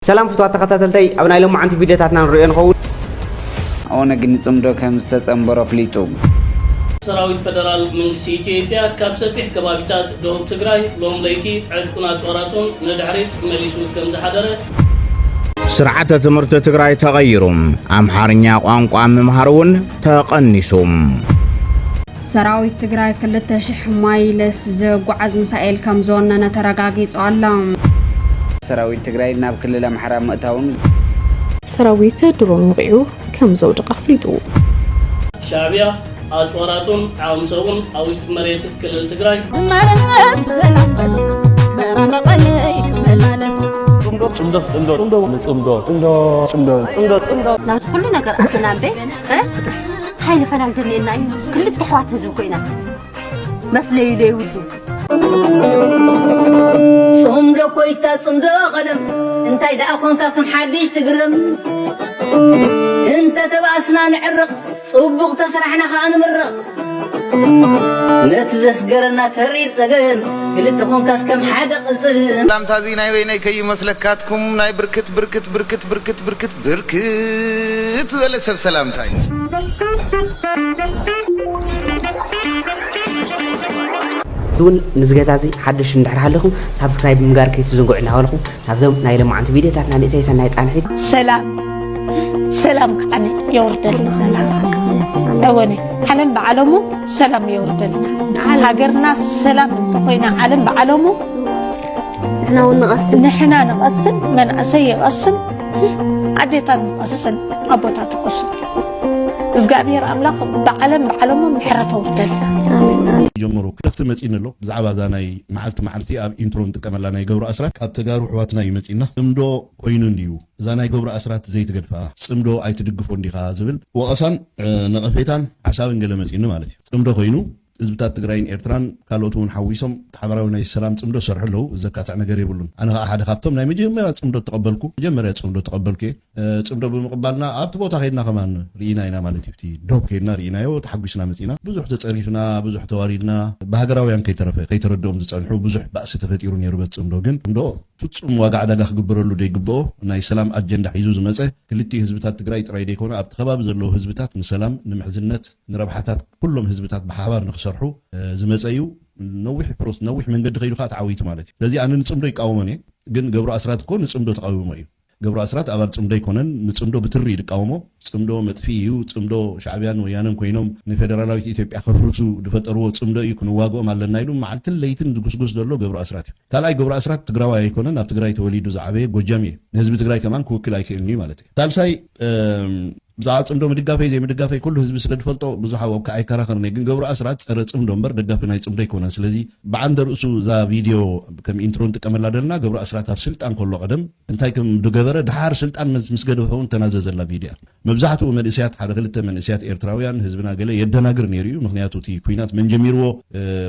سلام فتوات تخطاتلتي أبناء لهم عن فيديوهاتنا نريان خون أنا قلت صمدو كمستثمر فليتو سراويت فدرال من سيتيا كابسة في كبابيتات دوب تجراي لوم ليتي عندكنا توراتون ندحريت مليسو كم زحدرة سرعة تمرت تجراي تغيرهم أمحارنيا قام مهارون تقنسهم سراويت تجراي كلتا شح مايلس زوج عزم مسائل كم زون نترجاجيس علام سراويت تجراي ناب كل محرم مأتون سراويت درون وعيو كم زود قفلتو شعبية أتوراتون عامسون أو مريت كل التجراي مرنب سلام بس سبرنا قليك ملالس لا تقول لنا قر أحنا به هاي الفنان دنينا كل التحوات هزوكينا ما في ليلة ودو صمدو كويتا صمدو قدم انت إذا أكونت كم حديش تقرم انت تباسنا نعرق صبغ تسرحنا خان مرق نتزس قرنا تريد سقن كل تخون كاس كم حدا قلصن لام تازي ناي ويني كي مسلكاتكم ناي بركت ولا سب سلام تاي دون نزجت هذه حدش ندحر لكم سبسكرايب مقار كي تزنقوا على لكم نبذوا نايلهم عن فيديوهاتنا نتيجة سنة عنحيد سلام كأني يوردل سلام أوني علم بعلمه سلام يوردل هاجرنا سلام انتقينا علم بعلمه نحنا نقصن من أسي قصن عديتا نقصن أبوتا تقصن زقابير أملاق بعلمه محرته وردل جمهور كلفت مسئين له زعبا زاناي معلتي اب انترون تكملنا يغبر اسرات اب تغارو حواتنا يمصينا صمدو كوينو نديو زاناي غبر اسرات زي تغدفا صمدو اي تدغفو انديخا زبل وقسان نقفيتان حساب انجل مسئين مالتي صمدو كوينو زبطات تግራይን ኤርትራን ካልኦቱን ሓዊሶም ተሓበራዊ ናይ ሰላም ጽምዶ ሰርሕለው ዘካታዕ ነገር ይብሉን ኣነ ሓደ ካብቶም ናይ መጀመርያ ጽምዶ ተቀበልኩ ጽምዶ ብምቅባልና ኣብቲ ቦታ ኸይድና ከማን ሪኢና ኢና ማለት እዩ እቲ ዶብ ከይድና ሪኢናዮ ተሓጒስና መጺና ብዙሕ ተጸሪፍና ብዙሕ ተዋሪድና ባህገራውያን ከይተረድኦም ዝጸንሑ ብዙሕ ባእሲ ተፈጢሩ ነይሩ በጽምዶ ግን ጽምዶ ፍጹም ዋጋ ዕዳጋ ክግበረሉ ደይግብኦ ናይ ሰላም ኣጀንዳ ሒዙ ዝመጸ ክልቲ ህዝብታት ትግራይ ጥራይ ደይኮነ ኣብቲ ከባቢ ዘለዉ ህዝብታት ንሰላም ንምሕዝነት ንረብሓታት ኩሎም ህዝብታት ብሓባር ንኽሰርሑ ዝመጸዩ ነዊሕ መንገዲ ኸይዱ ከዓ ተዓዊቱ ማለት እዩ ስለዚ ኣነ ንጽምዶ ይቃወሞን እየ ግን ገብሩ ኣስራት እኮ ንጽምዶ ተቃዊሞ እዩ ገብሩ ኣስራት ኣባል ጽምዶ ይኮነን ንጽምዶ ብትሪ ይቃወሞ ጽምዶ መጥፊ እዩ ጽምዶ ሻዕብያን ወያነን ኮይኖም ንፌደራላዊት ኢትዮጵያ ክፍርሱ ድፈጠርዎ ጽምዶ እዩ ክንዋግኦም ኣለና ኢሉ መዓልትን ለይትን ዝጉስጉስ ዘሎ ገብሩ ኣስራት እዩ ካልኣይ ገብሩ ኣስራት ትግራዋይ ኣይኮነን ኣብ ትግራይ ተወሊዱ ዝዓበየ ጎጃም እዩ ንህዝቢ ትግራይ ከማን ክውክል ኣይክእልኒ ማለት እዩ ሳልሳይ ብዛዕባ ጽምዶ ምድጋፈይ ዘይምድጋፈይ ኩሉ ህዝቢ ስለ ድፈልጦ ብዙሕ ኣብካ ኣይከራኸርኒ ግን ገብሩ ኣስራት ፀረ ጽምዶ እምበር ደጋፊ ናይ ጽምዶ ኣይኮነን ስለዚ ብዓንደ ርእሱ ዛ ቪድዮ ከም ኢንትሮ ንጥቀመላ ደለና ገብሩ ኣስራት ኣብ ስልጣን ከሎ ቀደም እንታይ ከም ድገበረ ድሓር ስልጣን ምስ ገደፈውን ተናዘዘላ ቪድዮ መብዛሕትኡ መንእስያት ሓደ ክልተ መንእስያት ኤርትራውያን ህዝብና ገለ የደናግር ነይሩ እዩ ምክንያቱ እቲ ኩናት መን ጀሚርዎ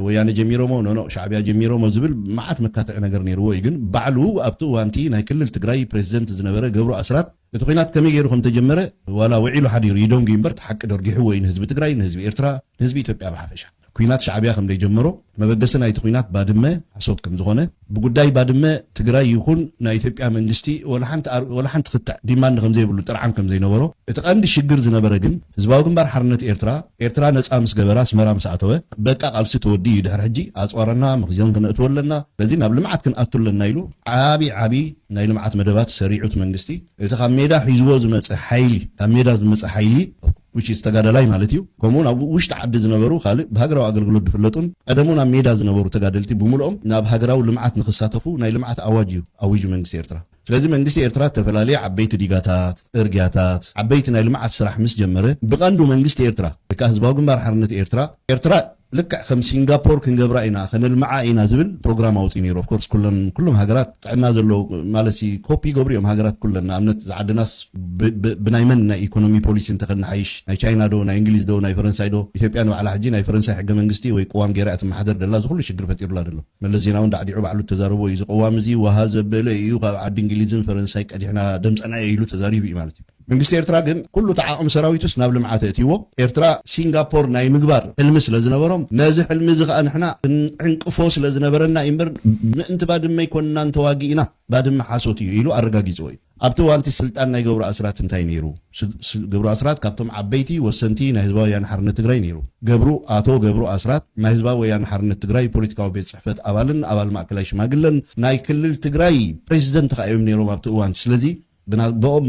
ወያነ ጀሚሮሞ ኖ ሻዕብያ ጀሚሮሞ ዝብል መዓት መካተዕ ነገር ነይርዎ እዩ ግን ባዕሉ ኣብቲ እዋንቲ ናይ ክልል ትግራይ ፕሬዚደንት ዝነበረ ገብሩ ኣስራት እቲ ኩናት ከመይ ገይሩ ከም ተጀመረ ዋላ ውዒሉ ሓዲሩ ይዶንጊ እምበር ተሓቂ ደርጊሑ ወይ ንህዝቢ ትግራይ ንህዝቢ ኤርትራ ንህዝቢ ኢትዮጵያ ብሓፈሻ ኩናት ሻዕብያ ከም ደይጀመሮ መበገሰ ናይቲ ኩናት ባድመ ሓሶት ከም ዝኾነ ብጉዳይ ባድመ ትግራይ ይኹን ናይ ኢትዮጵያ መንግስቲ ወላ ሓንቲ ክትዕ ዲማንድ ከም ዘይብሉ ጥርዓን ከም ዘይነበሮ እቲ ቀንዲ ሽግር ዝነበረ ግን ህዝባዊ ግንባር ሓርነት ኤርትራ ነፃ ምስ ገበራ ኣስመራ ምስ ኣተወ በቃ ቃልሲ ተወዲ እዩ ድሕሪ ሕጂ ኣፅዋረና መኽዘን ክንእትወ ኣለና ስለዚ ናብ ልምዓት ክንኣቱ ኣለና ኢሉ ዓቢ ናይ ልምዓት መደባት ሰሪዑት መንግስቲ እቲ ካብ ሜዳ ሒዝዎ ዝመፀ ሓይሊ which is ተጋደላይ ማለት እዩ ከምኡን ኣብ ውሽጢ ዓዲ ዝነበሩ ካልእ ብሃገራዊ ኣገልግሎት ድፍለጡን ቀደሙን ኣብ ሜዳ ዝነበሩ ተጋደልቲ ብምልኦም ናብ ሃገራዊ ልምዓት ንኽሳተፉ ናይ ልምዓት ኣዋጅ እዩ ኣዊጁ መንግስቲ ኤርትራ ስለዚ መንግስቲ ኤርትራ ተፈላለየ ዓበይቲ ዲጋታት ጽርግያታት ዓበይቲ ናይ ልምዓት ስራሕ ምስ ጀመረ ብቐንዱ መንግስቲ ኤርትራ ወይ ከዓ ህዝባዊ ግንባር ሓርነት ኤርትራ ልክዕ ከም ሲንጋፖር ክንገብራ ኢና ከነልምዓ ኢና ዝብል ፕሮግራም ኣውፂ ነይሩ ኦፍ ኮርስ ኩሎም ሃገራት ጥዕና ዘሎ ማለት ኮፒ ገብሩ እዮም ሃገራት ኩለን ንኣብነት ዝዓድናስ ብናይ መን ናይ ኢኮኖሚ ፖሊሲ እንተኸልናሓይሽ ናይ ቻይና ዶ ናይ እንግሊዝ ዶ ናይ ፈረንሳይ ዶ ኢትዮጵያ ንባዕላ ሕጂ ናይ ፈረንሳይ ሕገ መንግስቲ ወይ ቅዋም ጌራ እትመሓደር ደላ ዝኩሉ ሽግር ፈጢሩላ ደሎ መለስ ዜናዊ ዳዕዲዑ ባዕሉ ተዛረቦ እዩ ዝቅዋም እዚ ዋሃ ዘበለ እዩ ካብ ዓዲ እንግሊዝን ፈረንሳይ ቀዲሕና ደምፀና ኢሉ ተዛሪቡ እዩ ማለት እዩ መንግስቲ ኤርትራ ግን ኩሉ ተዓቅም ሰራዊቱስ ናብ ልምዓት እትይዎ ኤርትራ ሲንጋፖር ናይ ምግባር ሕልሚ ስለዝነበሮም ነዚ ሕልሚ እዚ ከዓ ንሕና እንቅፎ ስለዝነበረና እምበር ምእንቲ ባድመ ይኮንናን ተዋጊእና ባድመ ሓሶት እዩ ኢሉ አረጋጊጽዎ እዩ ኣብቲ ዋንቲ ስልጣን ናይ ገብሩ ኣስራት እንታይ ነይሩ ገብሩ ኣስራት ካብቶም ዓበይቲ ወሰንቲ ናይ ህዝባዊ ወያነ ሓርነት ትግራይ ነይሩ አቶ ገብሩ ኣስራት ናይ ህዝባዊ ወያነ ሓርነት ትግራይ ፖለቲካዊ ቤት ጽሕፈት ኣባልን ኣባል ማእከላይ ሽማግለን ናይ ክልል ትግራይ ፕሬዚደንት ኸዮም ነይሮም ኣብቲ እዋን ስለዚ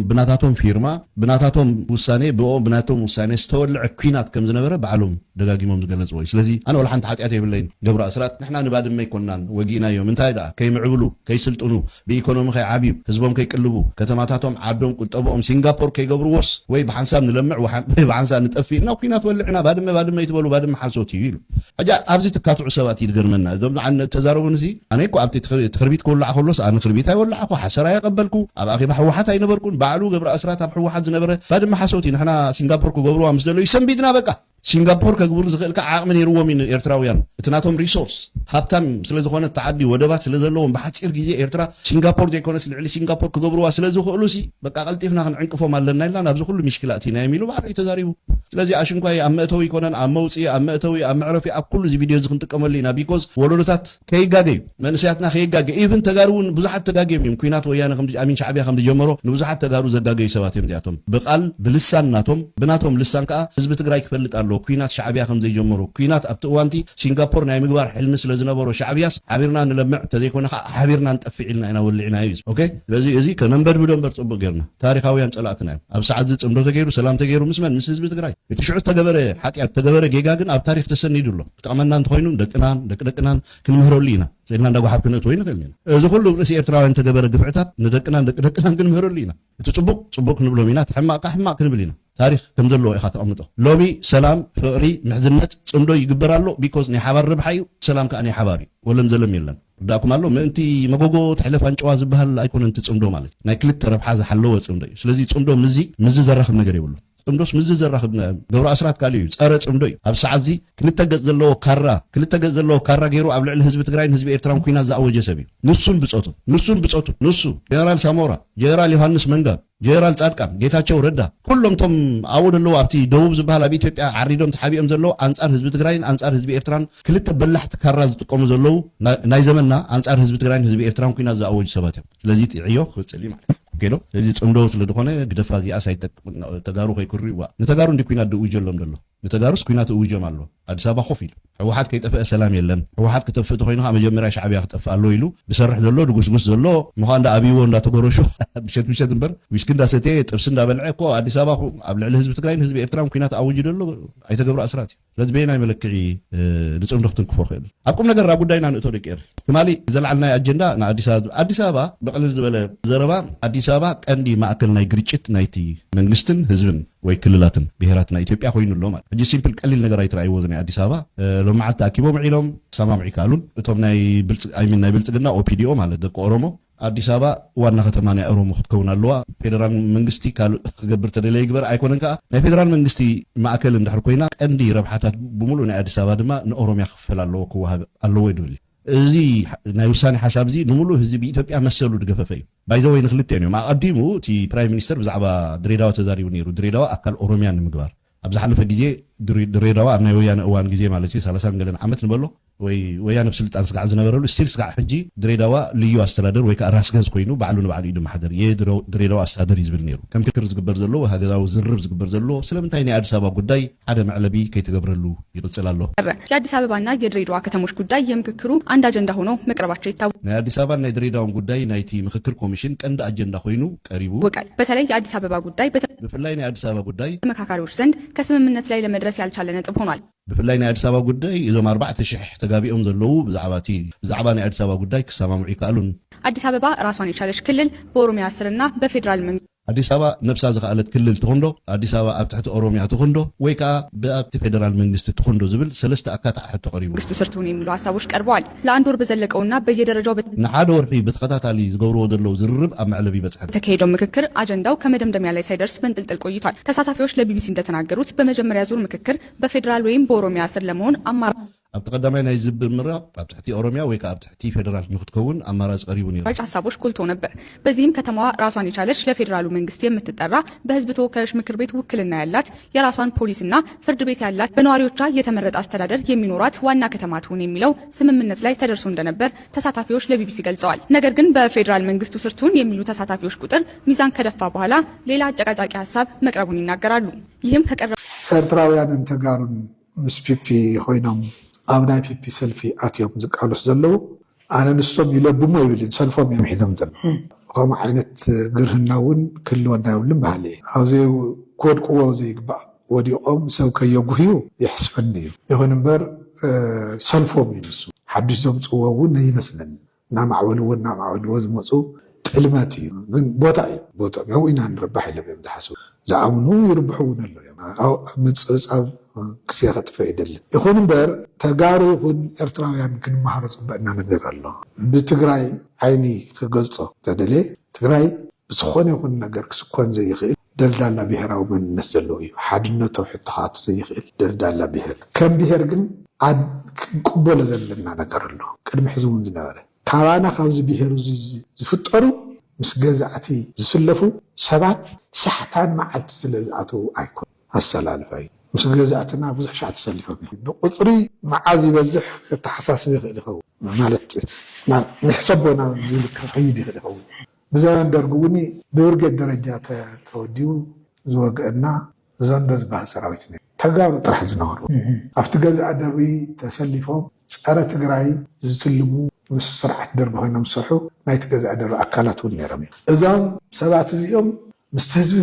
ብናታቶም ፊርማ ብናታቶም ውሳኔ ብናቶም ውሳኔ ዝተወልዐ ኩናት ከም ዝነበረ በዓሎም ደጋጊሞም ዝገለጽዎ ስለዚ ኣነ ወላ ሓንቲ ሓጢያት የብለይን ገብሩ ኣስራት ንሕና ንባድመ ይኮንናን ወጊእናዮም እንታይ ደኣ ከይምዕብሉ ከይስልጥኑ ብኢኮኖሚ ከይዓብዩ ህዝቦም ከይቅልቡ ከተማታቶም ዓዶም ቁጠብኦም ሲንጋፖር ከይገብርዎስ ወይ ብሓንሳብ ንለምዕ ወይ ብሓንሳብ ንጠፊእ እና ኩናት ወልዕና ባድመ ይትበሉ ባድመ ሓሶት እዩ ኢሉ ሕጃ ኣብዚ ትካትዑ ሰባት ይድገርመና እዞም ተዛረቡን እዚ ኣነ እኮ ኣብቲ ትኽርቢት ክውላዕ ከሎስ ኣነ ክርቢት ኣይወላዕኹ ሓሰራ የቐበልኩ ኣብ ኣኼባ ሕወሓት ኣይነበርኩን ባዕሉ ገብሩ ኣስራት ኣብ ሕወሓት ዝነበረ ባድመ ሓሶት እዩ ንሕና ሲንጋፖር ክገብርዋ ምስ ደለዩ ሰንቢድና በቃ ሲንጋፖር ከግብሩ ዝኽእል ዓቕሚ ነይርዎም ኤርትራውያን እቲ ናቶም ሪሶርስ ሃብታም ስለዝኾነ ተዓዲ ወደባት ስለዘለዎም ብሓፂር ግዜ ኤርትራ ሲንጋፖር ዘይኮነስ ልዕሊ ሲንጋፖር ክገብርዋ ስለዝኽእሉ ሲ በቃ ቀልጢፍና ክንዕንቅፎም ኣለና ኢልና ናብዚ ኩሉ ምሽክላ እቲና የሚሉ ባዕሉ እዩ ተዛሪቡ ስለዚ ኣሽንኳይ ኣብ መእተዊ ይኮነን ኣብ መውፅኢ ኣብ መእተዊ ኣብ መዕረፊ ኣብ ኩሉ እዚ ቪድዮ እዚ ክንጥቀመሉ ኢና ቢኮዝ ወለዶታት ከይጋገዩ መንእሰያትና ከይጋገዩ ኢቭን ተጋሩ እውን ብዙሓት ተጋገዮም እዮም ኩናት ወያነ ኣሚን ሻዕብያ ከም ዝጀመሮ ንብዙሓት ተጋሩ ዘጋገዩ ሰባት እዮም እዚኣቶም ብቃል ብልሳን ናቶም ብናቶም ልሳን ከዓ ህዝቢ ትግራይ ክፈልጥ ኣሎ ኩናት ሻዕብያ ከም ዘይጀመሩ ኩናት ኣብቲ እዋንቲ ሲንጋፖር ናይ ምግባር ሕልሚ ስለዝነበሮ ሻዕብያስ ሓቢርና ንለምዕ ተዘይኮነ ሓቢርና ንጠፍዕ ኢልና ኢና ወሊዕና እዩ ኦኬ ስለዚ እዚ ከመንበድ ብደንበር ፅቡቅ ጌርና ታሪካውያን ፀላእትና እዮም ኣብ ሰዓት እዚ ፅምዶ ተገይሩ ሰላም ተገይሩ ምስመን ምስ ህዝቢ ትግራይ እቲ ሽዑ ተገበረ ሓጢያት ተገበረ ጌጋ ግን ኣብ ታሪክ ተሰኒዱ ኣሎ ክጠቕመና እንተኮይኑ ደቅናን ክንምህረሉ ኢና ኢልና እንዳጓሓብ ክንእትወ ንኽእል ኢና እዚ ኩሉ ርእሲ ኤርትራውያን ተገበረ ግፍዕታት ንደቅናን ክንምህረሉ ኢና እቲ ፅቡቅ ክንብሎም ኢና እቲ ሕማቅ ክንብል ኢና ታሪክ ከም ዘለዎ ኢኻ ተቐምጦ ሎሚ ሰላም ፍቕሪ ምሕዝነት ፅምዶ ይግበር ኣሎ ቢኮዝ ናይ ሓባር ረብሓ እዩ ሰላም ከዓ ናይ ሓባር እዩ ወለም ዘለም የለን ዳኩም ኣሎ ምእንቲ መጎጎ ትሕለፍ አንጨዋ ዝበሃል ኣይኮነን እቲ ፅምዶ ማለት ናይ ክልተ ረብሓ ዝሓለወ ፅምዶ እዩ ስለዚ ፅምዶ ምዚ ዘራኽብ ነገር የብሉ ፅምዶስ ምዝ ዘራኽብ ገብሩ ኣስራት ካል እዩ ፀረ ፅምዶ እዩ ኣብ ሰዓት እዚ ክልተ ገጽ ዘለዎ ካራ ገይሩ ኣብ ልዕሊ ህዝቢ ትግራይን ህዝቢ ኤርትራን ኩናት ዝኣወጀ ሰብ እዩ ንሱን ብፆቱ ንሱ ጀነራል ሳሞራ ጀነራል ዮሃንስ መንጋግ ጀነራል ጻድቃን ጌታቸው ረዳ ኩሎም ቶም ኣብኡ ደለው ኣብቲ ደቡብ ዝበሃል ኣብ ኢትዮጵያ ዓሪዶም ተሓቢኦም ዘለው አንጻር ህዝቢ ትግራይን አንጻር ህዝቢ ኤርትራን ክልተ በላሕቲ ካራ ዝጥቀሙ ዘለው ናይ ዘመንና አንጻር ህዝቢ ትግራይን ህዝቢ ኤርትራን ኩናት ዝኣወጁ ሰባት እዮም ስለዚ ጥዕዮ ክፅሊ ማለት ኦኬሎ ስለዚ ፅምዶ ስለዝኾነ ግደፋ እዚኣ ሳይጠቅም ተጋሩ ከይክርዋ ንተጋሩ እንዲ ኩናት ድውጀሎም ደሎ ንተጋሩስ ኩናት እውጀም ኣሎ አዲስ አበባ ኾፍ ኢሉ ሕወሓት ከይጠፍአ ሰላም የለን ሕወሓት ክተፍእ ተኮይኑ መጀመርያ ሻዕብያ ክጠፍእ ኣሎ ኢሉ ዝሰርሕ ዘሎ ድጉስጉስ ዘሎ ምዃን እንዳኣብይዎ እንዳተጎረሾ ብሸት እምበር ዊስኪ እንዳሰተየ ጥብሲ እንዳበልዐ እኮ አዲስ አበባ ኣብ ልዕሊ ህዝቢ ትግራይን ህዝቢ ኤርትራን ኩናት ኣውጁ ደሎ ኣይተገብሩ ኣስራት እዩ ስለዚ በናይ መለክዒ ንፅምዶ ክትንክፎ ክእል ኣብ ቁም ነገር ጉዳይና ንእቶ ደቂር ትማሊ ዘለዓልናይ ኣጀንዳ ኣዲስ አበባ ብቕልል ዝበለ ዘረባ ኣዲስ አበባ ቀንዲ ማእከል ናይ ግርጭት ናይቲ መንግስትን ህዝብን ወይ ክልላትን ብሄራትና ኢትዮጵያ ኮይኑሎ ማለት ሕጂ ሲምፕል ቀሊል ነገር ኣይትረኣይዎ ናይ አዲስ አበባ ሎማዓት ተኣኪቦም ዒሎም ሰማምዒ ካሉን እቶም ናይ ብልፅግና ኦፒዲኦ ማለት ደቂ ኦሮሞ አዲስ አበባ ዋና ከተማ ናይ ኦሮሞ ክትከውን ኣለዋ ፌደራል መንግስቲ ክገብር ተደለየ ይግበር ኣይኮነን ከዓ ናይ ፌደራል መንግስቲ ማእከል እንድሕር ኮይና ቀንዲ ረብሓታት ብምሉእ ናይ አዲስ አበባ ድማ ንኦሮምያ ክፍል ኣለዎ ክወሃብ ኣለዎ ይድብል እዚ ናይ ውሳኔ ሓሳብ እዚ ንምሉእ ህዝቢ ኢትዮጵያ መሰሉ ድገፈፈ እዩ ባይዘወይ ንክልተ እዮም ኣቀዲሙ እቲ ፕራይም ሚኒስተር ብዛዕባ ድሬዳዋ ተዛሪቡ ነይሩ ድሬዳዋ ኣካል ኦሮምያ ንምግባር ኣብ ዝሓለፈ ግዜ ድሬዳዋ ኣብ ናይ ወያነ እዋን ግዜ ማለት እዩ 30 ገለን ዓመት ንበሎ ወይ ወያነ ብስልጣን ስጋዕ ዝነበረሉ ስቲል ስጋዕ ሕጂ ድሬዳዋ ልዩ አስተዳደር ወይ ከዓ ራስ ገዝ ኮይኑ ባዕሉ ንባዕሉ ኢዱ ማሕደር ድሬዳዋ አስተዳደር ይዝብል ነይሩ ከም ክክር ዝግበር ዘሎ ሃገዛዊ ዝርብ ዝግበር ዘሎ ስለምንታይ ናይ አዲስ አበባ ጉዳይ ሓደ መዕለቢ ከይተገብረሉ ይቅፅል ኣሎ የአዲስ አበባና የድሬዳዋ ከተሞች ጉዳይ የምክክሩ አንድ አጀንዳ ሆኖ መቅረባቸው ይታወቃል ናይ አዲስ አበባ ናይ ድሬዳዋን ጉዳይ ናይቲ ምክክር ኮሚሽን ቀንዲ አጀንዳ ኮይኑ ቀሪቡ ወቃል በተለይ የአዲስ አበባ ጉዳይ በፍላይ ናይ አዲስ አበባ ጉዳይ ተመካካሪዎች ዘንድ ከስምምነት ላይ ለመድረስ ያልቻለ ነጥብ ሆኗል ብፍላይ ናይ አዲስ አበባ ጉዳይ እዞም 4000 ተጋቢኦም ዘለው ብዛዕባ ናይ አዲስ አበባ ጉዳይ ክሰማምዑ ይካሉን አዲስ አበባ ራሷን የቻለች ክልል በኦሮሚያ ስርና በፌደራል መንግስት አዲስ አበባ ነብሳ ዝኻለት ክልል ትኾንዶ አዲስ አበባ ኣብ ትሕቲ ኦሮሚያ ትኾንዶ ወይ ከዓ ብኣብቲ ፌደራል መንግስቲ ትኾንዶ ዝብል ሰለስተ አካታሕቶ ቀሪቡ መንግስቱ ስርቱን የሚሉ ሀሳቦች ቀርበዋል ለአንድ ወር በዘለቀውና በየደረጃው ንሓደ ወርሒ በተኸታታሊ ዝገብርዎ ዘለው ዝርርብ ኣብ መዕለቢ በፅሐ የተካሄደው ምክክር አጀንዳው ከመደምደሚያ ላይ ሳይደርስ በንጥልጥል ቆይቷል ተሳታፊዎች ለቢቢሲ እንደተናገሩት በመጀመሪያ ዙር ምክክር በፌደራል ወይም በኦሮሚያ ስር ለመሆን ኣብ ተቀዳማይ ናይ ዝብር ምራቅ ኣብ ትሕቲ ኦሮሚያ ወይ ኣብ ትሕቲ ፌደራል ንክትከውን አማራጭ ቀሪቡ ነይሩ። ሀሳቦች ጎልቶ ነበር። በዚህም ከተማዋ ራሷን የቻለች ለፌዴራሉ መንግስት የምትጠራ በህዝብ ተወካዮች ምክር ቤት ውክልና ያላት የራሷን ፖሊስና ፍርድ ቤት ያላት በነዋሪዎቿ የተመረጠ አስተዳደር የሚኖራት ዋና ከተማ ትሁን የሚለው ስምምነት ላይ ተደርሶ እንደነበር ተሳታፊዎች ለቢቢሲ ገልጸዋል። ነገር ግን በፌዴራል መንግስቱ ስር ትሁን የሚሉ ተሳታፊዎች ቁጥር ሚዛን ከደፋ በኋላ ሌላ አጨቃጫቂ ሀሳብ መቅረቡን ይናገራሉ። ይህም ከቀረበ ኤርትራውያንን ተጋሩን ምስ ፒፒ ኮይኖም ኣብ ናይ ፒፒ ሰልፊ ኣትዮም ዝቃለሱ ዘለው ኣነ ንሶም ይለብሞ ይብልን ሰልፎም እዮም ሒዞም ዘሎ ከምኡ ዓይነት ግርህና እውን ክህልወና የብልን ባህሊ ኣብዚ ክወድቅዎ ዘይግባእ ወዲቆም ሰብ ከየጉህዩ ይሕስበኒ እዩ። ይኹን እምበር ሰልፎም ይንሱ ሓድሽ ዘምፅዎ እውን ይመስለኒ እናማዕበልዎ እናማዕበልዎ ዝመፁ ጥልመት እዩ። ግን ቦታ እዩ ቦታ ያው ኢና ንርባሕ ኢሎም እዮም ዝሓስቡ ዝኣምኑ ይርብሑ እውን ኣሎ እዮም ምፅብፃብ ክስየ ከጥፈ ይደልን። ይኹን እምበር ተጋሩ ይኹን ኤርትራውያን ክንመሃሮ ፅበአና ነገር ኣሎ። ብትግራይ ዓይኒ ክገልፆ ተደልየ ትግራይ ብዝኾነ ይኹን ነገር ክስኮን ዘይኽእል ደልዳላ ብሄራዊ መንነት ዘለዎ እዩ። ሓድነቱ ሕቶ ከኣቱ ዘይኽእል ደልዳላ ብሄር ከም ብሄር ግን ክንቅበሎ ዘለና ነገር ኣሎ። ቅድሚ ሕዚ እውን ዝነበረ ካባና ካብዚ ብሄር ዝፍጠሩ ምስ ገዛእቲ ዝስለፉ ሰባት ሳሕታን መዓልቲ ስለ ዝኣተው ኣይኮን ኣሰላልፋ እዩ። ምስ ገዛእትና ብዙሕ ሻዕ ተሰሊፎም ብቁፅሪ መዓዝ ይበዝሕ ከተሓሳስብ ይኽእል ይኸውን ማለት ንሕሰቦና ዝብል ክኸይድ ይኽእል ይኸውን። ብዘበን ደርጊ እውን ብብርጌድ ደረጃ ተወዲኡ ዝወግአና ዘንዶ ዝበሃል ሰራዊት ነይሩ። ተጋሩ ጥራሕ ዝነበሩ ኣብቲ ገዛእ ደርቢ ተሰሊፎም ፀረ ትግራይ ዝትልሙ ምስ ስርዓት ደርቢ ኮይኖም ዝሰርሑ ናይቲ ገዛእ ደርቢ ኣካላት እውን ነይሮም እዮም። እዞም ሰባት እዚኦም ምስቲ ህዝቢ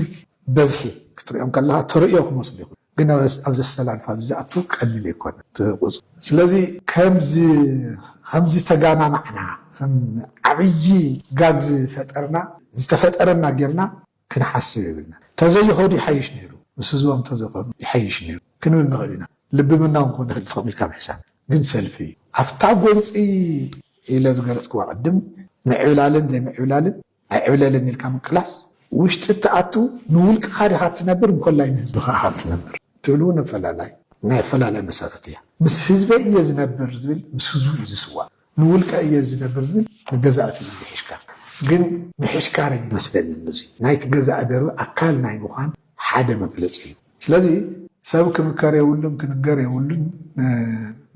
በዝሒ ክትሪኦም ከለካ ተርእዮ ክመስሉ ይኽእሉ ግን ኣብዚ ኣሰላልፋ ዝኣቱ ቀሊል ኣይኮነ ትቁፅ። ስለዚ ከምዚ ተጋማማዕና ከም ዓብይ ጋግ ዝተፈጠረና ጌርና ክንሓስብ የብልና። ተዘይኸዱ ይሓይሽ ነይሩ ምስ ህዝቦም ተዘይኸዱ ይሓይሽ ነይሩ ክንብል ንኽእል ኢና። ልቢ ምናውን ክኾን ይኽእል ተቐሚልካ ምሕሳብ ግን ሰልፊ እዩ። ኣብታ ጎንፂ ኢለ ዝገለፅክዋ ቅድም ምዕብላልን ዘይምዕብላልን ኣይዕብለልን ኢልካ ምቅላስ ውሽጢ እትኣቱ ንውልቅኻ ዲኻ ትነብር እንኮላይ ንህዝብኻ ትነብር ትብሉ ንፈላላይ ናይ ፈላላይ መሰረት እያ። ምስ ህዝበ እየ ዝነብር ዝብል ምስ ህዝቡ እዩ ዝስዋዕ። ንውልቀ እየ ዝነብር ዝብል ንገዛእቲ እዩ ዝሕሽካ። ግን ምሕሽካር ይመስለኒ እዚ ናይቲ ገዛእ ደርቢ ኣካል ናይ ምዃን ሓደ መግለፂ እዩ። ስለዚ ሰብ ክምከር የብሉን ክንገር የብሉን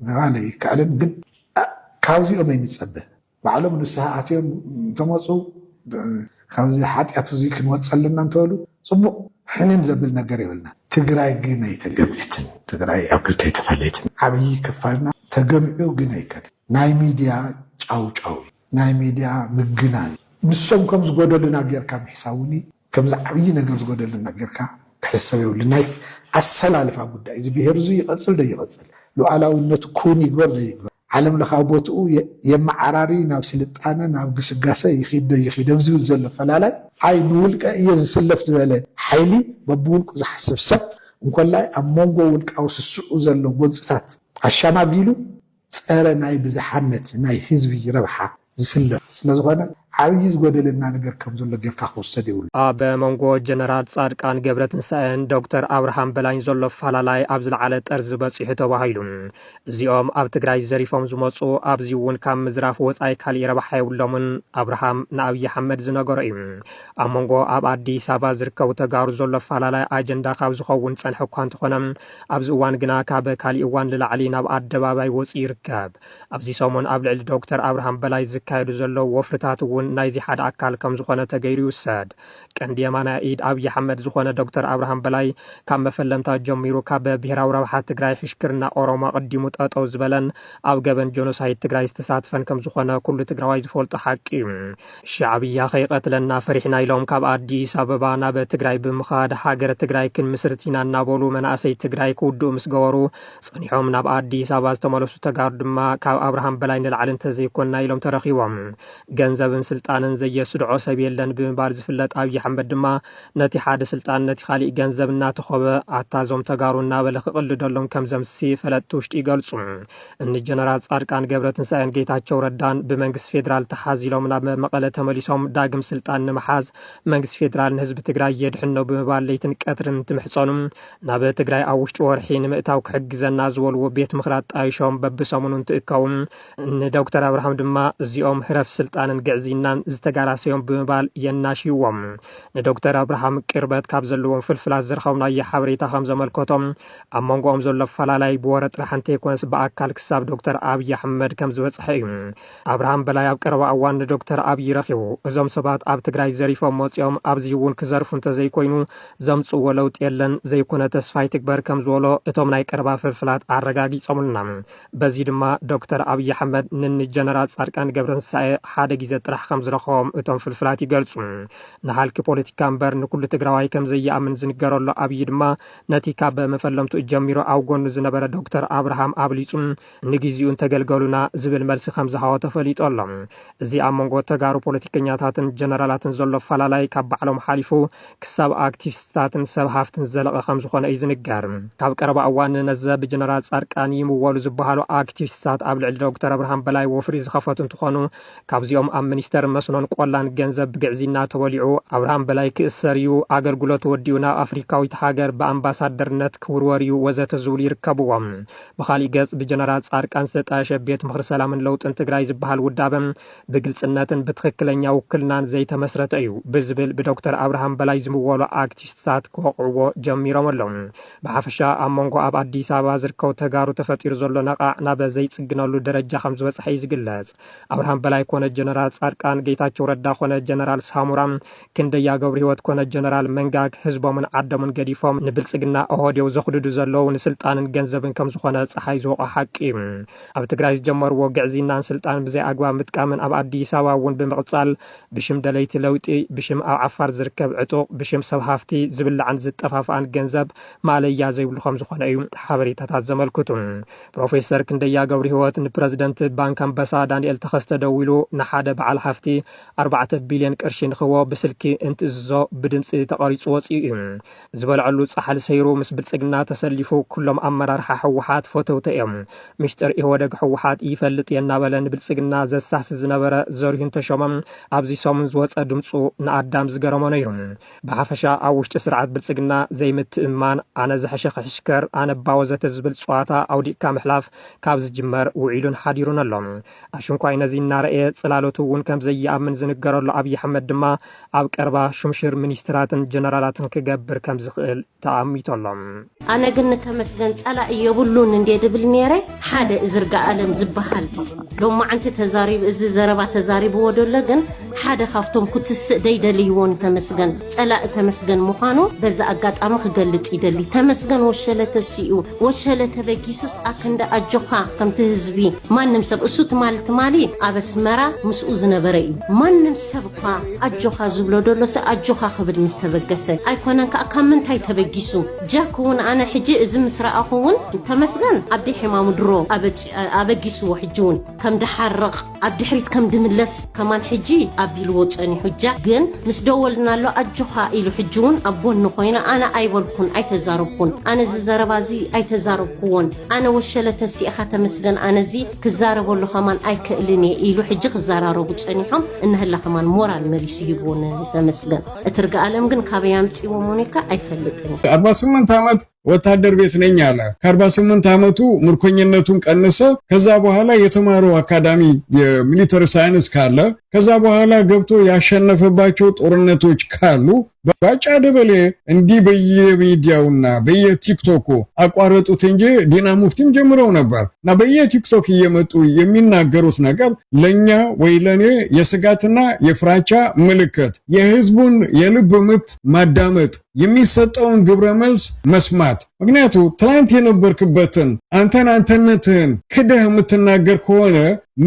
ምባለ ይከኣልን። ግን ካብዚኦም ኣይንፀብህ ባዕሎም ንስሓ ኣትዮም ተመፁ ካብዚ ሓጢኣት እዚ ክንወፅ ኣለና እንተበሉ ፅቡቅ ሕንን ዘብል ነገር የብልና። ትግራይ ግን ኣይተገምዕትን። ትግራይ ኣብ ክልተ ኣይተፈለየትን። ዓብይ ክፋልና ተገምዑ ግን ኣይከድን። ናይ ሚድያ ጫውጫው ናይ ሚድያ ምግናን ንሶም ከም ዝጎደሉና ጌርካ ምሕሳቡኒ ከምዚ ዓብይ ነገር ዝጎደሉና ጌርካ ክሕሰብ የብሉ። ናይ ኣሰላልፋ ጉዳይ እዚ ብሄር እዚ ይቐፅል ዶ ይቐፅል ሉዓላውነቱ ኩን ይግበር ዶ ይግበር ዓለም ለኻ ቦትኡ የመዓራሪ ናብ ስልጣነ ናብ ግስጋሰ ይኺድ ዶ ይኺድ ዝብል ዘሎ ፈላላይ ኣይ ንውልቀ እየ ዝስለፍ ዝበለ ሓይሊ በብውልቁ ዝሓስብ ሰብ እንኮላይ ኣብ መንጎ ውልቃዊ ስስዑ ዘሎ ጎንፅታት ኣሻማጊሉ ፀረ ናይ ብዝሓነት ናይ ህዝቢ ረብሓ ዝስለፍ ስለዝኾነ ዓብይ ዝጎደለና ነገር ከም ዘሎ ጌርካ ክውሰድ ይብሉ። በመንጎ ጀነራል ጻድቃን ገብረትንሳኤን ዶክተር አብርሃም በላይን ዘሎ ፈላላይ ኣብ ዝለዓለ ጠርዚ በፂሑ ተባሂሉ እዚኦም ኣብ ትግራይ ዘሪፎም ዝመፁ ኣብዚ እውን ካብ ምዝራፍ ወፃኢ ካሊእ ረብሓ የብሎምን አብርሃም ንኣብይ ኣሕመድ ዝነገሮ እዩ። ኣብ መንጎ ኣብ አዲስ ኣበባ ዝርከቡ ተጋሩ ዘሎ ፈላላይ ኣጀንዳ ካብ ዝኸውን ፀንሐ እኳ እንተኾነ ኣብዚ እዋን ግና ካብ ካሊእ እዋን ንላዕሊ ናብ ኣደባባይ ወፂ ይርከብ። ኣብዚ ሰሞን ኣብ ልዕሊ ዶክተር አብርሃም በላይ ዝካየዱ ዘሎ ወፍርታት እውን ናይዚ ሓደ ኣካል ከም ዝኾነ ተገይሩ ይውሰድ። ቀንዲ የማና ኢድ ኣብይ ኣሕመድ ዝኾነ ዶክተር አብርሃም በላይ ካብ መፈለምታ ጀሚሩ ካብ ብሄራዊ ረብሓ ትግራይ ሕሽክርና ኦሮሞ ቀዲሙ ጠጠው ዝበለን ኣብ ገበን ጆኖሳይድ ትግራይ ዝተሳትፈን ከም ዝኾነ ኩሉ ትግራዋይ ዝፈልጦ ሓቂ እዩ። ሻዕብያ ከይቀትለና ፈሪሕና ኢሎም ካብ ኣዲስ ኣበባ ናብ ትግራይ ብምኻድ ሃገረ ትግራይ ክንምስርት ኢና እናበሉ መናእሰይ ትግራይ ክውድኡ ምስ ገበሩ ፀኒሖም ናብ ኣዲስ ኣበባ ዝተመለሱ ተጋሩ ድማ ካብ አብርሃም በላይ ንላዕሊ እንተዘይኮንና ኢሎም ተረኺቦም ገንዘብን ስልጣንን ዘየስድዖ ሰብ የለን ብምባል ዝፍለጥ ኣብይ አህመድ ድማ ነቲ ሓደ ስልጣን ነቲ ኻሊእ ገንዘብ እናተኸበ ኣታዞም ተጋሩና በለኽ ቅልደሎም ከም ዘምሲ ፈለጥ ውሽጢ ይገልጹ እኒ ጀነራል ጻድቃን ገብረትንሳኤን ጌታቸው ረዳን ብመንግስት ፌደራል ተሓዚሎም ናብ መቐለ ተመሊሶም ዳግም ስልጣን ንምሓዝ መንግስት ፌደራል ንህዝቢ ትግራይ የድሕኖ ብምባል ለይትን ቀትርን ትምሕፀኑም ናብ ትግራይ ኣብ ውሽጢ ወርሒ ንምእታው ክሕግዘና ዝበልዎ ቤት ምኽራት ጣይሾም በብሰሙኑን ትእከውን ንዶክተር አብርሃም ድማ እዚኦም ህረፍ ስልጣንን ግዕዚናን ዝተጋራሰዮም ብምባል የናሽዎም ንዶክተር አብርሃም ቅርበት ካብ ዘለዎም ፍልፍላት ዝረኸብናዮ ሓበሬታ ከም ዘመልከቶም ኣብ መንጎኦም ዘሎ ፈላላይ ብወረ ጥራሕ እንተይኮነስ ብኣካል ክሳብ ዶክተር ኣብይ ኣሕመድ ከም ዝበፅሐ እዩ አብርሃም በላይ ኣብ ቀረባ እዋን ንዶክተር ኣብይ ረኺቡ እዞም ሰባት ኣብ ትግራይ ዘሪፎም መፂኦም ኣብዚ እውን ክዘርፉ እንተዘይኮይኑ ዘምፅዎ ለውጢ የለን ዘይኮነ ተስፋይ ትግበር ከም ዝበሎ እቶም ናይ ቀረባ ፍልፍላት ኣረጋጊፆምልና በዚ ድማ ዶክተር ኣብይ ኣሕመድ ጀነራል ጻድቃን ገብረትንሳኤ ሓደ ግዜ ጥራሕ ከም ዝረኸቦም እቶም ፍልፍላት ይገልጹ ንሃልኪ ፖለቲካ እምበር ንኩሉ ትግራዋይ ከም ዘየኣምን ዝንገረሉ ኣብይ ድማ ነቲ ካብ መፈለምቱ ጀሚሮ ኣብ ጎኑ ዝነበረ ዶክተር አብርሃም ኣብሊጹ ንግዚኡን ተገልገሉና ዝብል መልሲ ከም ዝሃቦ ተፈሊጡ ኣሎ እዚ ኣብ መንጎ ተጋሩ ፖለቲከኛታትን ጀነራላትን ዘሎ ፈላላይ ካብ ባዕሎም ሓሊፉ ክሳብ ኣክቲቪስታትን ሰብ ሃፍትን ዘለቐ ከም ዝኾነ እዩ ዝንገር ካብ ቀረባ እዋን ነዘ ብጀነራል ጻድቃን ይምወሉ ዝበሃሉ ኣክቲቪስታት ኣብ ልዕሊ ዶክተር አብርሃም በላይ ወፍሪ ዝኸፈቱ እንትኾኑ ካብዚኦም ኣብ ሚኒስተር መስኖን ቆላን ገንዘብ ብግዕዚና ተበሊዑ አብርሃም በላይ ክእሰርዩ ኣገልግሎት ወዲኡ ናብ ኣፍሪካዊት ሃገር በኣምባሳደርነት ክውርወርዩ ወዘተ ዝብሉ ይርከብዎም ብኻሊእ ገጽ ብጀነራል ጻድቃን ዝተጣየሸ ቤት ምኽሪ ሰላምን ለውጥን ትግራይ ዝበሃል ውዳበ ብግልጽነትን ብትክክለኛ ውክልናን ዘይተመስረተ እዩ ብዝብል ብዶክተር አብርሃም በላይ ዝምወሉ ኣክቲቪስታት ክወቅዕዎ ጀሚሮም ኣለዉ ብሓፈሻ ኣብ መንጎ ኣብ አዲስ አበባ ዝርከቡ ተጋሩ ተፈጢሩ ዘሎ ነቓዕ ናብ ዘይጽግነሉ ደረጃ ከም ዝበፅሐ ይዝግለጽ አብርሃም በላይ ኮነ ጀነራል ጻድቃን ጌታቸው ረዳ ኮነ ጀነራል ሳሙራም ክንደያ ገብረ ህይወት ኮነ ጀነራል መንጋግ ህዝቦምን ዓደሙን ገዲፎም ንብልጽግና ኦህዴው ዘኽድዱ ዘለዉ ንስልጣንን ገንዘብን ከም ዝኾነ ፀሓይ ዝወቀ ሓቂ ኣብ ትግራይ ዝጀመርዎ ግዕዚናን ስልጣን ብዘይ ኣግባብ ምጥቃምን ኣብ አዲስ አበባ እውን ብምቕጻል ብሽም ደለይቲ ለውጢ ብሽም ኣብ ዓፋር ዝርከብ ዕጡቕ ብሽም ሰብ ሃፍቲ ዝብላዕን ዝጠፋፍኣን ገንዘብ ማለያ ዘይብሉ ከም ዝኾነ እዩ ሓበሬታታት ዘመልክቱ ፕሮፌሰር ክንደያ ገብረ ህይወት ንፕረዚደንት ባንክ ኣምባሳ ዳንኤል ተኸስተ ደዊሉ ንሓደ በዓል ሃፍቲ 4 ቢልዮን ቅርሺ ንኽቦ ብስልኪ እንትእዝዞ ብድምፂ ተቐሪጹ ወፂኡ እዩ ዝበልዐሉ ጻሕሊ ሰይሩ ምስ ብልጽግና ተሰሊፉ ኩሎም ኣመራርሓ ሕወሓት ፎተውተ እዮም ምሽጥር ኢህወደግ ሕወሓት ይፈልጥ የናበለ ንብልጽግና ዘሳሲ ዝነበረ ዘርሁን ተሾመም ኣብዚ ሰሙን ዝወፀ ድምፁ ንኣዳም ዝገረሞ ነይሩ ብሓፈሻ ኣብ ውሽጢ ስርዓት ብልጽግና ዘይምትእማን ኣነ ዝሐሸኸ ሕሽከር ኣነ ባወዘተ ዝብል ፀዋታ ኣውዲእካ ምሕላፍ ካብ ዝጅመር ውዒሉን ሓዲሩን ኣሎ ኣሽንኳይ ነዚ እናርአየ ጽላሎቱ እውን ከም ዘይኣምን ዝንገረሉ ኣብይ ኣሕመድ ድማ ኣብ ቀረባ ሹምሽር ሚኒስትራትን ጀነራላትን ክገብር ከም ዝኽእል ተኣሚቶሎም ኣነ ግን ተመስገን ጸላእ የብሉን እንዴ ድብል ነይረ ሓደ ዝርጋ ዓለም ዝበሃል ሎማዓንቲ ተዛሪብ እዚ ዘረባ ተዛሪብ ወደለ ግን ሓደ ካፍቶም ክትስእ ደይደልይዎን ተመስገን ጸላእ ተመስገን ምዃኑ በዛ ኣጋጣሚ ክገልጽ ይደሊ ተመስገን ወሸለ ተሲኡ ወሸለ ተበጊሱስ ኣክንደ ኣጆኻ ከምቲ ህዝቢ ማንም ሰብ እሱት ማለት ማሊ ኣበስመራ ምስኡ ዝነበረ እዩ ማንም ሰብ እኳ ኣጆኻ ዝብሎ ደሎሰ ኣጆኻ ክብል ምስ ተበገሰ ኣይኮነን ከዓ ካብ ምንታይ ተበጊሱ ጃክውን ኣነ ሕጂ እዚ ምስራኣኹውን ተመስገን ኣብዲ ሕማሙ ድሮ ኣበጊስዎ ሕጂውን ከም ድሓርቕ ኣብ ድሕሪት ከም ድምለስ ከማን ሕጂ ኣቢልዎ ፀኒሑ ጃ ግን ምስ ደወልናሎ ኣጆኻ ኢሉ ሕጂውን ኣቦን ኮይነ ኣነ ኣይበልኩን ኣይተዛረብኩን ኣነ ዝዘረባዚ ኣይተዛረብኩዎን ኣነ ወሸለ ተሲእኻ ተመስገን ኣነዚ ክዛረበሉ ከማን ኣይክእልን ኢሉ ሕጂ ክዛራረቡ ፀኒሖም እንህላ ከማን ሞራል መሊሱ ይብون ተመስገን እትርጋ ዓለም ግን ካበያ ምጽዎ ሞኒካ አይፈልጥም 48 ዓመት ወታደር ቤት ነኝ አለ ከ48 ዓመቱ ምርኮኝነቱን ቀነሰ ከዛ በኋላ የተማረው አካዳሚ የሚሊተሪ ሳይንስ ካለ ከዛ በኋላ ገብቶ ያሸነፈባቸው ጦርነቶች ካሉ ባጫ ደበሌ እንዲ በየሚዲያውና በየቲክቶክ አቋረጡት እንጂ ዲና ሙፍቲም ጀምረው ነበርና በየቲክቶክ እየመጡ የሚናገሩት ነገር ለኛ ወይ ለኔ የስጋትና የፍራቻ ምልክት የህዝቡን የልብ ምት ማዳመጥ የሚሰጠውን ግብረ መልስ መስማት ምክንያቱ ትላንት የነበርክበትን አንተነትህን ክደህ የምትናገር ከሆነ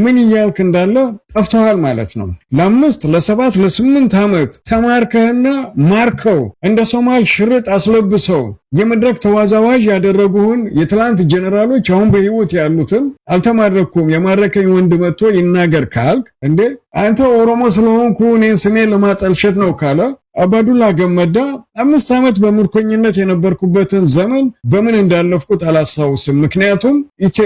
ምን ይያልክ እንዳለ ጠፍተዋል ማለት ነው ለ5 ለ7 ለ8 ዓመት ተማርከህና ማርከው እንደ ሶማል ሽርጥ አስለብሰው የመድረክ ተዋዛዋዥ ያደረጉን የትላንት ጀነራሎች አሁን በህይወት ያሉትን አልተማረኩም የማረከኝ ወንድ መጥቶ ይናገር ካልክ እንዴ አንተ ኦሮሞ ስለሆንኩ እኔን ስሜ ለማጠልሸት ነው ካለ አባዱላ ገመዳ 5 ዓመት በምርኮኝነት የነበርኩበትን ዘመን በምን እንዳለፍኩት አላስታውስም። ምክንያቱም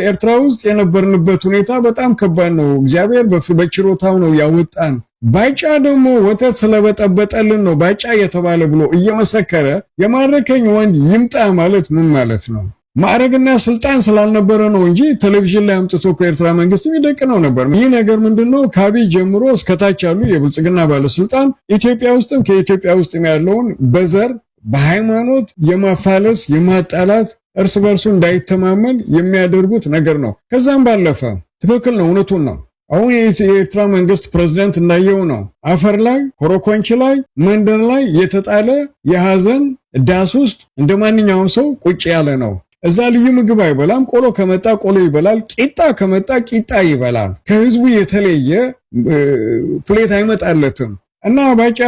ኤርትራ ውስጥ የነበርንበት ሁኔታ በጣም ከባድ ነው። እግዚአብሔር በችሮታው ነው ያወጣን። ባጫ ደግሞ ወተት ስለበጠበጠልን ነው ባጫ የተባለ ብሎ እየመሰከረ የማረከኝ ወንድ ይምጣ ማለት ምን ማለት ነው? ማዕረግና ስልጣን ስላልነበረ ነው እንጂ ቴሌቪዥን ላይ አምጥቶ ከኤርትራ መንግስት ይደቅነው ነበር። ይህ ነገር ምንድነው? ከአብይ ጀምሮ እስከታች ያሉ የብልጽግና ባለስልጣን ኢትዮጵያ ውስጥም ከኢትዮጵያ ውስጥም ያለውን በዘር በሃይማኖት የማፋለስ የማጣላት እርስ በርሱ እንዳይተማመን የሚያደርጉት ነገር ነው። ከዛም ባለፈ ትክክል ነው፣ እውነቱን ነው። አሁን የኤርትራ መንግስት ፕሬዝዳንት እንዳየው ነው አፈር ላይ ኮረኮንች ላይ መንደር ላይ የተጣለ የሐዘን ዳስ ውስጥ እንደማንኛውም ሰው ቁጭ ያለ ነው። እዛ ልዩ ምግብ አይበላም። ቆሎ ከመጣ ቆሎ ይበላል፣ ቂጣ ከመጣ ቂጣ ይበላል። ከህዝቡ የተለየ ፕሌት አይመጣለትም። እና ባጫ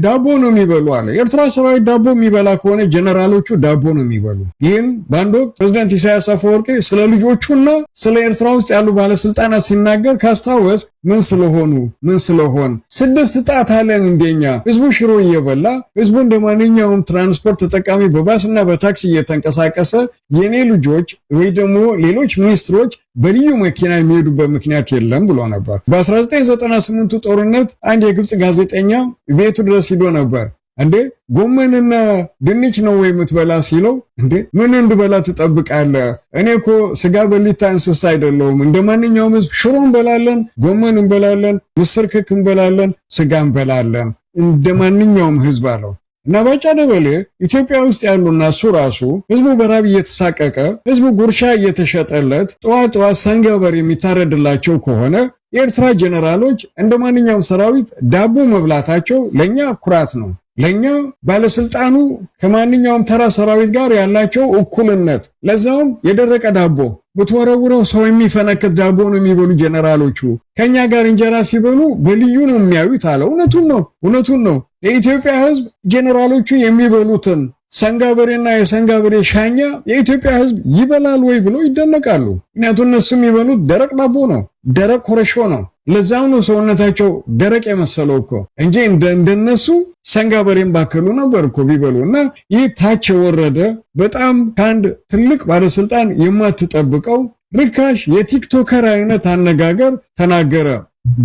ዳቦ ነው የሚበሉ አለ። ኤርትራ ሰራዊት ዳቦ የሚበላ ከሆነ ጀነራሎቹ ዳቦ ነው የሚበሉ። ይህን በአንድ ወቅት ፕሬዝዳንት ኢሳያስ አፈወርቂ ስለ ልጆቹና ስለ ኤርትራ ውስጥ ያሉ ባለስልጣናት ሲናገር ካስታወስ ምን ስለሆን 6 ጣት አለን እንደኛ። ህዝቡ ሽሮ እየበላ ህዝቡ እንደማንኛውም ትራንስፖርት ተጠቃሚ በባስና በታክሲ እየተንቀሳቀሰ የኔ ልጆች ወይ ደግሞ ሌሎች ሚኒስትሮች በልዩ መኪና የሚሄዱበት ምክንያት የለም ብሎ ነበር። በ1998 ጦርነት አንድ የግብጽ ጋዜጠኛ ቤቱ ድረስ ሄዶ ነበር። እንዴ ጎመንና ድንች ነው ወይ የምትበላ ሲለው፣ እንዴ ምን እንድበላ ትጠብቃለህ? እኔ እኮ ስጋ በሊታ እንስሳ አይደለሁም። እንደማንኛውም ህዝብ ሽሮ እንበላለን፣ ጎመን እንበላለን፣ ምስር ክክ እንበላለን፣ ስጋ እንበላለን እንደማንኛውም ህዝብ አለው። እና ባጫ ደበሌ ኢትዮጵያ ውስጥ ያሉና እሱ ራሱ ህዝቡ በራብ እየተሳቀቀ ህዝቡ ጉርሻ እየተሸጠለት ጠዋት ሰንገበር የሚታረድላቸው ከሆነ የኤርትራ ጀነራሎች እንደማንኛውም ሰራዊት ዳቦ መብላታቸው ለኛ ኩራት ነው። ለኛ ባለስልጣኑ ከማንኛውም ተራ ሰራዊት ጋር ያላቸው እኩልነት፣ ለዛውም የደረቀ ዳቦ በተወረወረው ሰው የሚፈነክት ዳቦ ነው የሚበሉ ጀነራሎቹ። ከኛ ጋር እንጀራ ሲበሉ በልዩ ነው የሚያዩት አለ። እውነቱን ነው። የኢትዮጵያ ህዝብ ጀነራሎቹ የሚበሉትን ሰንጋበሬና የሰንጋበሬ ሻኛ የኢትዮጵያ ህዝብ ይበላል ወይ ብሎ ይደነቃሉ። ምክንያቱም እነሱ የሚበሉት ደረቅ ዳቦ ነው፣ ደረቅ ኮረሾ ነው። ለዛው ነው ሰውነታቸው ደረቅ የመሰለው እኮ እንጂ እንደነሱ ሰንጋበሬን ባከሉ ነበር እኮ ቢበሉ። እና ይህ ታች የወረደ በጣም ከአንድ ትልቅ ባለስልጣን የማትጠብቀው ርካሽ የቲክቶከር አይነት አነጋገር ተናገረ።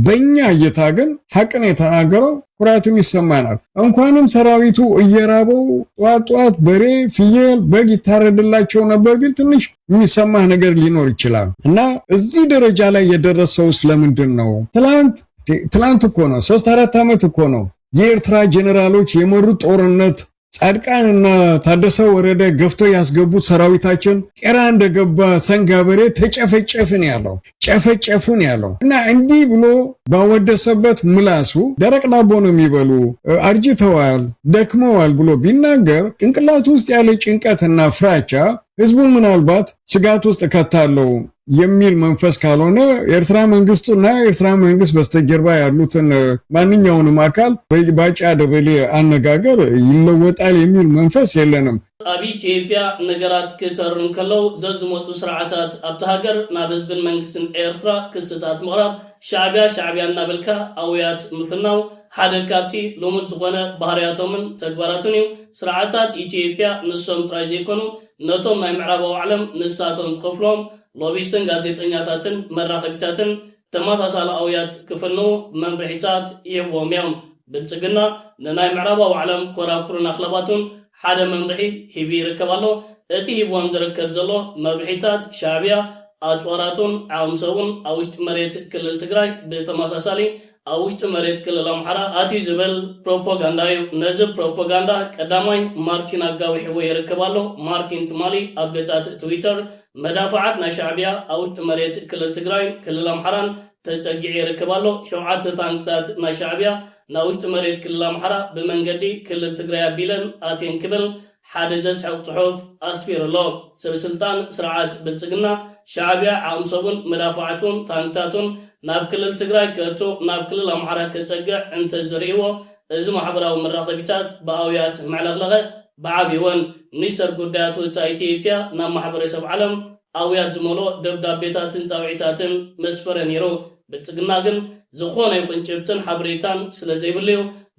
በእኛ እይታ ግን ሐቅን የተናገረው ኩራትም ይሰማናል። እንኳንም ሰራዊቱ እየራበው ጧት በሬ ፍየል በግ ይታረድላቸው ነበር ቢል ትንሽ የሚሰማህ ነገር ሊኖር ይችላል። እና እዚህ ደረጃ ላይ የደረሰው ስለምንድን ነው? ትላንት እኮ ነው 3-4 ዓመት እኮ ነው የኤርትራ ጀነራሎች የመሩት ጦርነት ጻድቃንና ታደሰ ወረደ ገፍቶ ያስገቡት ሰራዊታችን ቄራ እንደገባ ሰንጋበሬ ተጨፈጨፍን ያለው እና እንዲህ ብሎ ባወደሰበት ምላሱ ደረቅ ዳቦ ነው የሚበሉ አርጅተዋል ደክመዋል ብሎ ቢናገር ጭንቅላቱ ውስጥ ያለ ጭንቀትና ፍራቻ ህዝቡን ምናልባት ስጋት ውስጥ ከታለው የሚል መንፈስ ካልሆነ ኤርትራ መንግስቱና ኤርትራ መንግስት በስተጀርባ ያሉትን ማንኛውንም አካል ባጫ ደበሌ አነጋገር ይለወጣል የሚል መንፈስ የለንም። ኣብ ኢትዮጵያ ነገራት ክተርን ከለው ዘዝመጡ ስርዓታት ኣብቲ ሃገር ናብ ህዝብን መንግስትን ኤርትራ ክስታት ምቕራብ ሻዕብያ እናበልካ ኣውያት ምፍናው ሓደ ካብቲ ልሙድ ዝኾነ ባህርያቶምን ተግባራትን እዩ። ስርዓታት ኢትዮጵያ ንሶም ጥራይ ዘይኮኑ ነቶም ናይ ምዕራባዊ ዓለም ንሳቶም ዝኸፍሎም ሎቢስትን ጋዜጠኛታትን መራኸቢታትን ተመሳሳሊ ኣውያት ክፍንው መምርሒታት ይህቦም እዮም። ብልጽግና ንናይ ምዕራባዊ ዓለም ኮራኩርን ኣኽለባቱን ሓደ መምርሒ ሂቢ ይርከብ ኣሎ። እቲ ሂቦም ዝርከብ ዘሎ መምርሒታት ሻዕብያ ኣጭዋራቱን ዓቕምሰቡን ኣብ ውሽጢ መሬት ክልል ትግራይ ብተመሳሳሊ ኣብ ውሽጢ መሬት ክልል ኣምሓራ ኣትዩ ዝብል ፕሮፓጋንዳ እዩ። ነዚ ፕሮፓጋንዳ ቀዳማይ ማርቲን ኣጋዊሕዎ ይርከብ ኣሎ። ማርቲን ትማሊ ኣብ ገጻት ትዊተር መዳፍዓት ናይ ሻዕብያ ኣብ ውሽጢ መሬት ክልል ትግራይ ክልል ኣምሓራን ተጨጊዑ ይርከብ ኣሎ። 7 ታንክታት ናይ ሻዕብያ ናብ ውሽጢ መሬት ክልል ኣምሓራ ብመንገዲ ክልል ትግራይ ኣቢለን ኣትየን ክብል ሓደ ዘስሕቕ ጽሑፍ ኣስፊሩ ኣሎ። ሰበስልጣን ስርዓት ብልጽግና ሻዕብያ ዓቕምሰቡን መዳፍዓቱን ታንክታቱን ናብ ክልል ትግራይ ከእቱ ናብ ክልል ኣምሓራ ከጸግዕ እንተዘርእይዎ እዚ ማሕበራዊ መራኸቢታት ብኣውያት መዕለቕለቐ ብዓብይወን ሚኒስተር ጉዳያት ወፃኢ ኢትዮጵያ ናብ ማሕበረሰብ ዓለም ኣውያት ዝመልኦ ደብዳቤታትን ጣውዒታትን መስፈረ ነይሩ። ብልጽግና ግን ዝኾነ ይኹን ጭብጥን ሓበሬታን ስለ ዘይብሉ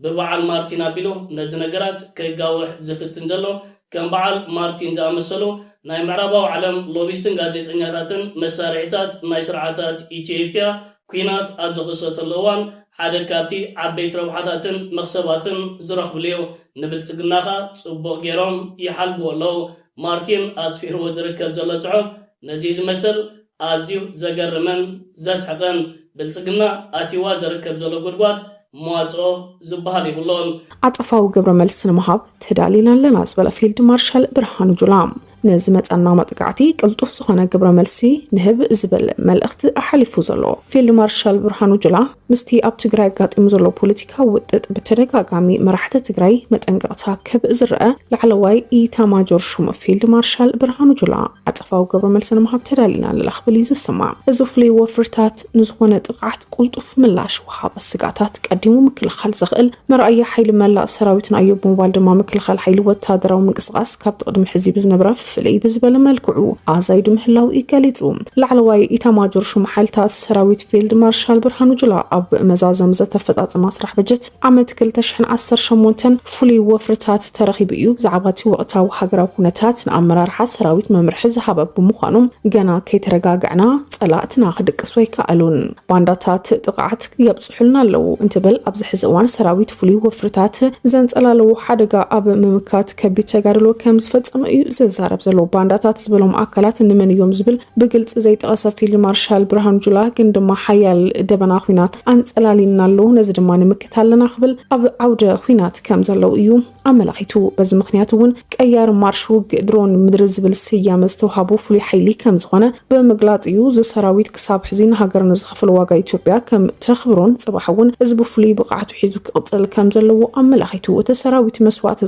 ببعال مارتين أبيلو نزنجرات كجاوح زفتن زلو كان بعال مارتين زامسلو ناي معربة وعلم لوبيستن غازيت إنياتاتن مسارعتات ناي سرعتات إثيوبيا كوينات أبزخصوت اللوان حدا كابتي عبيت روحاتاتن مخصباتن زرخ بليو نبلت قناخا صبو جيروم يحلبو اللو مارتين أسفير وزركب زلو تعوف نزيز مسل أزيو زقرمن زسحقن بلتقنا أتيوا زركب زلو قدواد مواتو زبالي بلون أطفاو قبر ملسن مهاب تدالينا لناس بلا فيلد مارشال برهانو جولام نزمت أنا متقعتي قلتوف زخنا قبر ملسي نهب زبل ملأخت أحلفو زلو فيلد مارشال برهانو جولا مستي أب تقراي قات إمزلو بوليتيكا وطت بترقاقامي مراحة تقراي متأنقرتها كب إزرقة لعلواي إيتا ماجور شوم فيلد مارشال برهانو جولا أطفاو قبر ملسن مهاب تدالينا للأخبليزو السماع إزوفلي وفرتات نزخونا تقعت قلتوف ملاش وحاب السقاتات قدمو مكل خال زغل مرأي حيل ملا سراويتنا أيوب موبال دما مكل خال حيل وتادراو مقصقاس كاب تقدم حزي بزنبرة فلي بزبل ملكعو عزايد محلاو إيكاليتو لعلواي إيتاماجور شو محلتات سراويت فيلد مارشال برهانو جولا أب مزازم زتفتات مسرح بجت عمد كل تشحن 10 شمونتن فلي وفرتات ترخي بيوب زعباتي وقتاو حقراو كونتات نأمرار حسراويت ممرحز هباب بمخانم جنا كي ترقاقعنا صلاتنا خدك سويكا ألون بانداتات تقعت يبصحلنا لو انتبل أبزح زوان سراويت فلي وفرتات زنت ألالو حدقا أب ممكات كبي تقارلو كمز فتسم زارب زلو بانداتات زبلهم أكلات إنمن يوم زبل بقلت زي تقصف في المارشال برهان جولا عندما حيال دبنا خوينات أنت ألالينا له نزد ما نمكتالنا قبل أب عودة خوينات كم زلو يوم أملاقيتو بز مخنياتون كأيار مارشو قدرون مدرز بالسيام استوهابو فلي حيلي كم زخنا بمقلات يوز سراويت كساب حزين هاجر نزخف الواقع إثيوبيا كم تخبرون صباحون زبو فلي بقعت حيزوك أطل كم زلو أملاقيتو وتسراويت مسوات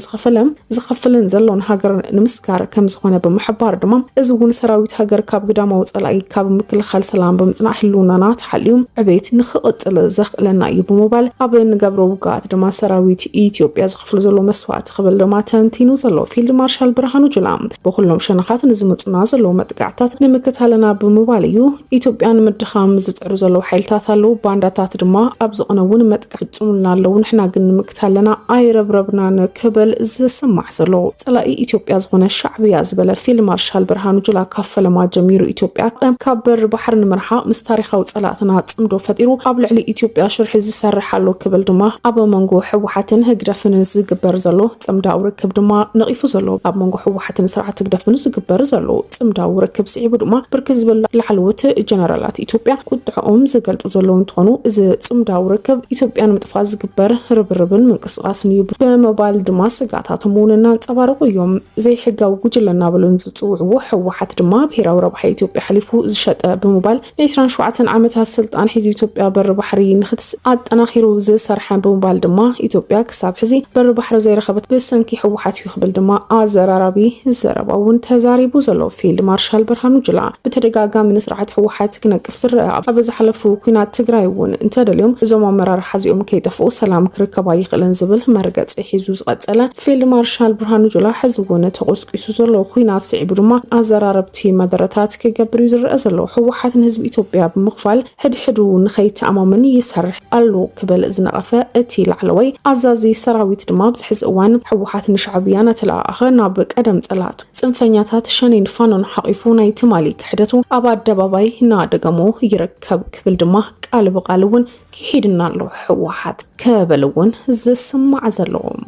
زخفلن زلون هاجر نمسكار كم زخنا بمحبار دمام إزون سراويت هاجر كاب قدام وصلعي كاب مكل خال سلام بمتنع حلونا نات حليوم عبيت نخقط زخ لنا يبو موبال أبن قبرو وقات دما سراويت إثيوبيا زخفل زلو مسوات قبل دما تنتينو زلو فيلد مارشال برهانو جولام بخلهم شنخات نزمتنا زلو متقعتات نمكتالنا بموباليو إثيوبيا مدخام زتعرو زلو حيلتات هلو بانداتات دما أبزقناون متقعتونا لو نحنا قن نمكتالنا أي ربربنا نكبل زسمع زلو تلاقي إثيوبيا زغنا الشعبية زبالة فيلد مارشال برهانو جولا كفل ما جميرو إثيوبيا كبر بحر نمرحا مستاريخا وصلاتنا تصمدو فتيرو قبل علي إثيوبيا شرح زسرح له كبل دما أبا منغو حوحاتن هقدفن زقبر زلو تصمدا وركب دما نقيفو زلو أبا منغو حوحاتن سرعة تقدفن زقبر زلو تصمدا وركب سعيبو دما بركز بالحلوة جنرالات إثيوبيا كدعوم زقلتو زلو انتخونو إذا تصمدا وركب إثيوبيا نمتفاز زقبر ربربن من قصقاس نيوب بموبايل دما سقاتاتموننا نتصبارقو يوم زي حقاو جلنا بلون زصوعو حوحات دما بهراو ربح إثيوبيا حليفو زشط بموبايل 27 عامتها السلطان حزب إثيوبيا بر بحري نختس أطناخيرو زي سرحان بموبايل دما إثيوبيا كساب حزي بر بحر زي رخبت بسنكي حوحات يخبل دما زرارابي زرباون تزاريبو زلو فيلد مارشال برهانو جولا بتدقاقا من سرعة حوحات كنقف سرعة أبز حلفو كينات تقرايون انتدى اليوم زوما مرار حزيوم كيتفو سلام كركبا يخلن زبل مرقات حيزوز قتلا فيلد مارشال برهانو جولا حزوون تقوسك يسوزلو خوينات سعيبو دما أزراربتي مدرتات كقبريو زرق زلو حوحات حزب إثيوبيا بمخفل حدو نخيت عمامن يسرح ألو كبل زنقفة أتي العلوي عزازي سراويت دما بزحز أوان حوحات شعبيانة تلاقى نابك أدم تلات صنفنياتات شانين فانون حقيفونا يتمالي كحدتو أباد دباباي نادقمو يركب كبل دما قالب قالون كحيدنا له حوحات كبلون زسمع زلوم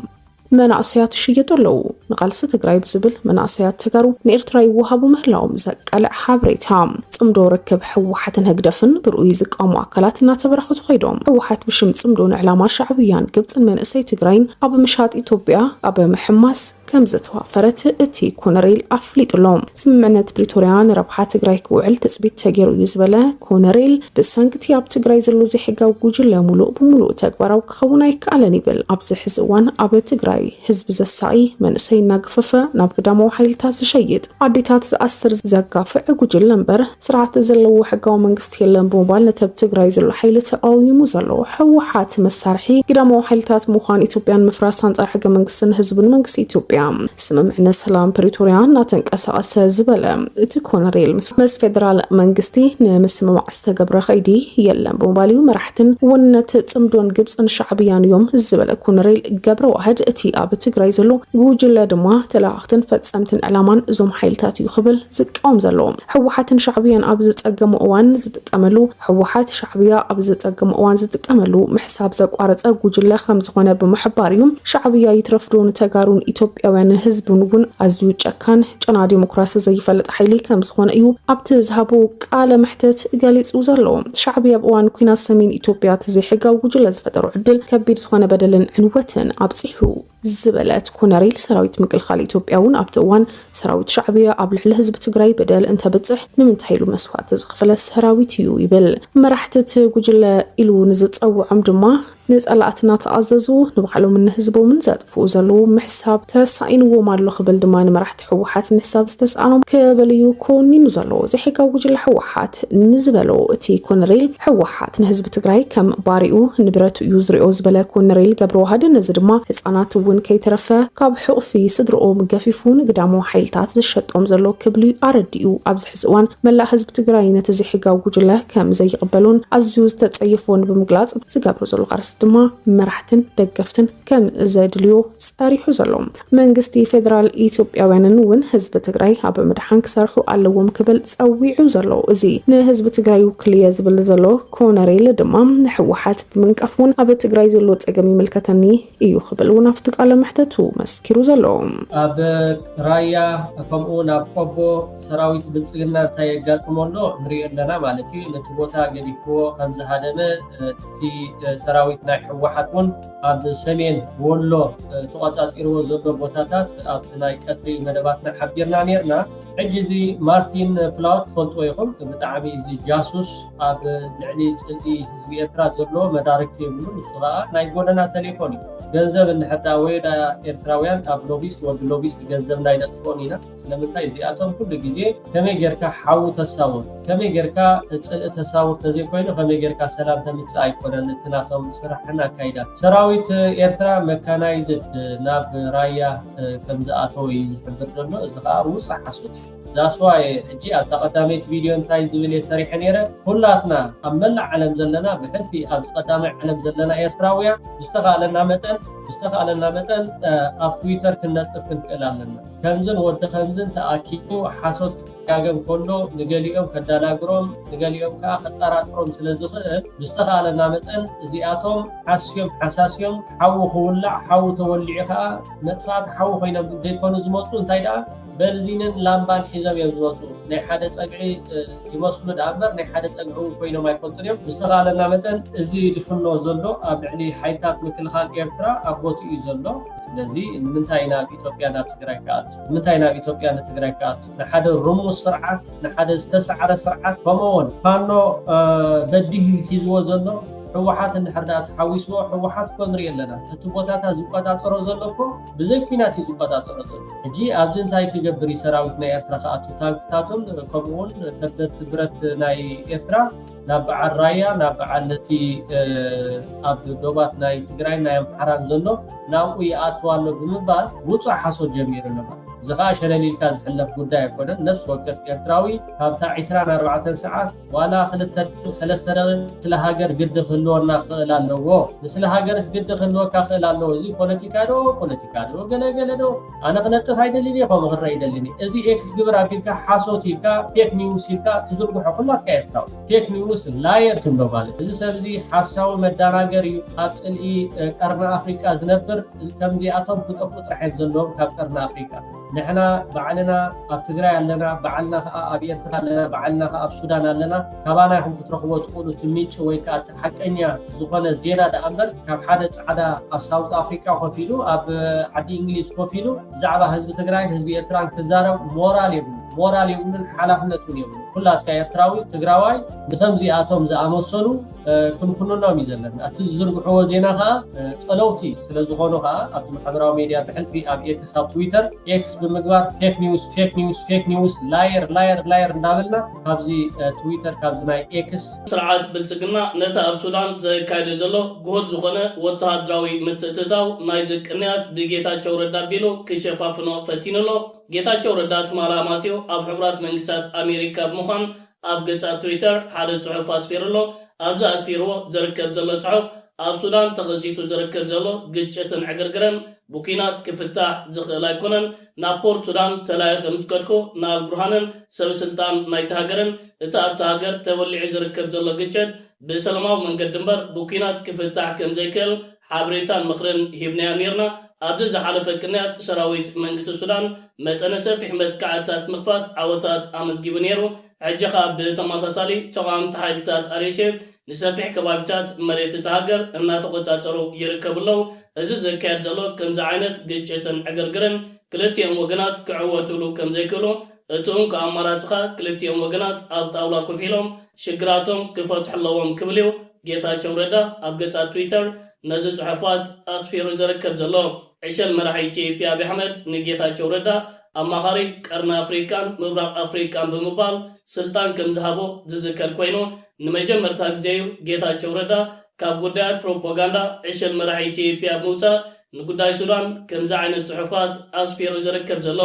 مناعسيات شيطلو نقالس تقراي بزبل مناعسيات تقارو نيرترا يوهابو مهلاوم زقالع حابريتام صمدو ركب حوحات هقدفن برؤي زقامو أكلاتنا تبرخوتو خيدوم حوحات بشم صمدو نعلاما شعبيان قبط من أسي تقراين أبا مشات إثيوبيا أبا محماس كمزت وافرت اتي كونريل أفليت اللوم سمعنات بريتوريان ربحات تقراي كوعل تثبيت تاقيرو يزبلا كونريل بسانكتي أب تقراي زلو زي حقاو قوجلا ملو بملو تاقبراو كخوناي كالاني بل أبزي حزوان أبا تقراي حزب زساي من أسي ዘይናገፈፈ ናብ ግዳማዊ ሓይልታት ዝሸይጥ ኣዴታት ዝኣስር ዘጋፍዕ ጉጅለ እምበር ስርዓት ዘለዎ ሕጋዊ መንግስቲ የለን ብምባል ነተብ ትግራይ ዘሎ ሓይሊ ተቃዊሙ ዘሎ ሕወሓት መሳርሒ ግዳማዊ ሓይልታት ምዃን ኢትዮጵያን ምፍራስ አንጻር ሕገ መንግስትን ህዝብን መንግስቲ ኢትዮጵያ ስምምዕነት ሰላም ፕሪቶሪያ እናተንቀሳቀሰ ዝበለ እቲ ኮሎኔል ምስ ፌደራል መንግስቲ ንምስምማዕ ዝተገብረ ኸይዲ የለን ብምባል መራሕትን ወነት ጽምዶን ግብፅን ሻዕብያን እዮም ዝበለ ኮሎኔል ገብረ ዋህድ እቲ ኣብ ትግራይ ዘሎ ጉጅለ ድማ ተላእኽትን ፈጸምትን ዕላማን እዞም ሓይልታት እዩ ክብል ዝቃወም ዘሎ ሕወሓትን ሻዕብያን ኣብ ዝጸገሙ እዋን ዝጥቀመሉ ሕወሓት ሻዕብያ ኣብ ዝጸገሙ እዋን ዝጥቀመሉ ምሕሳብ ዘቋረጸ ጉጅለ ከም ዝኾነ ብምሕባር እዩ ሻዕብያ ይትረፍዶን ተጋሩን ኢትዮጵያውያን ህዝብን እውን ኣዝዩ ጨካን ጨና ዲሞክራሲ ዘይፈልጥ ሓይሊ ከም ዝኾነ እዩ ኣብቲ ዝሃቡ ቃለ መሕተት ገሊጹ ዘሎ ሻዕብያ ብእዋን ኩናት ሰሜን ኢትዮጵያ ተዘይሕጋዊ ጉጅለ ዝፈጠሩ ዕድል ከቢድ ዝኾነ በደልን ዕንወትን ኣብፂሑ ዝበለት ኮሎኔል ሰራዊት ምክልኻል ኢትዮጵያ እውን ኣብቲ እዋን ሰራዊት ሻዕብያ ኣብ ልዕሊ ህዝቢ ትግራይ በደል እንተብፅሕ ንምንታይ ኢሉ መስዋዕቲ ዝኸፈለ ሰራዊት እዩ ይብል መራሕቲ ጉጅለ ኢሉ ንዝፀውዖም ድማ ንጸላእትና ተኣዘዙ ንባዕሎም ንህዝቦምን ዘጥፍኡ ዘለዉ ምሕሳብ ተሳኢንዎም ኣሎ ክብል ድማ ንመራሕቲ ሕወሓት ምሕሳብ ዝተሰኣኖም ከበልዩ ኮኒኑ ዘሎ ዘይሕጋዊ ጉጅለ ሕወሓት ንዝበሎ እቲ ኮሎኔል ሕወሓት ንህዝቢ ትግራይ ከም ባሪኡ ንብረቱ እዩ ዝሪኦ ዝበለ ኮሎኔል ገብረ ዋህድ ነዚ ድማ ህፃናት እውን ከይተረፈ ካብ ሕቑፊ ስድሮኦም ገፊፉ ንግዳማዊ ሓይልታት ዝሸጦም ዘሎ ክብሉ ኣረዲኡ ኣብዚ ሕዚ እዋን መላእ ህዝቢ ትግራይ ነቲ ዘይሕጋዊ ጉጅለ ከም ዘይቕበሉን ኣዝዩ ዝተጸየፎን ብምግላጽ ዝገብሩ ዘሎ ቃርስ ድማ መራሕትን ደገፍትን ከም ዘድልዮ ጸሪሑ ዘሎ መንግስቲ ፌደራል ኢትዮጵያውያንን እውን ህዝቢ ትግራይ ኣብ ምድሓን ክሰርሑ ኣለዎም ክብል ጸዊዑ ዘሎ እዚ ንህዝቢ ትግራይ ውክልየ ዝብል ዘሎ ኮሎኔል ድማ ንሕወሓት ብምንቃፍውን ኣብ ትግራይ ዘሎ ጸገም ይምልከተኒ እዩ ክብል እውን ኣብቲ ቃለ መሕተቱ መስኪሩ ዘሎ ኣብ ራያ ከምኡውን ኣብ ቆቦ ሰራዊት ብልጽግና እንታይ የጋጥሞሎ ንሪኦ ኣለና ማለት እዩ ነቲ ቦታ ገዲፍዎ ከም ዝሃደመ እቲ ሰራዊት ናይ ሕወሓት እውን ኣብ ሰሜን ወሎ ተቆጻጺርዎ ዘሎ ቦታታት ኣብቲ ናይ ቀትሪ መደባትና ሓቢርና ነርና ሕጂ እዚ ማርቲን ፕላውት ፈልጥዎ ይኹም ብጣዕሚ እዚ ጃሱስ ኣብ ልዕሊ ጽልኢ ህዝቢ ኤርትራ ዘሎ መዳርክቲ ይብሉ ንሱ ከዓ ናይ ጎደና ቴሌፎን እዩ ገንዘብ እንድሕዳ ወይዳ ኤርትራውያን ኣብ ሎቢስት ወዲ ሎቢስት ገንዘብ ናይ ነጥፎን ኢና ስለምንታይ እዚኣቶም ኩሉ ግዜ ከመይ ጌርካ ሓዉ ተሳውር ከመይ ጌርካ ጽልኢ ተሳውር ተዘይኮይኑ ከመይ ጌርካ ሰላም ተምጽእ ኣይኮነን እቲ ናቶም ስራሕና ኣካይዳ ሰራዊት ኤርትራ መካናይዝድ ናብ ራያ ከም ዝኣተወ እዩ ዝሕብር ዘሎ እዚ ከዓ ውፅእ ሓሱት ዛስዋይ ሕጂ ኣብ ተቐዳመይቲ ቪድዮ እንታይ ዝብል የሰሪሐ ነይረ ኩላትና ኣብ መላእ ዓለም ዘለና ብሕልፊ ኣብ ቀዳማይ ዓለም ዘለና ኤርትራውያን ብዝተኻለና መጠን ኣብ ትዊተር ክንነጥፍ ክንክእል ኣለና ከምዝን ወዲ ከምዝን ተኣኪቡ ሓሶት ክጋገም ከሎ ንገሊኦም ከዳናግሮም ንገሊኦም ከዓ ከጠራጥሮም ስለዝኽእል ብዝተኻለና መጠን እዚኣቶም ሓሳስዮም ሓዊ ክውላዕ ሓዊ ተወሊዑ ከዓ መጥፋእቲ ሓዊ ኮይኖም ዘይኮኑ ዝመፁ እንታይ ደኣ በርዚንን ላምባን ሒዞም እዮም ዝመፁ ናይ ሓደ ፀግዒ ይመስሉ ዳ እምበር ናይ ሓደ ፀግዒ ኮይኖም ኣይፈልጡን እዮም ብዝተኻለና መጠን እዚ ድፍኖ ዘሎ ኣብ ልዕሊ ሓይልታት ምክልኻል ኤርትራ ኣብ ቦትኡ እዩ ዘሎ ስለዚ ንምንታይ ናብ ኢትዮጵያ ናብ ትግራይ ከኣቱ ንምንታይ ናብ ኢትዮጵያ ንትግራይ ከኣቱ ንሓደ ርሙስ ስርዓት ንሓደ ዝተሰዓረ ስርዓት ከምኡውን ፋኖ በዲህ ሒዝዎ ዘሎ ሕወሓት እንድሕርዳት ሓዊስዎ ሕወሓት እኮ ንሪኢ ኣለና እቲ ቦታታት ዝቆጣጠሮ ዘሎ እኮ ብዘይ ኩናት እዩ ዝቆጣጠሮ ዘሎ ሕጂ ኣብዚ እንታይ ክገብር እዩ ሰራዊት ናይ ኤርትራ ከኣቱ ታንክታቱን ከምኡውን ከበድቲ ብረት ናይ ኤርትራ ናብ በዓል ራያ ናብ በዓል እቲ ኣብ ዶባት ናይ ትግራይ ናይ ኣምሓራን ዘሎ ናብኡ ይኣትዋ ኣሎ ብምባል ውፁእ ሓሶት ጀሚሩ ነባ እዚ ከዓ ሸለሊልካ ዝሕለፍ ጉዳይ ኣይኮነን ነፍሲ ወከፍ ኤርትራዊ ካብታ 24 ሰዓት ዋላ 2-3 ስለ ሃገር ግዲ ክህልወና ክኽእል ኣለዎ ንስለ ሃገርስ ግዲ ክህልወካ ክኽእል ኣለዎ እዚ ፖለቲካ ዶ ገለገለ ዶ ኣነ ክነጥፍ ኣይደልኒ ከምኡ ክረአ ይደልኒ እዚ ኤክስ ግብር ኣቢልካ ሓሶት ኢልካ ፌክ ኒውስ ኢልካ ትዝርግሖ ኩላትካ ኤርትራዊ ፌክ ኒውስ ላየር ትብሎ ማለት እዚ ሰብ እዚ ሓሳዊ መዳናገር እዩ ኣብ ጽልኢ ቀርኒ ኣፍሪቃ ዝነብር ከምዚኣቶም ክጠፍኡ ጥራሕ ዘለዎም ካብ ቀርኒ ኣፍሪቃ نحنا بعلنا اب تግራይ ኣለና بعلنا اب ኤርትራ ኣለና بعلنا اب ሱዳን ኣለና ካባና ይኹም ክትረኽቦ ትኽእሉ ትምንጭ ወይ ከዓ ሓቀኛ ዝኾነ ዜና ደኣምበር ካብ ሓደ ጻዕዳ ኣብ ሳውት ኣፍሪካ ኮፍ ኢሉ ኣብ ዓዲ እንግሊዝ ኮፍ ኢሉ ብዛዕባ ህዝቢ ትግራይን ህዝቢ ኤርትራን ክዛረብ ሞራል የብሉን ሓላፍነት እውን የብሉን ኩላትካ ኤርትራዊ ትግራዋይ ብከምዚኣቶም ዝኣመሰሉ ክንኩንኖም እዩ ዘለና እቲ ዝዝርግሕዎ ዜና ከዓ ፀለውቲ ስለ ዝኾኑ ከዓ ኣብቲ ማሕበራዊ ሚድያ ብሕልፊ ኣብ ኤክስ ኣብ ትዊተር ኤክስ ብምግባር ፌክ ኒውስ ላየር እንዳበልና ካብዚ ትዊተር ካብዚ ናይ ኤክስ ስርዓት ብልጽግና ነታ ኣብ ሱዳን ዘካይደ ዘሎ ጉህድ ዝኾነ ወተሃደራዊ ምትእትታው ናይ ዝቅንያት ብጌታቸው ረዳ ቢሉ ክሸፋፍኖ ፈቲኑሎ ጌታቸው ረዳ ማላማትዮ ኣብ ሕብራት መንግስታት ኣሜሪካ ብምዃን ኣብ ገጻ ትዊተር ሓደ ጽሑፍ ኣስፊሩሎ ኣብዛ ኣስፊርዎ ዝርከብ ዘሎ ጽሑፍ ኣብ ሱዳን ተኸሲቱ ዝርከብ ዘሎ ግጭትን ዕግርግረን ቡኪናት ክፍታሕ ዝኽእል ኣይኮነን ናብ ፖርት ሱዳን ተላይኸ ምስ ከድኩ ናብ ብርሃንን ሰበስልጣን ናይቲ ሃገርን እቲ ኣብቲ ሃገር ተበሊዑ ዝርከብ ዘሎ ግጭት ብሰላማዊ መንገዲ እምበር ቡኪናት ክፍታሕ ከም ዘይክእል ሓበሬታን ምኽርን ሂብናዮ ነርና ኣብዚ ዝሓለፈ ቅንያት ሰራዊት መንግስቲ ሱዳን መጠነ ሰፊሕ መጥቃዕትታት ምኽፋት ዓወታት ኣመዝጊቡ ነይሩ ሕጂ ኸ ብተመሳሳሊ ተቃዋምቲ ሓይልታት RSF ንሰፊሕ ከባቢታት መሬት እቲ ሃገር እናተቆጻጸሩ ይርከብለው እዚ ዘካየድ ዘሎ ከምዚ ዓይነት ግጭትን ዕግርግርን ክልቲኦም ወገናት ክዕወትሉ ከም ዘይክእሉ እቶም ከኣማራጭኻ ክልቲኦም ወገናት ኣብ ጣውላ ኮፍ ኢሎም ሽግራቶም ክፈትሕለዎም ክብል እዩ ጌታቸው ረዳ ኣብ ገጻ ትዊተር ነዚ ጽሑፋት ኣስፊሩ ዝርከብ ዘሎ ዕሸል መራሒ ኢትዮጵያ አብይ አሕመድ ንጌታቸው ረዳ ኣማኻሪ ቀርና ኣፍሪካን ምብራቅ ኣፍሪካን ብምባል ስልጣን ከም ዝሃቦ ዝዝከር ኮይኑ ንመጀመርታ ግዜ ጌታቸው ረዳ ካብ ጉዳያት ፕሮፓጋንዳ ዕሸል መራሒ ኢትዮጵያ ብምውፃእ ንጉዳይ ሱዳን ከምዚ ዓይነት ጽሑፋት ኣስፊሩ ዝርከብ ዘሎ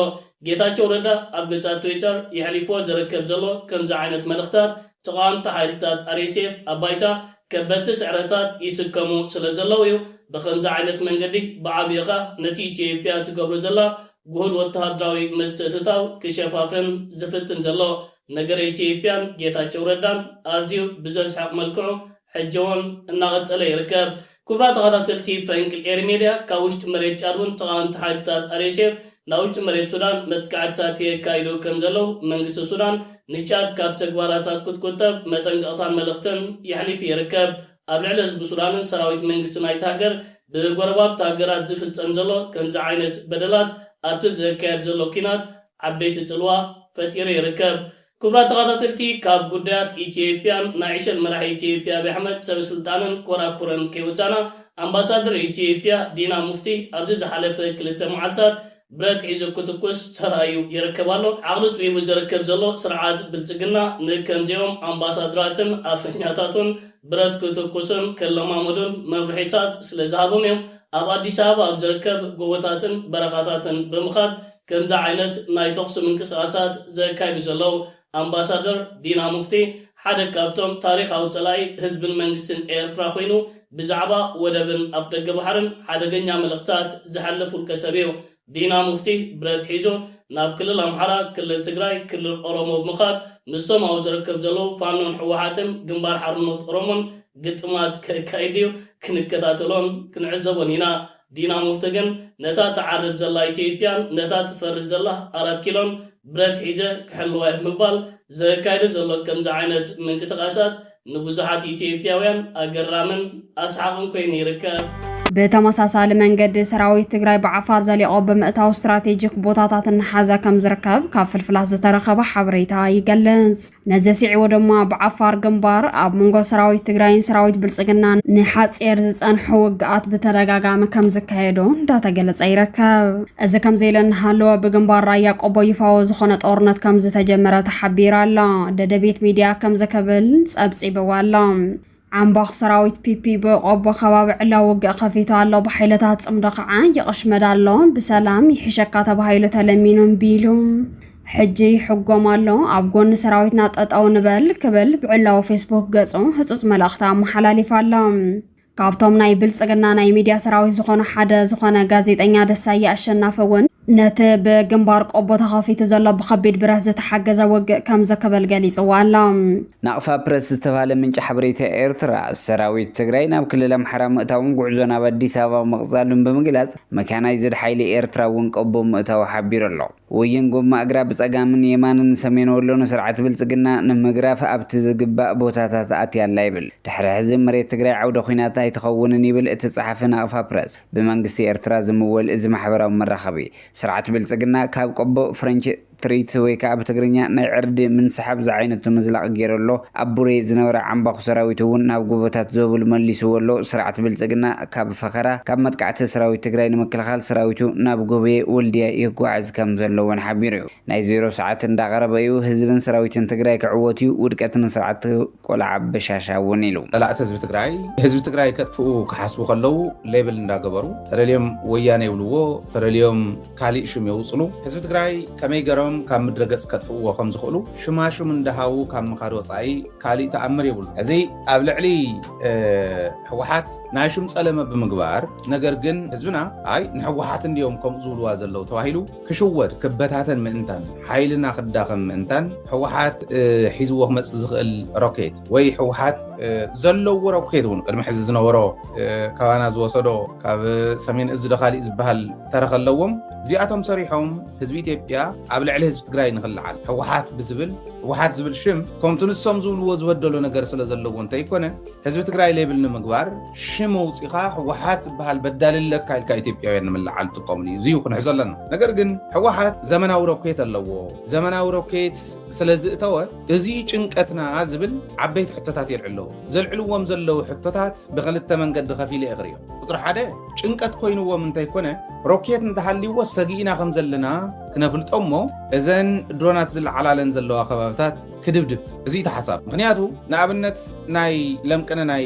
ጌታቸው ረዳ ኣብ ገጻ ትዊተር ይሕሊፍዎ ዝርከብ ዘሎ ከምዚ ዓይነት መልእኽታት ተቃዋምቲ ሓይልታት RSF ኣባይታ ከበድቲ ስዕረታት ይስከሙ ስለ ዘለው እዩ ብከምዚ ዓይነት መንገዲ ብዓብይኻ ነቲ ኢትዮጵያ ትገብሮ ዘላ ጉህድ ወተሃደራዊ ምትእትታው ክሸፋፍን ዝፍትን ዘሎ ነገር ኢትዮጵያን ጌታቸው ረዳን ኣዝዩ ብዘስሐቅ መልክዑ ሕጂውን እናቐፀለ ይርከብ ኩብራ ተኸታተልቲ ፈንቅል ኤር ሚድያ ካብ ውሽጢ መሬት ጫድውን ተቃዋምቲ ሓይልታት RSF ናብ ውሽጢ መሬት ሱዳን መጥቃዕትታት የካይዱ ከም ዘለው መንግስቲ ሱዳን ንቻድ ካብ ተግባራታት ክትቁጠብ መጠንቀቕታን መልእኽትን ይሕሊፍ ይርከብ ኣብ ልዕሊ ህዝቢ ሱዳንን ሰራዊት መንግስቲ ናይቲ ሃገር ብጎረባብቲ ሃገራት ዝፍጸም ዘሎ ከምዚ ዓይነት በደላት ኣብቲ ዘካየድ ዘሎ ኪናት ዓበይቲ ጽልዋ ፈጢሩ ይርከብ ኩብራ ተኸታተልቲ ካብ ጉዳያት ኢትዮጵያን ናይ ዕሸል መራሒ ኢትዮጵያ አብይ አሕመድ ሰበስልጣንን ኮራኩረን ከይወፃና ኣምባሳደር ኢትዮጵያ ዲና ሙፍቲ ኣብዚ ዝሓለፈ 2 መዓልታት ብረት ሒዙ ክትኩስ ተራዩ ይርከባሎ ዓቕሉ ጥቢቡ ዝርከብ ዘሎ ስርዓት ብልጽግና ንከምዚኦም ኣምባሳደራትን ኣፈኛታቱን ብረት ክትኩስን ከለማመዱን መምርሒታት ስለ ዝሃቦም እዮም ኣብ ኣዲስ ኣበባ ኣብ ዝርከብ ጎቦታትን በረኻታትን ብምኻድ ከምዚ ዓይነት ናይ ተኽሲ ምንቅስቓሳት ዘካይዱ ዘለው ኣምባሳደር ዲና ሙፍቲ ሓደ ካብቶም ታሪኻዊ ጸላኢ ህዝብን መንግስትን ኤርትራ ኮይኑ ብዛዕባ ወደብን ኣፍ ደገ ባሕርን ሓደገኛ መልእኽታት ዝሓልፍ ውልቀ ሰብ እዩ ዲና ሙፍቲ ብረት ሒዙ ናብ ክልል ኣምሓራ ክልል ትግራይ ክልል ኦሮሞ ብምኻድ ምስቶም ኣብ ዝርከብ ዘለው ፋኖን ሕወሓትን ግንባር ሓርነት ኦሮሞን ግጥማት ከካይድ እዩ ክንከታተሎን ክንዕዘቦን ኢና ዲና ሙፍቲ ግን ነታ ተዓርብ ዘላ ኢትዮጵያን ነታ ትፈርስ ዘላ 4 ኪሎን ብረት ሒዘ ክሕልዋ ብምባል ዘካይዱ ዘሎ ከምዚ ዓይነት ምንቅስቓሳት ንብዙሓት ኢትዮጵያውያን ኣገራምን ኣስሓቅን ኮይኑ ይርከብ بتماساسال መንገዲ ሰራዊት ትግራይ ብዓፋር ዘሊቆ ብምእታው ስትራቴጂክ ቦታታት ንሓዘ ከም ዝርከብ ካብ ፍልፍላት ዝተረኸበ ሓበሬታ ይገልጽ ነዚ ሲዒው ድማ ብዓፋር ግንባር ኣብ መንጎ ሰራዊት ትግራይን ሰራዊት ብልጽግና ንሓጼር ዝጸንሑ ውግኣት ብተደጋጋሚ ከም ዝካየዱ እንዳተገለጸ ይርከብ እዚ ከም ዘይለን ሃለወ ብግንባር ራያ ቆቦ ይፋው ዝኾነ ጦርነት ከም ዝተጀመረ ተሓቢራ ኣላ ደደቤት ሚድያ ከም ዝከብል ጸብጺብዋላ عمباخ سراويت بيبي بقبو خباب علا وقع خفيتو الله بحيلتها تصمدق عن يقشمد الله بسلام يحشكات بحيلتها لمينون بيلو حجي حقوم الله عبقون سراويتنا تقطعو نبال كبل بعلا وفيسبوك قصو هسوس ملاختها محلالي فالله كابتوم ناي بلصقنا ناي ميديا سراويت زخون حدا زخون غازيت انيا دسايا اشنافون ነቲ ብግንባር ቆቦ ተኸፊቱ ዘሎ ብከቢድ ብረት ዝተሓገዘ ውግእ ከም ዘከበል ገሊፅዋ ኣላ ናቕፋ ፕረስ ዝተባሃለ ምንጭ ሓበሬታ ኤርትራ ሰራዊት ትግራይ ናብ ክልል ኣምሓራ ምእታውን ጉዕዞ ናብ ኣዲስ ኣበባ መቕፃሉን ብምግላጽ መካናይዝድ ሓይሊ ኤርትራ እውን ቆቦ ምእታው ሓቢሩ ኣሎ ወየን ጎማ እግራ ብጸጋምን የማንን ሰሜን ወሎን ስርዓት ብልጽግና ንምግራፍ ኣብቲ ዝግባእ ቦታታት ኣትያላ ይብል ድሕሪ ሕዚ መሬት ትግራይ ዓውደ ኩናት ኣይትኸውንን ይብል እቲ ጸሓፊ ናቕፋ ፕረስ ብመንግስቲ ኤርትራ ዝምወል እዚ ማሕበራዊ መራኸቢ ስርዓት ብልጽግና ካብ ቆቦ ፍሬንች ትሪት ወይ ከዓ ብትግርኛ ናይ ዕርዲ ምንስሓብ ዝዓይነቱ ምዝላቕ ገይረሎ ኣብ ቡሬ ዝነበረ ዓምባኹ ሰራዊት እውን ናብ ጎቦታት ዘብል መሊስዎ ኣሎ ስርዓት ብልጽግና ካብ ፈኸራ ካብ መጥቃዕቲ ሰራዊት ትግራይ ንምክልኻል ሰራዊቱ ናብ ጎቤ ወልድያ ይጓዓዝ ከም ዘለዎን ሓቢሩ እዩ ናይ 0 ሰዓት እንዳቀረበ እዩ ህዝብን ሰራዊትን ትግራይ ክዕወት እዩ ውድቀትን ስርዓት ቆልዓ በሻሻ እውን ኢሉ ጠላእቲ ህዝቢ ትግራይ ከጥፍኡ ክሓስቡ ከለው ሌብል እንዳገበሩ ተደልዮም ወያነ ይብልዎ ተደልዮም ካሊእ ሽም የውፅሉ ህዝቢ ትግራይ ከመይ ገሮም ካብ ምድረገጽ ከጥፍእዎ ከም ዝኽእሉ ሽማሽም እንዳሃው ካብ ምኻድ ወፃኢ ካሊእ ተኣምር ይብሉ እዚ ኣብ ልዕሊ ሕወሓት ናይ ሽም ጸለመ ብምግባር ነገር ግን ህዝብና ኣይ ንሕወሓት እንዲዮም ከም ዝብልዋ ዘለው ተባሂሉ ክሽወድ ክበታተን ምእንታን ሓይልና ክዳኸም ምእንታን ሕወሓት ሒዝዎ ክመጽእ ዝኽእል ሮኬት ወይ ሕወሓት ዘለዎ ሮኬት እውን ቅድሚ ሕዚ ዝነበሮ ካባና ዝወሰዶ ካብ ሰሜን እዚ ደኻሊእ ዝበሃል ተረኸለዎም እዚኣቶም ሰሪሖም ህዝቢ ኢትዮጵያ ኣብ ልዕሊ ህዝቢ ትግራይ ንኽልዓል ሕወሓት ዝብል ሽም ከምቲ ንሶም ዝብልዎ ዝበደሎ ነገር ስለ ዘለዎ እንተይኮነ ህዝቢ ትግራይ ሌብል ንምግባር ሽም ውፂኻ ሕወሓት ዝበሃል በዳልለካ ኢልካ ኢትዮጵያውያን ንምልዓል ትጥቀምሉ እዩ እዚዩ ክንሕዞ ኣለና ነገር ግን ሕወሓት ዘመናዊ ሮኬት ኣለዎ ዘመናዊ ሮኬት ስለዝእተወ እዚ ጭንቀትና ዝብል ዓበይቲ ሕቶታት የልዕለዉ ዘልዕልዎም ዘለው ሕቶታት ብክልተ መንገዲ ከፊለ ይቕርዮ ቁፅሪ 1 ጭንቀት ኮይኑዎም እንተይኮነ ሮኬት እንተሃልይዎ ሰጊኢና ከም ዘለና ክነፍልጦሞ እዘን ድሮናት ዝለዓላለን ዘለዋ ከባብታት ክድብድብ እዚ ተሓሳብ ምክንያቱ ንኣብነት ናይ ለምቅነ ናይ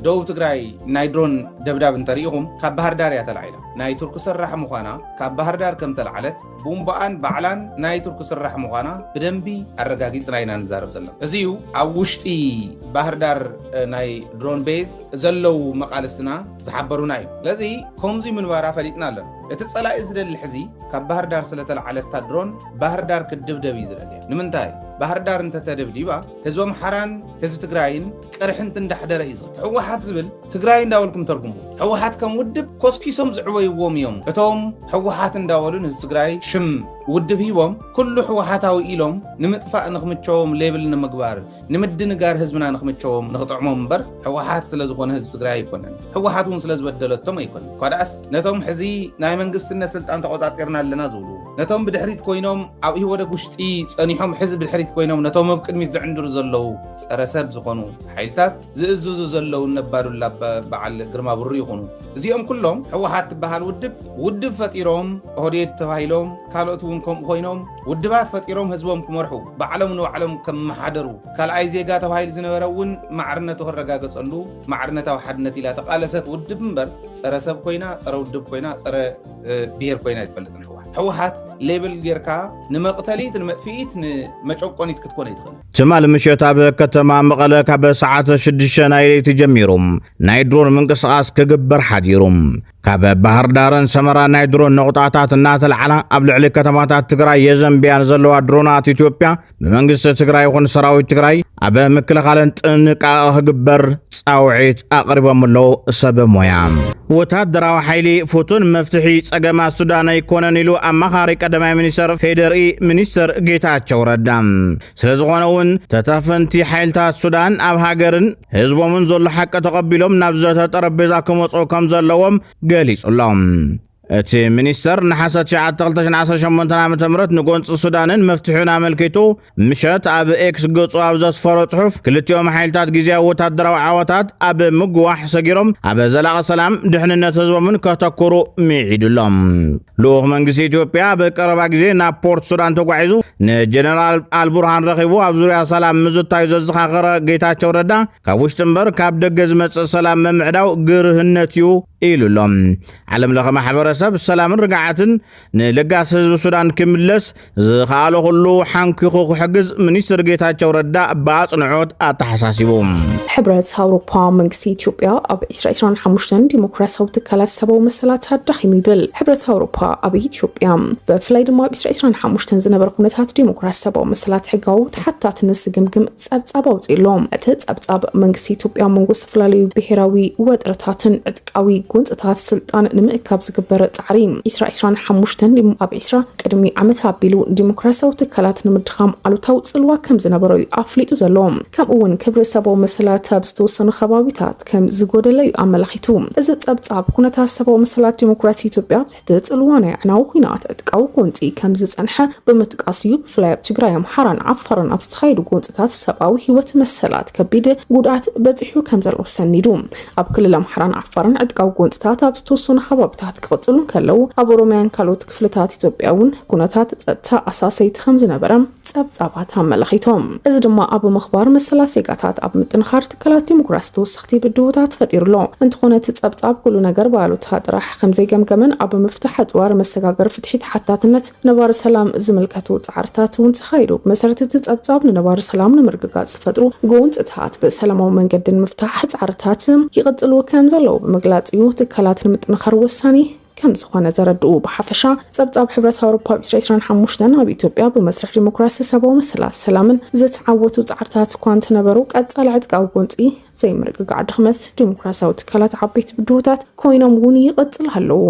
ደቡብ ትግራይ ናይ ድሮን ደብዳብ እንተሪኢኹም ካብ ባህር ዳር እያ ተላዒላ ናይ ቱርክ ስራሕ ምዃና ካብ ባህር ዳር ከም ተላዓለት ቡምባኣን ባዕላን ናይ ቱርክ ስራሕ ምዃና ብደንቢ ኣረጋጊፅና ኢና ንዛረብ ዘለና እዚዩ ኣብ ውሽጢ ባህር ዳር ናይ ድሮን ቤዝ ዘለው መቃልስትና ዝሓበሩና እዩ ስለዚ ከምዚ ምንባራ ፈሊጥና ኣለና እቲ ጸላኢ ዝደሊ ሕዚ ካብ ባህር ዳር ስለተላዓለታ ድሮን ባህር ዳር ክድብደብ እዩ ዝደልያ ንምንታይ ባህር ዳር እንተተደብዲባ ህዝቦም ሓራን ህዝቢ ትግራይን ቅርሕንቲ እንዳሕደረ እዩ ዝኽእል ሕወሓት ዝብል ትግራይ እንዳበልኩም ተርጉሙ ሕወሓት ከም ውድብ ኮስኪሶም ዝዕወይዎም እዮም እቶም ሕወሓት እንዳበሉን ህዝቢ ትግራይ ሽም ውድብ ሂቦም ኩሉ ሕወሓታዊ ኢሎም ንምጥፋእ ንኽምቸዎም ሌብል ንምግባር ንምድንጋር ህዝብና ንኽምቸዎም ንኽጥዕሞም እምበር ሕወሓት ስለ ዝኾነ ህዝቢ ትግራይ ኣይኮነን ሕወሓት እውን ስለ ዝበደለቶም ኣይኮነን ኳድኣስ ነቶም ሕዚ ናይ መንግስትነት ስልጣን ተቆጣጢርና ኣለና ዝብሉ ነቶም ብድሕሪት ኮይኖም ኣብ ህወደግ ውሽጢ ጸኒሖም ሕዝቢ ብድሕሪት ኮይኖም ነቶም ኣብ ቅድሚት ዝዕንድሩ ዘለው ጸረ ሰብ ዝኾኑ ሓይልታት ዝእዝዙ ዘለው ነባዱላ በዓል ግርማ ብሩ ይኹኑ እዚኦም ኩሎም ሕወሓት ትበሃል ውድብ ፈጢሮም ኦህዴድ ተባሂሎም ካልኦት እውን ከምኡ ኮይኖም ውድባት ፈጢሮም ህዝቦም ክመርሑ ባዕሎም ንባዕሎም ከመሓደሩ ካልኣይ ዜጋ ተባሂሉ ዝነበረ እውን ማዕርነቱ ክረጋገጸሉ ማዕርነታዊ ሓድነት ኢላ ተቃለሰት ውድብ እምበር ጸረ ሰብ ኮይና ጸረ ውድብ ኮይና ጸረ ብሄር ኮይና ይትፈልጥን ሕወሓት ሌብል ጌርካ ንመቕተሊት ንመጥፊኢት ንመጨቆኒት ክትኮነ ይትኽእል ትማል ምሸት ኣብ ከተማ መቐለ ካብ ሰዓት 6 ናይ ለይቲ ጀሚሩ ናይ ድሮን ምንቅስቓስ ክግበር ሓዲሩ ካብ ባህር ዳርን ሰመራ ናይ ድሮን ነቑጣታት እናተለዓላ ኣብ ልዕሊ ከተማታት ትግራይ የዘንብያን ዘለዋ ድሮናት ኢትዮጵያ ብመንግስቲ ትግራይ ይኹን ሰራዊት ትግራይ ኣብ ምክልኻልን ጥንቃቐ ክግበር ጻውዒት ኣቕሪቦም ኣለዉ ሰብ ሞያ ወታደራዊ ሓይሊ ፍቱን መፍትሒ ጸገማት ሱዳን ኣይኮነን ኢሉ ኣማኻሪ ቀዳማይ ሚኒስተር ፌደሪ ሚኒስተር ጌታቸው ረዳ ስለዝኾነ እውን ተተፈንቲ ሓይልታት ሱዳን ኣብ ሃገርን ህዝቦምን ዘሎ ሓቂ ተቐቢሎም ናብ ዘተ ጠረጴዛ ክመፁ ከም ዘለዎም ገሊጹሎም እቲ ሚኒስተር ንሓሰት 2018 ዓ.ም ንጎንፂ ሱዳንን መፍትሑን ኣመልኪቱ ምሸት ኣብ ኤክስ ገጹ ኣብ ዘስፈሮ ጽሑፍ ክልቲኦም ሓይልታት ግዝያዊ ወታደራዊ ዓወታት ኣብ ምግዋሕ ሰጊሮም ኣብ ዘላቒ ሰላም ድሕንነት ህዝቦምን ከተኩሩ ሚዒድሎም ልኡኽ መንግስቲ ኢትዮጵያ ብቀረባ ግዜ ናብ ፖርት ሱዳን ተጓዒዙ ንጀነራል አልቡርሃን ረኺቡ ኣብ ዙርያ ሰላም ምዝታዩ ዘዘኻኸረ ጌታቸው ረዳ ካብ ውሽጢ እምበር ካብ ደገ ዝመጽእ ሰላም መምዕዳው ግርህነት እዩ ኢሉሎም ዓለም ለኸ ማሕበረሰብ ማሕበረሰብ ሰላምን ርግዓትን ንለጋስ ህዝቢ ሱዳን ክምለስ ዝኸኣለ ኩሉ ሓንኪኹ ክሕግዝ ሚኒስትር ጌታቸው ረዳ በአጽንዖት አተሓሳሲቦም ሕብረት አውሮፓ መንግስቲ ኢትዮጵያ ኣብ 2025 ዲሞክራሲያዊ ትካላት ሰብኣዊ መሰላት ኣዳኺሙ ይብል ሕብረት አውሮፓ ኣብ ኢትዮጵያ ብፍላይ ድማ ኣብ 2025 ዝነበረ ኩነታት ዲሞክራሲ ሰብኣዊ መሰላት ሕጋዊ ተሓታትነት ዝግምግም ጸብጻብ ኣውፂሎም እቲ ጸብጻብ መንግስቲ ኢትዮጵያ መንጎ ዝተፈላለዩ ብሄራዊ ወጥረታትን ዕጥቃዊ ጎንፅታት ስልጣን ንምእካብ ዝግበር ጻዕሪ 2025 ኣብ 20 ቅድሚ ዓመት ኣቢሉ ዲሞክራሲያዊ ትካላት ንምድኻም ኣሉታዊ ጽልዋ ከም ዝነበረ ኣፍሊጡ ዘሎ ከምኡውን ክብሪ ሰብኣዊ መሰላት ኣብ ዝተወሰኑ ከባቢታት ከም ዝጎደለ እዩ ኣመላኺቱ እዚ ጸብጻብ ኩነታት ሰብኣዊ መሰላት ዲሞክራሲ ኢትዮጵያ ትሕቲ ጽልዋ ናይ ዕናዊ ኩናት ዕጥቃዊ ጎንፂ ከም ዝጸንሐ ብምጥቃስ እዩ ብፍላይ ኣብ ትግራይ ኣምሓራን ዓፋርን ኣብ ዝተኻየዱ ጎንፅታት ሰብኣዊ ህይወት መሰላት ከቢድ ጉድኣት በፂሑ ከም ዘሎ ሰኒዱ ኣብ ክልል ኣምሓራን ዓፋርን ዕጥቃዊ ጎንፅታት ኣብ ዝተወሰኑ ከባቢታት ክቕፅሉ ከለው ኣብ ኦሮምያን ካልኦት ክፍልታት ኢትዮጵያ እውን ኩነታት ጸጥታ ኣሳሰይቲ ከም ዝነበረ ጸብጻባት ኣመላኺቶም እዚ ድማ ኣብ ምኽባር መሰላት ዜጋታት ኣብ ምጥንኻር ትካላት ዲሞክራሲ ተወሰኽቲ ብድውታት ፈጢሩሎ እንትኾነ እቲ ጸብጻብ ኩሉ ነገር ባሉታ ጥራሕ ከም ዘይገምገመን ኣብ ምፍታሕ ኣጥዋር መሰጋገር ፍትሒ ተሓታትነት ነባር ሰላም ዝምልከቱ ጻዕርታት እውን ተኻይዱ ብመሰረት እቲ ጸብጻብ ንነባር ሰላም ንምርግጋጽ ዝፈጥሩ ጎንፅታት ብሰላማዊ መንገድን ምፍታሕ ጻዕርታት ይቕጽሉ ከም ዘለዉ ብምግላጽ እዩ ትካላት ንምጥንኻር ወሳኒ كم زخانة زردو بحفشة ጸብጻብ ሕብረት አውሮፓ 2025 ኣብ ኢትዮጵያ በመስረሕ ዲሞክራሲ ሰብኣዊ መሰላት ሰላምን ዘተዓወቱ ጻዕርታት ኳንት ነበሩ ቀጻል ዕጥቃዊ ጎንፂ ዘይምርግጋዕ ድኽመት ዲሞክራሲያዊ ትካላት ዓበይቲ ብድሆታት ኮይኖም እውን ይቕጽል ኣለዉ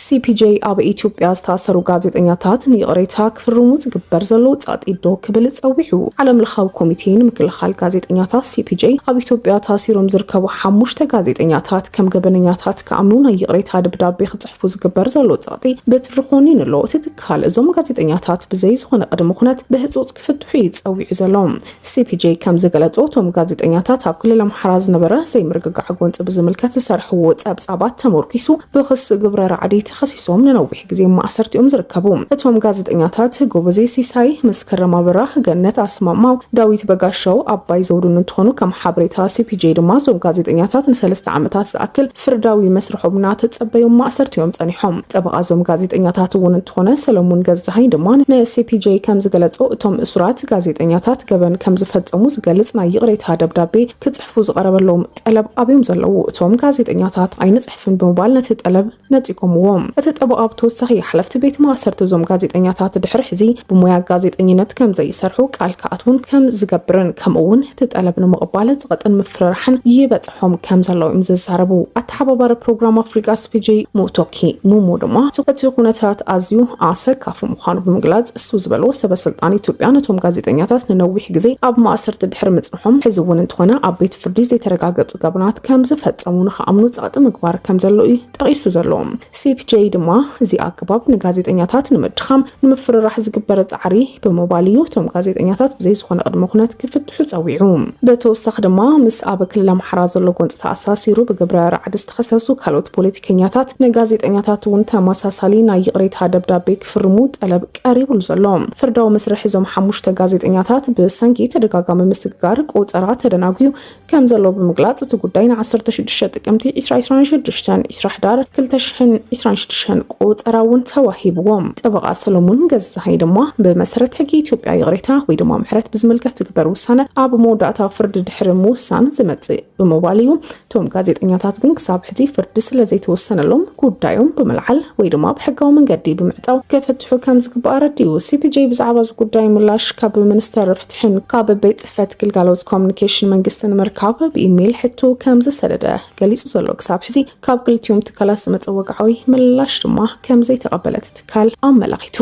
CPJ ኣብ ኢትዮጵያ ዝተኣሰሩ ጋዜጠኛታት ንይቕሬታ ክፍርሙ ዝግበር ዘሎ ጻጢዶ ክብል ጸዊዑ ዓለም ለኻዊ ኮሚቴ ንምክልኻል ጋዜጠኛታት CPJ ኣብ ኢትዮጵያ ታሲሮም ዝርከቡ 5 ጋዜጠኛታት ከም ገበነኛታት ከኣምኑ ናይ ይቕሬታ ደብዳቤ ክጽሕፉ ዝግበር ዘሎ ጻጢ በትርኾኒ ንሎ እቲ ትካል እዞም ጋዜጠኛታት ብዘይ ዝኾነ ቅድመ ኩነት ብህጹጽ ክፍትሑ ይጸዊዑ ዘሎም CPJ ከም ዝገለጾ እቶም ጋዜጠኛታት ኣብ ክልል ኣምሓራ ዝነበረ ዘይምርግጋዕ ጎንፂ ብዝምልከት ዝሰርሕዎ ጸብጻባት ተመርኪሱ ብኽስ ግብረ ራዕዲ ተኸሲሶም ንነዊሕ ግዜ ማእሰርቲኦም ዝርከቡ እቶም ጋዜጠኛታት ጎበዜ ሲሳይ መስከረም አበራ ገነት አስማማው ዳዊት በጋሻው አባይ ዘውዱን እንትኾኑ ከም ሓበሬታ CPJ ድማ እዞም ጋዜጠኛታት ን3 ዓመታት ዝኣክል ፍርዳዊ መስርሖምና ተጸበዮም ማእሰርቲኦም ጸኒሖም ጠበቃ እዞም ጋዜጠኛታት እውን እንትኾነ ሰለሞን ገዛሃይ ድማ ን CPJ ከም ዝገለጾ እቶም እሱራት ጋዜጠኛታት ገበን ከም ዝፈጸሙ ዝገልጽ ናይ ይቕሬታ ደብዳቤ ክጽሕፉ ዝቀረበሎም ጠለብ ኣብዮም ዘለዉ እቶም ጋዜጠኛታት ኣይንጽሕፍን ብምባል ነቲ ጠለብ ነጺቆምዎም እቲ ጠበቃ ብተወሳኺ ሓለፍቲ ቤት ማእሰርቲ እዞም ጋዜጠኛታት ድሕሪ ሕዚ ብሞያ ጋዜጠኝነት ከም ዘይሰርሑ ቃል ከኣትውን ከም ዝገብርን ከምኡውን እቲ ጠለብ ንምቕባል ዝቐጥን ምፍርራሕን ይበጽሖም ከም ዘለዎም ዝዛረቡ ኣተሓባባሪ ፕሮግራም ኣፍሪካ CPJ ሞቶኪ ሙሙ ድማ እቲ ኩነታት ኣዝዩ ኣሰካፍ ምዃኑ ብምግላጽ እሱ ዝበሎ ሰበስልጣን ኢትዮጵያ ነቶም ጋዜጠኛታት ንነዊሕ ግዜ ኣብ ማእሰርቲ ድሕሪ ምጽንሖም ሕዚ እውን እንትኾነ ኣብ ቤት ፍርዲ ዘይተረጋገጹ ገበናት ከም ዝፈጸሙ ንኸኣምኑ ጸቕጢ ምግባር ከም ዘሎ እዩ ጠቒሱ ዘሎ CPJ ድማ እዚ ኣገባብ ንጋዜጠኛታት ንምድኻም ንምፍርራሕ ዝግበር ጻዕሪ ብሞባይል እዩ እቶም ጋዜጠኛታት ብዘይ ዝኾነ ቅድመ ኩነት ክፍትሑ ጸዊዑ ብተወሳኺ ድማ ምስ ኣብ ክልል ኣምሓራ ዘሎ ጎንፂ ተኣሳሲሩ ብግብረ ራዕዲ ዝተኸሰሱ ካልኦት ፖለቲከኛታት ንጋዜጠኛታት እውን ተመሳሳሊ ናይ ይቕሬታ ደብዳቤ ክፍርሙ ጠለብ ቀሪቡሉ ዘሎ ፍርዳዊ መስርሕ እዞም 5 ጋዜጠኛታት ብሰንኪ ተደጋጋሚ ምስግጋር ቆፀራ ተደናግዩ ከም ዘሎ ብምግላጽ እቲ ጉዳይ ን16 ጥቅምቲ 2026 20 2026 ቆፀራውን ተዋሂብዎም ጠበቃ ሰሎሞን ገዛሃይ ድማ በመሰረት ሕጊ ኢትዮጵያ ይቕሬታ ወይ ድማ ምሕረት ብዝምልከት ዝግበር ውሳነ ኣብ መወዳእታ ፍርዲ ድሕሪ ምውሳን ዝመጽእ ብምባል እዩ እቶም ጋዜጠኛታት ግን ክሳብ ሕዚ ፍርዲ ስለ ዘይተወሰነሎም ጉዳዮም ብምልዓል ወይ ድማ ብሕጋዊ መንገዲ ብምዕፃው ከፍትሑ ከም ዝግባእ ረዲኡ CPJ ብዛዕባ እዚ ጉዳይ ምላሽ ካብ ሚኒስተር ፍትሕን ካብ ቤት ጽሕፈት ግልጋሎት ኮሙኒኬሽን መንግስትን ምርካብ ብኢሜይል ሕቶ ከም ዝሰደደ ገሊጹ ዘሎ ክሳብ ሕዚ ካብ ክልቲኦም ትካላት ዝመጸ ወግዓዊ ምላሽ ድማ ከም ዘይተቐበለት ትካል ኣመላኺቱ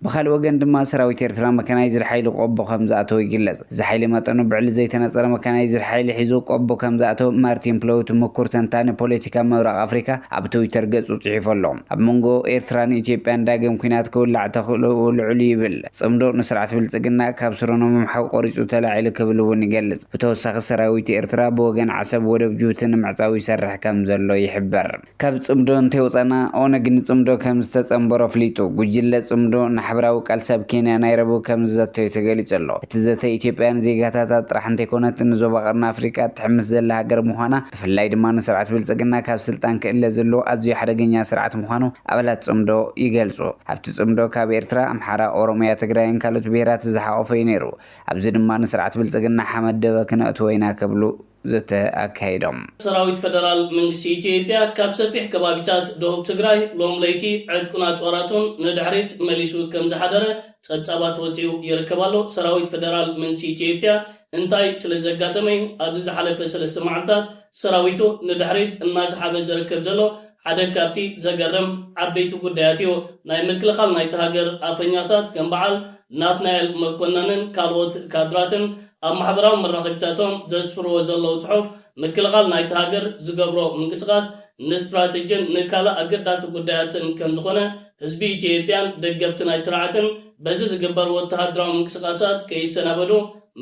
بخال وجن دم سراوي ترترا مكانايزر حيل قبو خمزاتو يجلس زحيل مطنو بعل زي تنصر مكانايزر حيل حيزو قبو خمزاتو مارتين بلوت مكورتن تاني بوليتيكا مورا افريكا اب تويتر ገጹ ጽሒፈሎም ኣብ መንጎ ኤርትራን ኢትዮጵያን ዳግም ኩናት ክውላዕ ተኽእሉ ልዑል ይብል ጽምዶ ንስርዓት ብልጽግና ካብ ስሮኖም ምሓው ቆሪጹ ተላዒሉ ክብል እውን ይገልጽ ብተወሳኺ ሰራዊት ኤርትራ ብወገን ዓሰብ ወደብ ጅቡትን ምዕፃው ይሰርሕ ከም ዘሎ ይሕበር ካብ ጽምዶ እንተውፀና ኦነግ ንጽምዶ ከም ዝተጸምበሮ ፍሊጡ ጉጅለ ጽምዶ ማሕበራዊ ቃልሰብ ኬንያ ናይሮቢ ከም ዘተዩ ተገሊጸሎ እቲ ዘተ ኢትዮጵያን ዜጋታት ጥራሕ እንተይኮነት ንዞባ ቀርኒ ኣፍሪካ ትሕምስ ዘላ ሃገር ምዃና ብፍላይ ድማ ንስርዓት ብልጽግና ካብ ስልጣን ክእለ ዘሎ ኣዝዩ ሓደገኛ ስርዓት ምዃኑ ኣባላት ጽምዶ ይገልጹ ኣብቲ ጽምዶ ካብ ኤርትራ ኣምሓራ ኦሮሚያ ትግራይን ካልኦት ብሄራት ዝሓቆፈ እዩ ነይሩ ኣብዚ ድማ ንስርዓት ብልጽግና ሓመድ ደበ ክነእትዎ ኢና ከብሉ ዘተኣካይዶም ሰራዊት ፌደራል መንግስቲ ኢትዮጵያ ካብ ሰፊሕ ከባቢታት ደቡብ ትግራይ ሎም ለይቲ ዕድቁና ጦራቱን ንድሕሪት መሊሱ ከም ዝሓደረ ጸብጻባት ወፂኡ ይርከባሎ ሰራዊት ፌደራል መንግስቲ ኢትዮጵያ እንታይ ስለ ዘጋጠመዩ ኣብዚ ዝሓለፈ 3 መዓልታት ሰራዊቱ ንድሕሪት እናሰሓበ ዝርከብ ዘሎ ሓደ ካብቲ ዘገርም ዓበይቲ ጉዳያት እዩ ናይ ምክልኻል ናይቲ ሃገር ኣፈኛታት ከም በዓል ናትናኤል መኮነንን ካልኦት ካድራትን ኣብ ማሕበራዊ መራኸቢታቶም ዘስፍርዎ ዘለዉ ጽሑፍ ምክልኻል ናይቲ ሃገር ዝገብሮ ምንቅስቓስ ንስትራቴጅን ንካልእ ኣገዳሲ ጉዳያትን ከም ዝኾነ ህዝቢ ኢትዮጵያን ደገፍቲ ናይ ስርዓትን በዚ ዝግበር ወተሃደራዊ ምንቅስቓሳት ከይሰናበዱ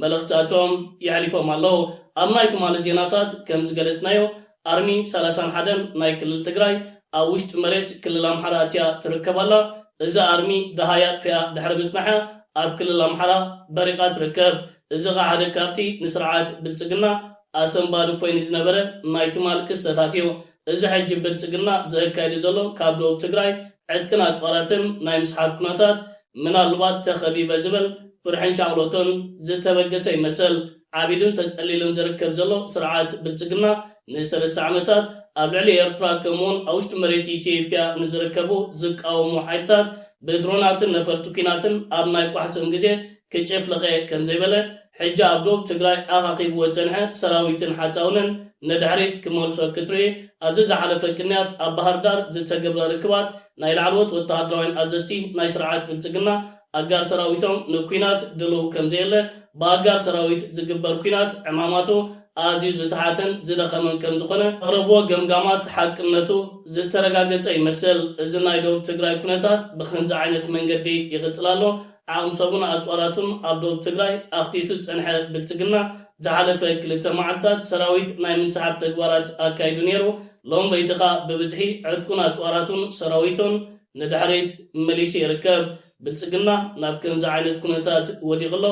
መልእኽታቶም ይሕሊፎም ኣለዉ ኣብ ናይ ትማሊ ዜናታት ከም ዝገለጽናዮ አርሚ 31 ናይ ክልል ትግራይ ኣብ ውሽጢ መሬት ክልል ኣምሓራ ኣትያ ትርከባላ እዚ አርሚ ደሃያ ጥፍያ ድሕሪ ምጽናሐ ኣብ ክልል ኣምሓራ በሪቓ ትርከብ እዚ ሓደ ካብቲ ንስርዓት ብልጽግና ኣሰንባዲ ኮይኑ ዝነበረ ናይ ትማሊ ክስተታት እዩ እዚ ሕጂ ብልጽግና ዘካይድ ዘሎ ካብ ደቡብ ትግራይ ዕድቅና ጦራትን ናይ ምስሓብ ኩነታት ምናልባት ተኸቢበ ዝብል ፍርሕን ሻቅሎትን ዝተበገሰ ይመስል ዓቢዱን ተጸሊሉን ዝርከብ ዘሎ ስርዓት ብልጽግና ንሰለስተ ዓመታት ኣብ ልዕሊ ኤርትራ ከምኡውን ኣብ ውሽጢ መሬት ኢትዮጵያ ንዝርከቡ ዝቃወሙ ሓይልታት ብድሮናትን ነፈርቲ ኩናትን ኣብ ናይ ቋሕስም ግዜ ክጭፍለቐ ከም ዘይበለ ሕጂ ኣብ ደቡብ ትግራይ ኣኻኺብዎ ዝጸንሐ ሰራዊትን ሓፃውንን ንድሕሪት ክመልሶ ክትርኢ ኣብዚ ዝሓለፈ ቅንያት ኣብ ባህር ዳር ዝተገብረ ርክባት ናይ ላዕለዎት ወተሃደራውያን ኣዘዝቲ ናይ ስርዓት ብልጽግና ኣጋር ሰራዊቶም ንኩናት ድልው ከም ዘየለ ብኣጋር ሰራዊት ዝግበር ኩናት ዕማማቱ ኣዝዩ ዝተሓተን ዝደኸመን ከም ዝኾነ ኣቕረብዎ ገምጋማት ሓቅነቱ ዝተረጋገጸ ይመስል እዚ ናይ ደቡብ ትግራይ ኩነታት ብኸምዚ ዓይነት መንገዲ ይቕጽል ኣሎ ዓቕሚ ሰቡን ኣጥዋራቱን ኣብ ደቡብ ትግራይ ኣኽቲቱ ዝጸንሐ ብልጽግና ዝሓለፈ 2 መዓልታት ሰራዊት ናይ ምንስሓብ ተግባራት ኣካይዱ ነይሩ ሎም ለይትኻ ብብዝሒ ዕድቁን ኣጥዋራቱን ሰራዊቱን ንድሕሪት መሊሱ ይርከብ ብልጽግና ናብ ከምዚ ዓይነት ኩነታት ወዲቕሎ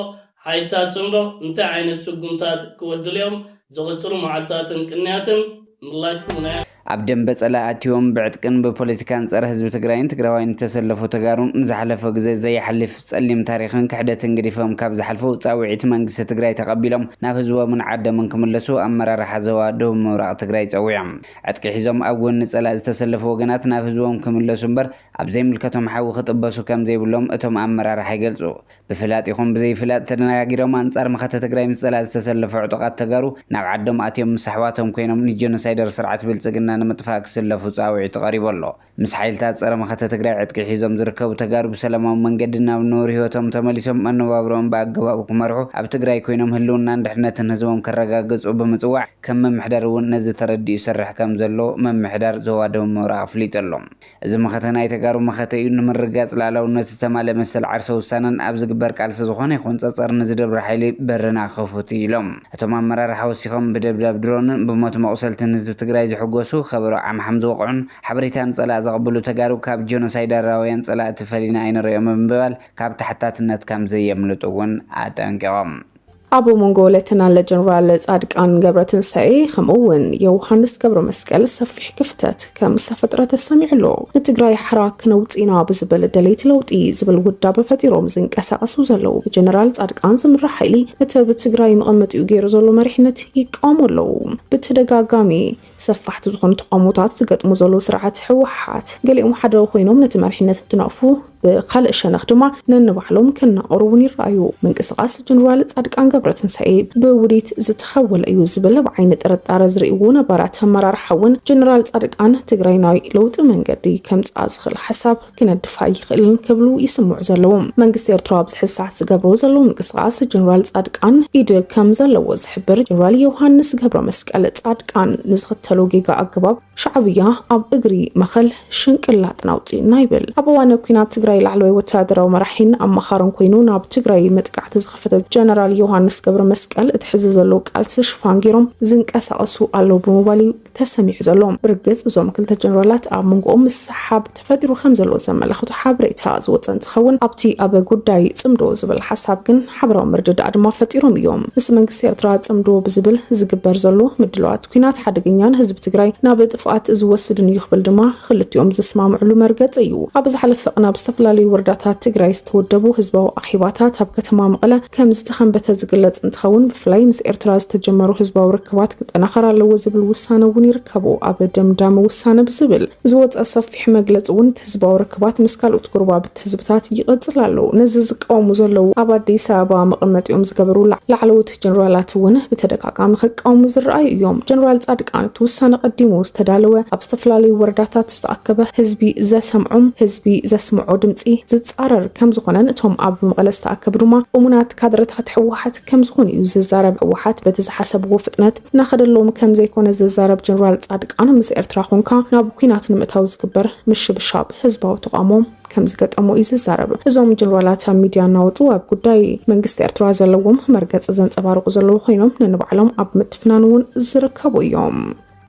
ሓይልታት ጽምዶ እንታይ ዓይነት ስጉምታት ክወስድሉ እዮም ዝቕጽሉ መዓልታትን ቅንያትን ምላሽ ሙናያ ኣብ ደንበ ጸላእትዮም ብዕጥቅን ብፖለቲካን ጸረ ህዝቢ ትግራይን ትግራዋይን ተሰለፉ ተጋሩን ዝሓለፈ ግዜ ዘየሓልፍ ጸሊም ታሪኽን ክሕደትን ገዲፎም ካብ ዝሓልፉ ጻውዒት መንግስቲ ትግራይ ተቐቢሎም ናብ ህዝቦምን ዓዶምን ክምለሱ ኣመራርሓ ዞባ ደቡብ ምብራቕ ትግራይ ጸዊዖም ዕጥቂ ሒዞም ኣብ ጎኒ ጸላእ ዝተሰለፉ ወገናት ናብ ህዝቦም ክምለሱ እምበር ኣብ ዘይምልከቶም ሓዊ ክጥበሱ ከም ዘይብሎም እቶም ኣመራርሓ ይገልጹ ብፍላጥ ይኹን ብዘይፍላጥ ተነጋጊሮም ኣንጻር መኸተ ትግራይ ምስ ጸላእ ዝተሰለፉ ዕጡቓት ተጋሩ ናብ ዓዶም ኣትዮም ምስ ኣሕዋቶም ኮይኖም ንጀኖሳይደር ስርዓት ብልጽግና ንምጥፋእ ክስለፉ ጻውዒት ተቐሪቡ ኣሎ ምስ ሓይልታት ጸረ መኸተ ትግራይ ዕጥቂ ሒዞም ዝርከቡ ተጋሩ ብሰላማዊ መንገዲ ናብ ነብሪ ህይወቶም ተመሊሶም መነባብሮኦም ብኣገባቡ ክመርሑ ኣብ ትግራይ ኮይኖም ህልውናን ድሕነትን ህዝቦም ከረጋግጹ ብምጽዋዕ ከም መምሕዳር እውን ነዚ ተረዲኡ ይሰርሕ ከም ዘሎ መምሕዳር ዞባ ደቡብ ምብራቕ ኣፍሊጡ ኣሎ እዚ መኸተ ናይ ተጋሩ መኸተ እዩ ንምርጋጽ ላዕላውነት ዝተማልአ መሰል ዓርሰ ውሳነን ኣብ ዝግበር ቃልሲ ዝኾነ ይኹን ጸጸር ንዝደብረ ሓይሊ በርና ክኸፍቱ ኢሎም እቶም ኣመራርሓ ወሲኾም ብደብዳብ ድሮንን ብሞት መቑሰልትን ህዝቢ ትግራይ ዝሕጎሱ خبر عم حمزة وقعن حبريتان صلاة زقبلو تجارب كاب جينوسايد راويان صلاة تفلينا عين ريوم من ببال كاب تحتات النت كام زي يملطون عتنقام أبو منغولتنا لجنرال صادقان ገብረትንሳኤ ከምኡውን የውሃንስ ገብረ መስቀል ሰፊሕ ክፍተት ከም ሰፈጥረ ተሰሚዑ ሎ ንትግራይ ሓራክ ነውፂና ብዝበለ ደለይቲ ለውጢ ዝብል ውዳበ ፈጢሮም ዝንቀሳቀሱ ዘለው ጀነራል ጻድቃን ዝምራሕ ሓይሊ ነቲ ብትግራይ መቐመጢኡ ገይሩ ዘሎ መሪሕነት ይቃወሙ ኣለው ብተደጋጋሚ ሰፋሕቲ ዝኾኑ ተቃውሞታት ዝገጥሙ ዘለው ስርዓት ህወሓት ገሊኦም ሓደ ኮይኖም ነቲ መሪሕነት እንትነቕፉ بخلق شنخ دما ننبعلهم كنا قرون الرأيو من قصاص جنرال ጻድቃን ገብረትንሳኤ بوريت زتخول أيو زبل بعين ترتار زريونا براتها مرار حون جنرال ጻድቃን تجريناي لوط منقدي كم تأزخل حساب كنا الدفاع يخلن كبلو يسمع زلوم من قصير تراب حساس جبرو زلوم من قصاص جنرال ጻድቃን إيد كم زلوا زحبر جنرال يوهانس ገብረ መስቀል ጻድቃን نزغتلو جيجا أقباب شعبية أب إجري مخل شنكلات ناوتي نايبل أبوانا كنا ትግራይ ላዕለዋይ ወታደራዊ መራሒን ኣመኻርን ኮይኑ ናብ ትግራይ መጥቃዕቲ ዝኸፈተ ጀነራል ዮሃንስ ገብረ መስቀል እትሕዚ ዘሎ ቃልሲ ሽፋን ገይሮም ዝንቀሳቐሱ ኣለዉ ብምባል ተሰሚዑ ዘሎ ብርግጽ እዞም ክልተ ጀነራላት ኣብ መንጎኦም ምስሓብ ተፈጢሩ ከም ዘሎ ዘመላኽቱ ሓበሬታ ዝወፀ እንትኸውን ኣብቲ ኣብ ጉዳይ ጽምዶ ዝብል ሓሳብ ግን ሓበራዊ ምርድዳእ ድማ ፈጢሮም እዮም ምስ መንግስቲ ኤርትራ ጽምዶ ብዝብል ዝግበር ዘሎ ምድለዋት ኩናት ሓደገኛን ህዝቢ ትግራይ ናብ ጥፍኣት ዝወስድን እዩ ክብል ድማ ክልቲኦም ዝስማምዕሉ መርገጽ እዩ ኣብ ዝሓለፈ ቅናብ ዝተፈላለዩ ወረዳታት ትግራይ ዝተወደቡ ህዝባዊ ኣኺባታት ኣብ ከተማ መቐለ ከም ዝተኸንበተ ዝግለጽ እንትኸውን ብፍላይ ምስ ኤርትራ ዝተጀመሩ ህዝባዊ ርክባት ክጠናኸር ኣለዎ ዝብል ውሳነ እውን ይርከቡ ኣብ ደምዳመ ውሳነ ብዝብል ዝወፀ ሰፊሕ መግለፂ እውን ህዝባዊ ርክባት ምስ ካልኦት ጉርባብት ህዝብታት ይቕጽል ኣሎ ነዚ ዝቃወሙ ዘለዉ ኣብ ኣዲስ ኣበባ መቐመጢኦም ዝገበሩ ላዕለዎት ጀነራላት እውን ብተደጋጋሚ ክቃወሙ ዝረኣዩ እዮም ጀነራል ጻድቃን ውሳነ ቀዲሙ ዝተዳለወ ኣብ ዝተፈላለዩ ወረዳታት ዝተኣከበ ህዝቢ ዘሰምዖም ህዝቢ ዘስምዖ ድምፂ ዝጻረር ከም ዝኾነን እቶም ኣብ መቐለ ዝተኣከቡ ድማ እሙናት ካድረታት ሕወሓት ከም ዝኾኑ እዩ ዝዛረብ ሕወሓት በቲ ዝሓሰብዎ ፍጥነት እናኸደሎም ከም ዘይኮነ ዝዛረብ ጀነራል ጻድቃን ምስ ኤርትራ ኮንካ ናብ ኩናት ንምእታው ዝግበር ምሽብሻብ ህዝባዊ ተቃውሞ ከም ዝገጠሙ እዩ ዝዛረብ እዞም ጀነራላት ኣብ ሚድያ እናወጡ ኣብ ጉዳይ መንግስቲ ኤርትራ ዘለዎም መርገጽ ዘንጸባርቁ ዘለዉ ኮይኖም ነንባዕሎም ኣብ ምትፍናን እውን ዝርከቡ እዮም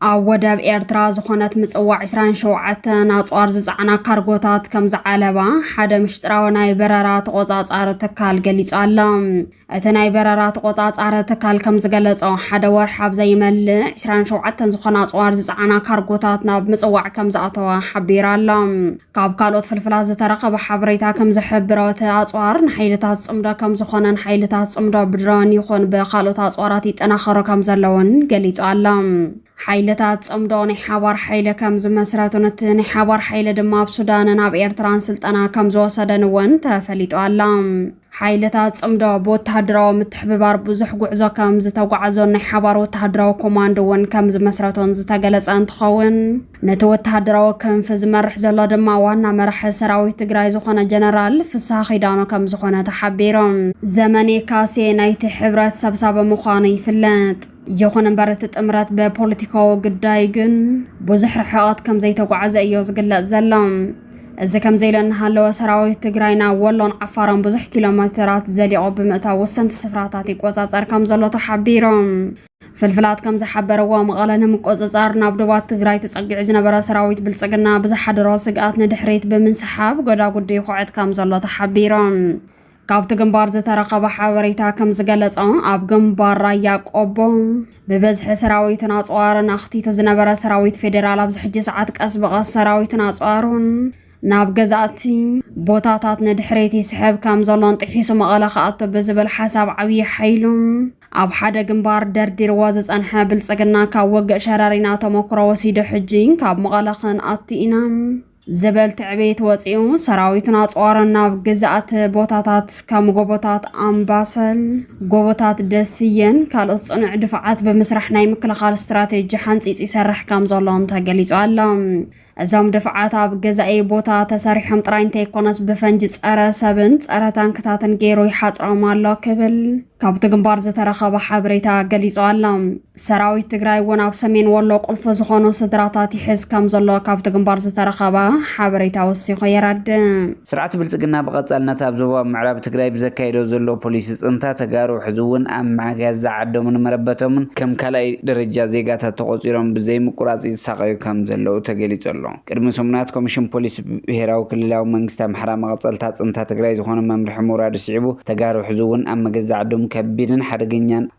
ኣብ ወደብ ኤርትራ ዝኾነት ምጽዋዕ 27 ኣጽዋር ዝጸዓና ካርጎታት ከም ዝዓለባ ሓደ ምሽጥራዊ ናይ በረራ ተቆጻጻሪ ትካል ገሊጹ ኣሎ እቲ ናይ በረራ ተቆጻጻሪ ትካል ከም ዝገለጾ ሓደ ወርሒ ኣብ ዘይመልእ 27 ዝኾነ ኣጽዋር ዝጸዓና ካርጎታት ናብ ምጽዋዕ ከም ዝኣተዋ ሓቢሩ ኣሎ ካብ ካልኦት ፍልፍላት ዝተረኸበ ሓበሬታ ከም ዝሕብሮ እቲ ኣጽዋር ንሓይልታት ጽምዶ ከም ዝኾነን ሓይልታት ጽምዶ ብድሮን ይኹን ብካልኦት ኣጽዋራት ይጠናኸሩ ከም ዘለውን ገሊጹ ኣሎ ሓይልታት ጽምዶ ናይ ሓባር ሓይለ ከም ዝመስረቱን እቲ ናይ ሓባር ሓይለ ድማ ኣብ ሱዳንን ኣብ ኤርትራን ስልጠና ከም ዝወሰደን እውን ተፈሊጡ ኣሎ ሓይልታት ጽምዶ ብወተሃደራዊ ምትሕብባር ብዙሕ ጉዕዞ ከም ዝተጓዓዞን ናይ ሓባር ወተሃደራዊ ኮማንዶ እውን ከም ዝመስረቱን ዝተገለጸ እንትኸውን ነቲ ወተሃደራዊ ክንፊ ዝመርሕ ዘሎ ድማ ዋና መራሒ ሰራዊት ትግራይ ዝኾነ ጀነራል ፍስሓ ኺዳኖ ከም ዝኾነ ተሓቢሮም ዘመኔ ካሴ ናይቲ ሕብረት ሰብሳቢ ምዃኑ ይፍለጥ ይኹን እምበር እቲ ጥምረት በፖለቲካዊ ጉዳይ ግን ብዙሕ ርሕቐት ከም ዘይተጓዓዘ እዩ ዝግለጽ ዘሎ እዚ ከም ዘይለናሃለወ ሰራዊት ትግራይ ናብ ወሎን ዓፋርን ብዙሕ ኪሎሜትራት ዘሊቑ ብምእታው ወሰንቲ ስፍራታት ይቆጻጸር ከም ዘሎ ተሓቢሮም ፍልፍላት ከም ዝሓበረዎ መቐለ ንምቆጽጻር ናብ ደቡብ ትግራይ ተጸጊዑ ዝነበረ ሰራዊት ብልጽግና ብዝሓደሮ ስግኣት ንድሕሪት ብምንስሓብ ጎዳጉዲ ይኹዕት ከም ዘሎ ተሓቢሮም ካብቲ ግንባር ዝተረኸበ ሓበሬታ ከም ዝገለጸ ኣብ ግንባር ራያ ቆቦ ብበዝሒ ሰራዊትን ኣጽዋርን ኣኽቲቱ ዝነበረ ሰራዊት ፌደራል ኣብ ዝሕጂ ሰዓት ቀስ በቐስ ሰራዊትን ኣጽዋሩን ናብ ገዛእቲ ቦታታት ንድሕሪት ይስሕብ ከም ዘሎን ጥሒሱ መቐለ ከኣቶ ብዝብል ሓሳብ ዓብዪ ሓይሉ ኣብ ሓደ ግንባር ደርዲርዎ ዝጸንሐ ብልጽግና ካብ ወግእ ሸራሪና ተመክሮ ወሲዱ ሕጂ ካብ መቐለ ክንኣቱ ኢና زبل تعبيت وصيو سراويتنا أصوارنا بجزءات بوتات كم جوبوتات أمباسل جوبوتات دسيين كالو صنع دفعات بمسرح نايم كل خال استراتيجي حنس يسرح كم زلون تجليز علام زم دفعات بجزء بوتا تسريحهم تراين تيكونس بفنجز أرا سبنت أرا تانكتاتن جيرو يحاط عمالله كبل كابت جنبار زترخب حبريتا جليز علام سراويت تجراي ونا بسمين والله قلف زخانو صدراتي حس كم زلوا كابت جنبار زترخب حبريتا وسيخ يرد سرعة بلتقنا بقصالنا تابزوا معراب تجراي بزكايدو زلو بوليس انتا تجارو حزون أم معجز عدو من مربتهم كم كلاي درجة زيجات تقصيرهم بزي مقرازي ساقيو كم زلو تجليز علام كرم سمنات كوميشن بوليس بهراو كللاو منجستا محرام غصالتات انتا تجراي زخانو ممرح مراد الشعبو تجارو حزون أم معجز عدو كبيرن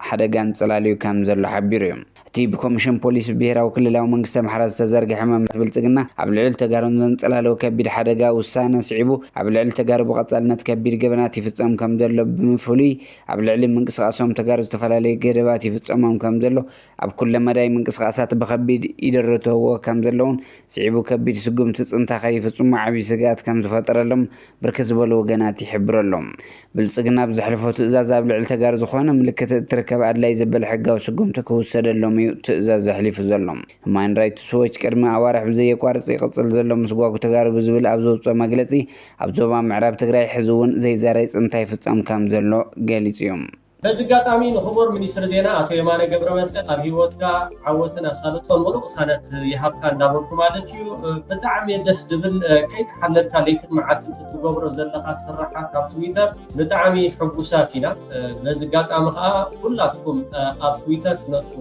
حدقان صلاليو كم زلو حبيريوم تي بكوميشن بوليس بهراو كللاو منجستا محراز تزرق حمام بلتقنا عبلعل تجارون زنصلالو كبير حدقا وسانه صعبو عبلعل تجارب قصالنا تكبير جبناتي فصام كم زلو بمفولي عبلعل منقسقاسهم تجارب تفلالي جرباتي فصامهم كم زلو اب كل مداي منقسقاسات بخبيد يدرتو كم زلون صعبو كبير سقم تصنتا خيفصم عبي سقات كم زفطرلهم بركز بلو وجنات يحبرلهم بلصقنا بزحلفو تزاز عبلعل تجارب زخونه ملكت تركب ادلاي زبل حقا وسقم تكوسدلهم تزاز حليف زلهم مان رايت سويت كرما اوارح بزي يقارص يقصل زلهم مسغواكو تجارب زبل ابزو مغلصي ابزوبا معراب تግራይ حزون زي زاري صنتاي فصام كام زلو غاليصيوم በዝጋጣሚ ንኽቡር ሚኒስትር ዜና አቶ የማነ ገብረ መስቀል ኣብ ሂወትካ ዓወትን ኣሳልጦን ሙሉእ ሳነት ይሃብካ እንዳበልኩ ማለት እዩ ብጣዕሚ ደስ ድብል ከይተሓለልካ ለይትን መዓልትን እትገብሮ ዘለካ ስራሓ ካብ ትዊተር ብጣዕሚ ሕጉሳት ኢና በዝጋጣሚ ከዓ ኩላትኩም ኣብ ትዊተር ትነጥፉ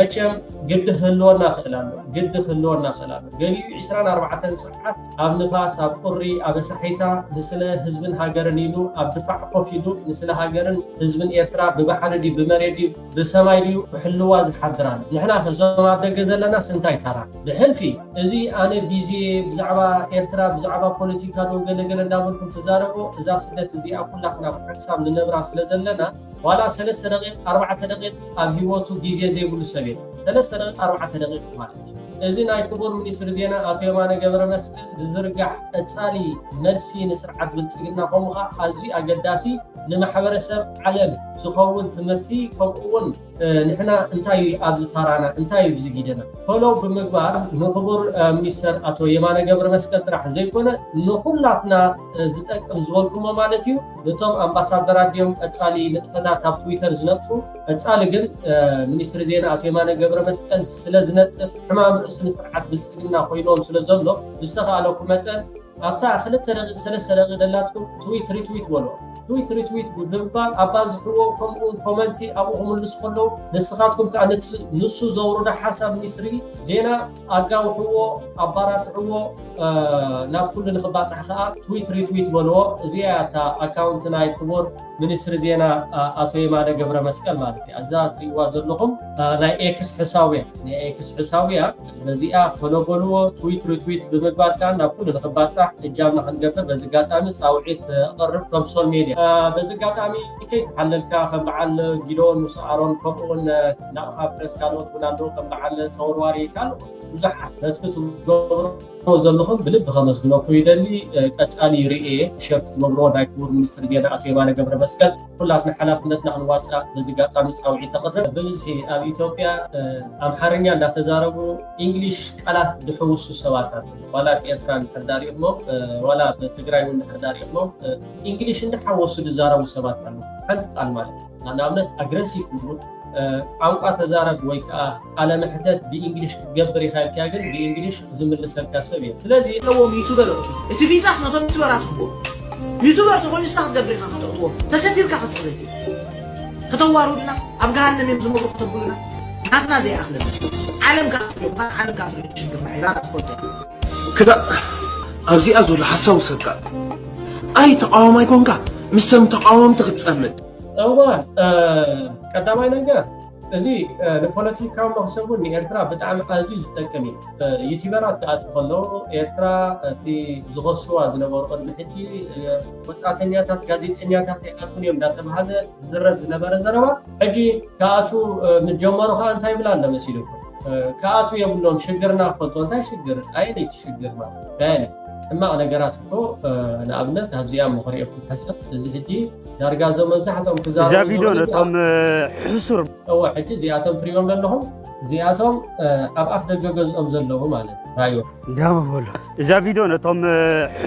መቸም ግዲ ክህልወና ክእል ኣሎ ገሊኡ 24 ሰዓት ኣብ ንፋስ ኣብ ቁሪ ኣብ ኣሳሒታ ንስለ ህዝብን ሃገርን ኢሉ ኣብ ድፋዕ ኮፍ ኢሉ ንስለ ሃገርን ህዝብን ኤርትራ ብባሕሪ ዲ ብመሬት ዲ ብሰማይ ዲ ሕልዋ ዝሓድራና ንሕና ከዞም ኣብ ደገ ዘለና ስንታይ ተራ ብሕልፊ እዚ ኣነ ቢዚ ብዛዕባ ኤርትራ ብዛዕባ ፖለቲካ ዶ ገለገለ እንዳበልኩም ተዛረቦ እዛ ስደት እዚኣ ኩላትና ብሕሳብ ንነብራ ስለ ዘለና ዋላ 3 ደቂቕ 4 ደቂቕ ኣብ ሂወቱ ግዜ ዘይብሉ ሰብ የለን 3 ደቂቕ 4 ደቂቕ ማለት እዩ እዚ ናይ ክቡር ሚኒስትር ዜና አቶ የማነ ገብረ መስቀል ዝዝርጋሕ ቀጻሊ መልሲ ንስርዓት ብልጽግና ከምኡኻ ኣዝዩ ኣገዳሲ ንማሕበረሰብ ዓለም ዝኸውን ትምህርቲ ከምኡውን ንሕና እንታይ ኣብዚ ተራና እንታይ ብዝጊደና ቶሎ ብምግባር ንክቡር ሚኒስትር አቶ የማነ ገብረ መስቀል ጥራሕ ዘይኮነ ንኩላትና ዝጠቅም ዝበልኩሞ ማለት እዩ ነቶም ኣምባሳደራት ድዮም ቀጻሊ ንጥፈታት ኣብ ትዊተር ዝነጥፉ ቀጻሊ ግን ሚኒስትር ዜና አቶ የማነ ገብረ መስቀል ስለ ዝነጥፍ ሕማም ርእሲ ንስርዓት ብልጽግና ኮይኖም ስለ ዘሎ ብዝተኻኣለኩም መጠን ኣብታ 2 ደቂቕ 3 ደቂቕ ደላትኩም ትዊት ሪትዊት በሎ ትዊት ሪትዊት ብምባል ኣባዝሕዎ ከምኡውን ኮመንቲ ኣብኡ ክምልሱ ከለዉ ንስኻትኩም ከዓ ንሱ ዘውርዶ ሓሳብ ሚኒስትሪ ዜና ኣጋውሕዎ ኣባራትዕዎ ናብ ኩሉ ንክባፅሕ ከዓ ትዊት ሪትዊት በልዎ እዚኣ እታ ኣካውንት ናይ ክቡር ሚኒስትሪ ዜና ኣቶ የማነ ገብረ መስቀል ማለት እዩ እዛ ትሪእዋ ዘለኹም ናይ ኤክስ ሕሳውያ በዚኣ ፈሎ በልዎ ትዊት ሪትዊት ብምግባር ከዓ ናብ ኩሉ ንክባፅሕ እጃምና ክንገብር በዝጋጣሚ ፃውዒት ኣቐርብ ከምሶል ሜድያ በዝጋጣሚ ከይተሓለልካ ከም በዓል ጊዶን ሙስኣሮን ከምኡውን ናቕፋ ፕረስ ካልኦት እውን ኣለዉ ከም በዓል ተወርዋሪ ካልኦት ብዙሓት ነቲ ትገብሮ ዘለኹም ብልቢ ከመስግነኩም ይደሊ ቀጻሊ ርኤ ሸርት ትገብሮ ናይ ክቡር ሚኒስትር ዜና አቶ የማነ ገብረ መስቀል ኩላትና ሓላፍነትና ክንዋፅእ በዝጋጣሚ ፃውዒት ተቐርብ ብብዝሒ ኣብ ኢትዮጵያ ኣምሓርኛ እንዳተዛረቡ እንግሊሽ ቃላት ድሕውሱ ሰባት ኣለዉ ዋላ ብኤርትራ ንሕዳር ኢኹሞም ዋላ ብትግራይ እውን ንሕዳር ኢኹሞም እንግሊሽ እንዳሓወሱ ዝዛረቡ ሰባት ኣለዉ ሓንቲ ቃል ማለት እዩ ንኣብነት ኣግረሲቭ እውን ቋንቋ ተዛረብ ወይ ከዓ ቃለ መሕተት ብእንግሊሽ ክትገብር ኢኻ ኢልካ ግን ብእንግሊሽ ዝምልሰልካ ሰብ እዩ ስለዚ ለዎም ዩቱበር እቲ ቪዛስ ነቶም ዩቱበራት ክቦ ዩቱበር ተኮይኑ ስታ ክትገብር ኢኻ ከተእትዎ ተሰፊርካ ክስቕዘይቲ ከተዋሩድና ኣብ ገሃነም እዮም ዝመሩ ክተብሉና ናትና ዘይኣኽለና ዓለምካ ዓለምካ ሽግርና ኢላ ትፈልጦ ክዳ ኣብዚኣ ዘሎ ሓሳብ ውሰድካ ኣይ ተቃዋማይ ኮንካ ምስቶም ተቃወምቲ ክትፀምድ እዋ ቀዳማይ ነገር እዚ ንፖለቲካዊ መክሰቡ ንኤርትራ ብጣዕሚ ኣዝዩ ዝጠቅም እዩ ዩቲበራት ክኣትዉ ከለዉ ኤርትራ እቲ ዝኸስዋ ዝነበሩ ቅድሚ ሕጂ ወፃእተኛታት ጋዜጠኛታት ኣይኣትውን እዮም እንዳተባሃለ ዝዝረብ ዝነበረ ዘረባ ሕጂ ከኣቱ ምጀመሩ ከዓ እንታይ ይብላ ኣሎ መሲልኩም ከኣቱ የብሎም ሽግርና ክፈልጦ እንታይ ሽግር ኣየነይቲ ሽግር ማለት ኣየነ ሕማቕ ነገራት እኮ ንኣብነት ኣብዚኣ ምኽሪኦኩም ሓሰብ እዚ ሕጂ ዳርጋ ዞም መብዛሕትኦም ክዛረቡ እዛ ቪድዮ ነቶም ሕሱር እዋ ሕጂ እዚኣቶም ትሪኦም ዘለኹም እዚኣቶም ኣብ ኣፍ ደገ ገዝኦም ዘለዉ ማለት ራዮ እንዳበሉ እዛ ቪድዮ ነቶም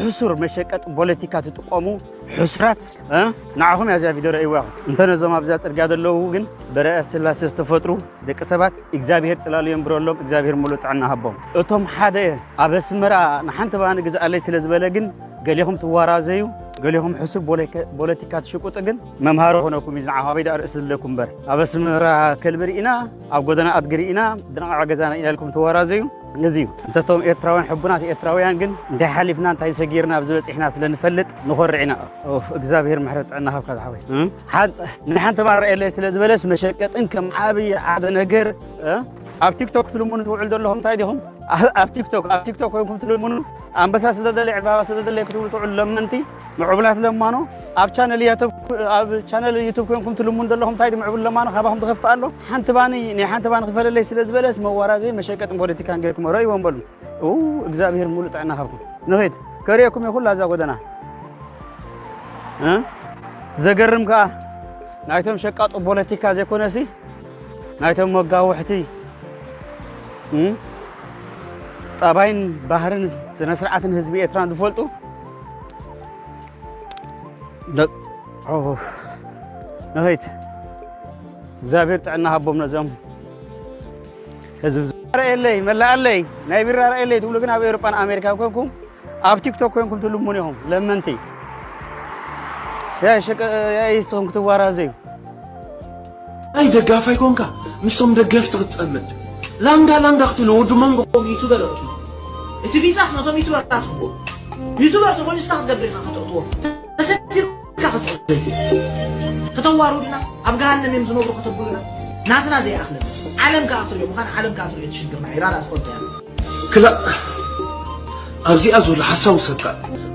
ሕሱር መሸቀጥ ፖለቲካ ትጥቀሙ ሕሱራት ንዓኹም እያ እዛ ቪድዮ ረእይዋ እንተነዞም ኣብዛ ፅርግያ ዘለዉ ግን በረአ ስላሴ ዝተፈጥሩ ደቂ ሰባት እግዚኣብሔር ፅላልዮም ብረሎም እግዚኣብሔር ሙሉእ ጥዕና ሃቦም እቶም ሓደ ኣብ ኣስመራ ንሓንቲ ባኒ ግዛኣለይ ስለ ዝበለ ግን ገሊኹም ትዋራዘዩ ገሊኹም ሕሱር ፖለቲካ ትሽቁጥ ግን መምሃሮ ኾነኩም እዩ ንዓኹም ኣበይ ዳ ርእሲ ዘለኩም እምበር ኣብ ኣስመራ ከልቢ ርኢና ኣብ ጎደና ኣድጊ ርኢና ድነቃዕ ገዛና ኢና ኢልኩም ትዋራዘዩ ነዚዩ እንተቶም ኤርትራውያን ሕቡናት ኤርትራውያን ግን እንታይ ሓሊፍና እንታይ ሰጊርና ኣብ ዝበፂሕና ስለንፈልጥ ንኾርዕ ኢና እግዚኣብሔር ምሕረት ጥዕና ሃብካ ዝሓወይ ንሓንቲ ባን ርአየለይ ስለ ዝበለስ መሸቀጥን ከም ዓብዪ ሓደ ነገር ኣብ ቲክቶክ ትልሙኑ ትውዕል ዘለኹም እንታይ ዲኹም ኣብ ቲክቶክ ኮይንኩም ትልሙኑ ኣንበሳ ስለደለይ ዕባባ ስለደለይ ክትብሉ ትውዕሉ ለመንቲ ምዕቡላት ለማኖ ኣብ ቻነል ዩቱብ ኮይንኩም ትልሙኑ ዘለኹም እንታይ ዲ ምዕቡል ለማኖ ካባኹም ትኸፍት ኣሎ ሓንቲ ባኒ ክፈለለይ ስለ ዝበለስ መዋራዘይ መሸቀጥን ፖለቲካን ገይርኩም ረእይዎም በሉ እግዚኣብሔር ሙሉእ ጥዕና ሃብኩም ንኸይድ ከሪአኩም ይኹላ እዛ ጎደና ዘገርም ከዓ ናይቶም ሸቃጡ ፖለቲካ ዘይኮነሲ ናይቶም መጋውሕቲ ጠባይን ባህርን ስነ ስርዓትን ህዝቢ ኤርትራን ዝፈልጡ ንኸይት እግዚአብሔር ጥዕና ሃቦም ነዞም ህዝብ ረአየለይ መላአለይ ናይ ቢራ ረአየለይ ትብሉ ግን ኣብ ኤውሮፓን ኣሜሪካ ኮይንኩም ኣብ ቲክቶክ ኮይንኩም ትልሙን ኢኹም ለመንቲ ያ ይስኹም ክትዋራዘዩ ኣይ ደጋፋይ ኮንካ ምስቶም ደገፍቲ ክትፀምድ ላንጋ ክትሉ ወዱ መንጎ ዩቱበር እቲ ቪዛስ ነቶም ዩቱበራት እኮ ዩቱበር ተኮይኑ ዝተኽትገብር ኢኻ ክትእትዎ ተሰቲርካ ክፅበይቲ ከተዋሩድና ኣብ ገሃነም እዮም ዝነብሩ ከተብሉና ናትና ዘይኣኽለን ዓለም ከኣትርዮ ምዃን ዓለም ከኣትርዮ ትሽግርና ኢራዳ ትፈልጦ እያ ክላእ ኣብዚኣ ዘሎ ሓሳብ ውሰድካ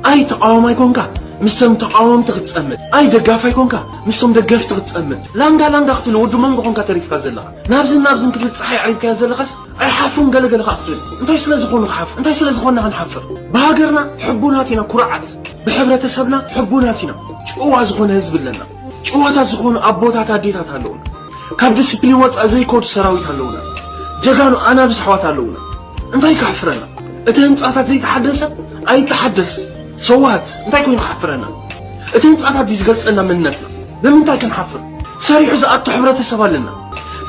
ኣይ ተቃዋማይ ኮንካ ምስቶም ተቃወምቲ ክትፀምድ ኣይ ደጋፋይ ኮንካ ምስቶም ደገፍቲ ክትፀምድ ላንጋ ክትሉ ወዱ መንጎ ኮንካ ተሪፍካ ዘለኻ ናብዝን ክትብል ፀሓይ ዓሪፍካዮ ዘለኻስ ኣይ ሓፉን ገለገለካ ክትብል እንታይ ስለ ዝኾኑ ክሓፍ እንታይ ስለ ዝኾንና ክንሓፍር ብሃገርና ሕቡናት ኢና ኩርዓት ብሕብረተሰብና ሕቡናት ኢና ጭዋ ዝኾነ ህዝቢ ኣለና ጭዋታት ዝኾኑ ኣቦታት ኣዴታት ኣለውና ካብ ዲስፕሊን ወፃእ ዘይኮዱ ሰራዊት ኣለውና ጀጋኑ ኣናብስ ኣሕዋት ኣለውና እንታይ ክሓፍረና እቲ ህንፃታት ዘይተሓደሰ ኣይተሓደስ ሰዋት እንታይ ኮይኑ ክሓፍረና እቲ ህንፃታት ዝገልፀና መንነትና ብምንታይ ክንሓፍር ሰሪሑ ዝኣቱ ሕብረተሰብ ኣለና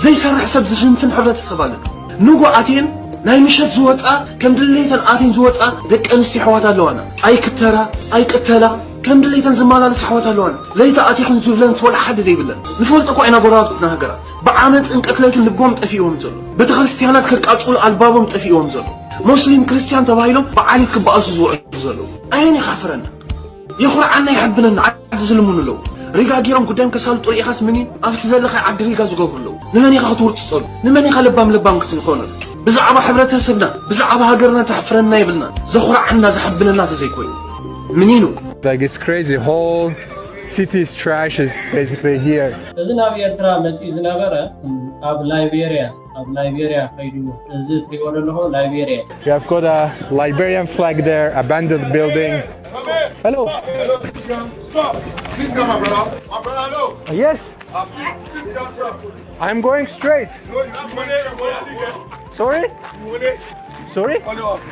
ዘይሰርሕ ሰብ ዝፍንፍን ሕብረተሰብ ኣለና ንጎ ኣቴን ናይ ምሸት ዝወፃ ከም ድሌተን ኣቴን ዝወፃ ደቂ ኣንስትዮ ኣሕዋት ኣለዋና ኣይክተራ ኣይቅተላ ከም ድሌተን ዝመላለስ ኣሕዋት ኣለዋና ለይቲ ኣቴኹን ዝብለን ዝበልዓ ሓደ ዘይብለን ንፈልጦ እኳ ኢና ጎረባብትና ሃገራት ብዓመፅን ቅትለትን ልቦም ጠፊኦም ዘሎ ቤተ ክርስቲያናት ከቃፅሉ ኣልባቦም ጠፊኦም ዘሎ ሙስሊም ክርስቲያን ተባሂሎም ብዓሊት ክበኣሱ ዝውዕሉ ዘለዉ ኣይን ይኻፍረና የኹርዓና ይሕብነና ዓዲ ዝልሙን ኣለዉ ሪጋ ጌሮም ጉዳዮም ከሳልጡ ርኢኻስ ምን ኣብቲ ዘለኻይ ዓዲ ሪጋ ዝገብሩ ኣለዉ ንመን ኢኻ ክትውርፅፀሉ ንመን ኢኻ ልባም ክትንኾኑ ብዛዕባ ሕብረተሰብና ብዛዕባ ሃገርና ዘሕፍረና ይብልና ዘኹርዓና ዘሕብነና ተዘይኮይኑ ምን ኢኑ Like it's crazy, whole city's trash is basically here. እዚ ናብ ኤርትራ መፅኢ ዝነበረ ኣብ ላይቤሪያ ከይዱ እዚ ትሪኦ ዘለኹም ላይቤሪያ We have got a Liberian flag there, abandoned building. Hello. Stop. Please come, my brother. My brother, hello. Yes. Please come, sir. I'm going straight. No, you have money. Sorry? Sorry? Call it off.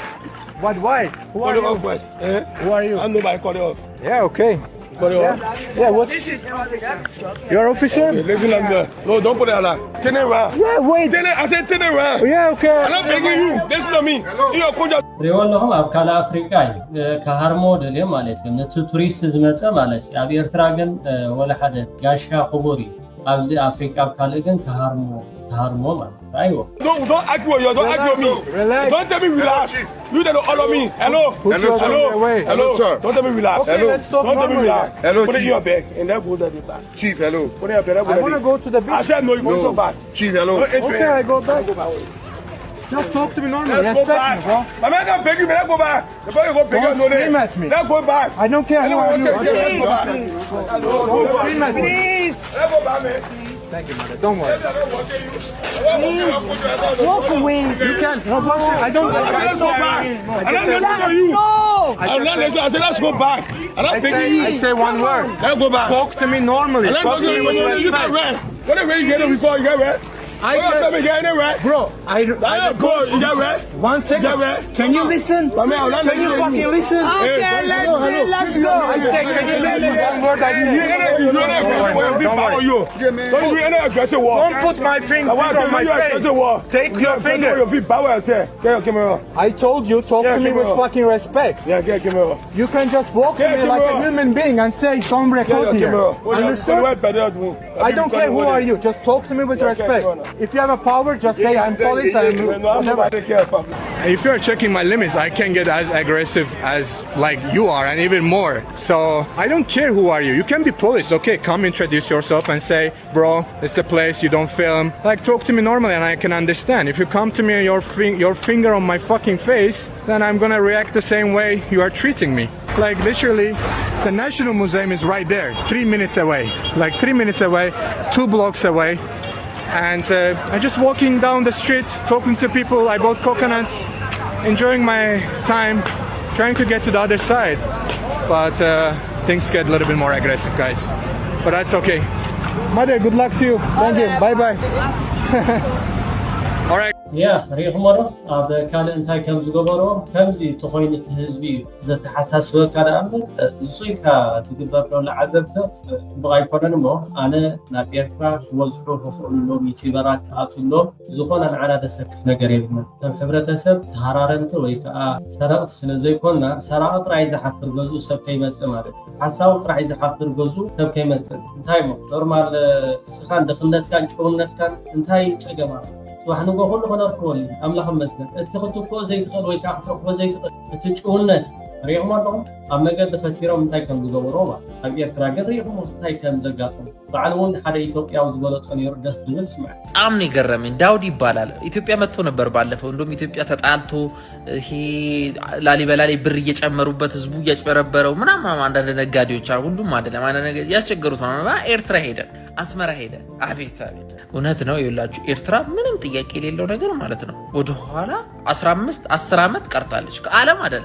But why? Who are you? Call it off first. Who are you? I'm nobody. Call it off. Yeah, okay. Call it off. Yeah, what's... You're an officer? Okay, listen, I'm there. No, don't put it around. Turn it around. Yeah, wait. I said turn it around. Yeah, okay. I'm not begging you. Listen to me. You're a conja. ሪኦ ኣለኹም ኣብ ካልእ ኣፍሪካ እዩ ካሃርሞ ደልዮ ማለት እዩ ነቲ ቱሪስት ዝመፀ ማለት እዩ ኣብ ኤርትራ ግን ወላ ሓደ ጋሻ ክቡር እዩ ኣብዚ ኣፍሪካ ኣብ ካልእ ግን ካሃርሞ ማለት አይዎ Don't argue with you. Don't argue with me. Relax. Don't tell me relax. You don't follow me. Hello. Hello, sir. Don't tell me relax. Okay, let's talk Don't tell me normally. relax. Hello, put it in your bag and then go to the back. Chief, hello. Put it in your bag. I want to go to the beach. I said no, you go so back. Chief, hello. Okay, I go back. Just talk to me normally. Let's go Respect back. me, bro. My man don't beg you, man. Let's go back. The boy go beg you. Don't scream at me. Let's go back. I don't care who are you. Don't scream at me. Please. Let's go back, man. Thank you, mother. Don't worry. Please. Walk away. You can't. No, I don't. Let's go back. I'm not listening to you. I'm not listening. I said let's go back. I'm not begging you. I say one word. Let's go back. Talk to me normally. Talk to me when you get red. Whatever you get before you get red. I get red. Bro, Bro, you get red. 1 second. Get red. Can you listen? Can you fucking listen? Okay, let's go. I say, can you listen? One word I didn't hear. Don't aggressive war. Don't put my finger on my face. Take your finger. I told you, talk to me with fucking respect. Yeah, give me over. You can just walk to me like a human being and say, don't record here. Understood? I don't care who are you. Just talk to me with respect. If you have a power, just say I'm police. If you're checking my limits, I can get as aggressive as like you are and even more. So I don't care who are you. You can be police. Okay, come introduce yourself and say, bro, it's the place, you don't film. Like talk to me normally and I can understand. If you come to me and your finger on my fucking face, then I'm gonna react the same way you are treating me. Like literally, the National Museum is right there, 3 minutes away. Like 3 minutes away, 2 blocks away. And I'm just walking down the street, talking to people. I bought coconuts, enjoying my time, trying to get to the other side. But things get a little bit more aggressive, guys. But that's okay. Mother, good luck to you. Thank you. Bye-bye. All right. ريخ مرة هذا كان انتهى كم زجبرو كم زي تخين التهزبي زت حساس كان أمر زويكا تقدر ولا عزب سف بغاي فرنمو أنا نبيتها وزحوه فقولهم يتبرات أطولهم زخون أنا على دسك نجريبنا كم حبرة سب هرارنت ويكا سرقت سنة زي كنا سرقت رايز حفر جزء سب كيما سمارت حساوت رايز حفر جزء سب كيما انتهى نورمال سخان دخلت كان شغلت كان انتهى تجمع وحنا نقول له نركول أملاخ مثلا اتخذوا كو زي تخل ويكاحتوا كو زي تجولنت ريهم مرهم أما قد فتيرهم انتهى كم زجوروما أبي أتراجع ريهم انتهى كم زجاتهم بعلمون حدا إثيوبيا وزبالات أن يردس دول سمع أمني قرمين داودي بالال إثيوبيا متونا بربالة فندم إثيوبيا تتعالتو هي لالي بلالي بريج أمروبة زبوجة بربرة ومنا ما عندنا نجاديو شار وندم ما عندنا ما عندنا نجاد ياشجروا ثانا ما إيرترا هيدا أسمر هيدا أبي ثابت وناتنا يقولوا إيرترا منهم تيجي كيلي لو نجار مالتنا وجهالا أسرامت كارتالش كعالم هذا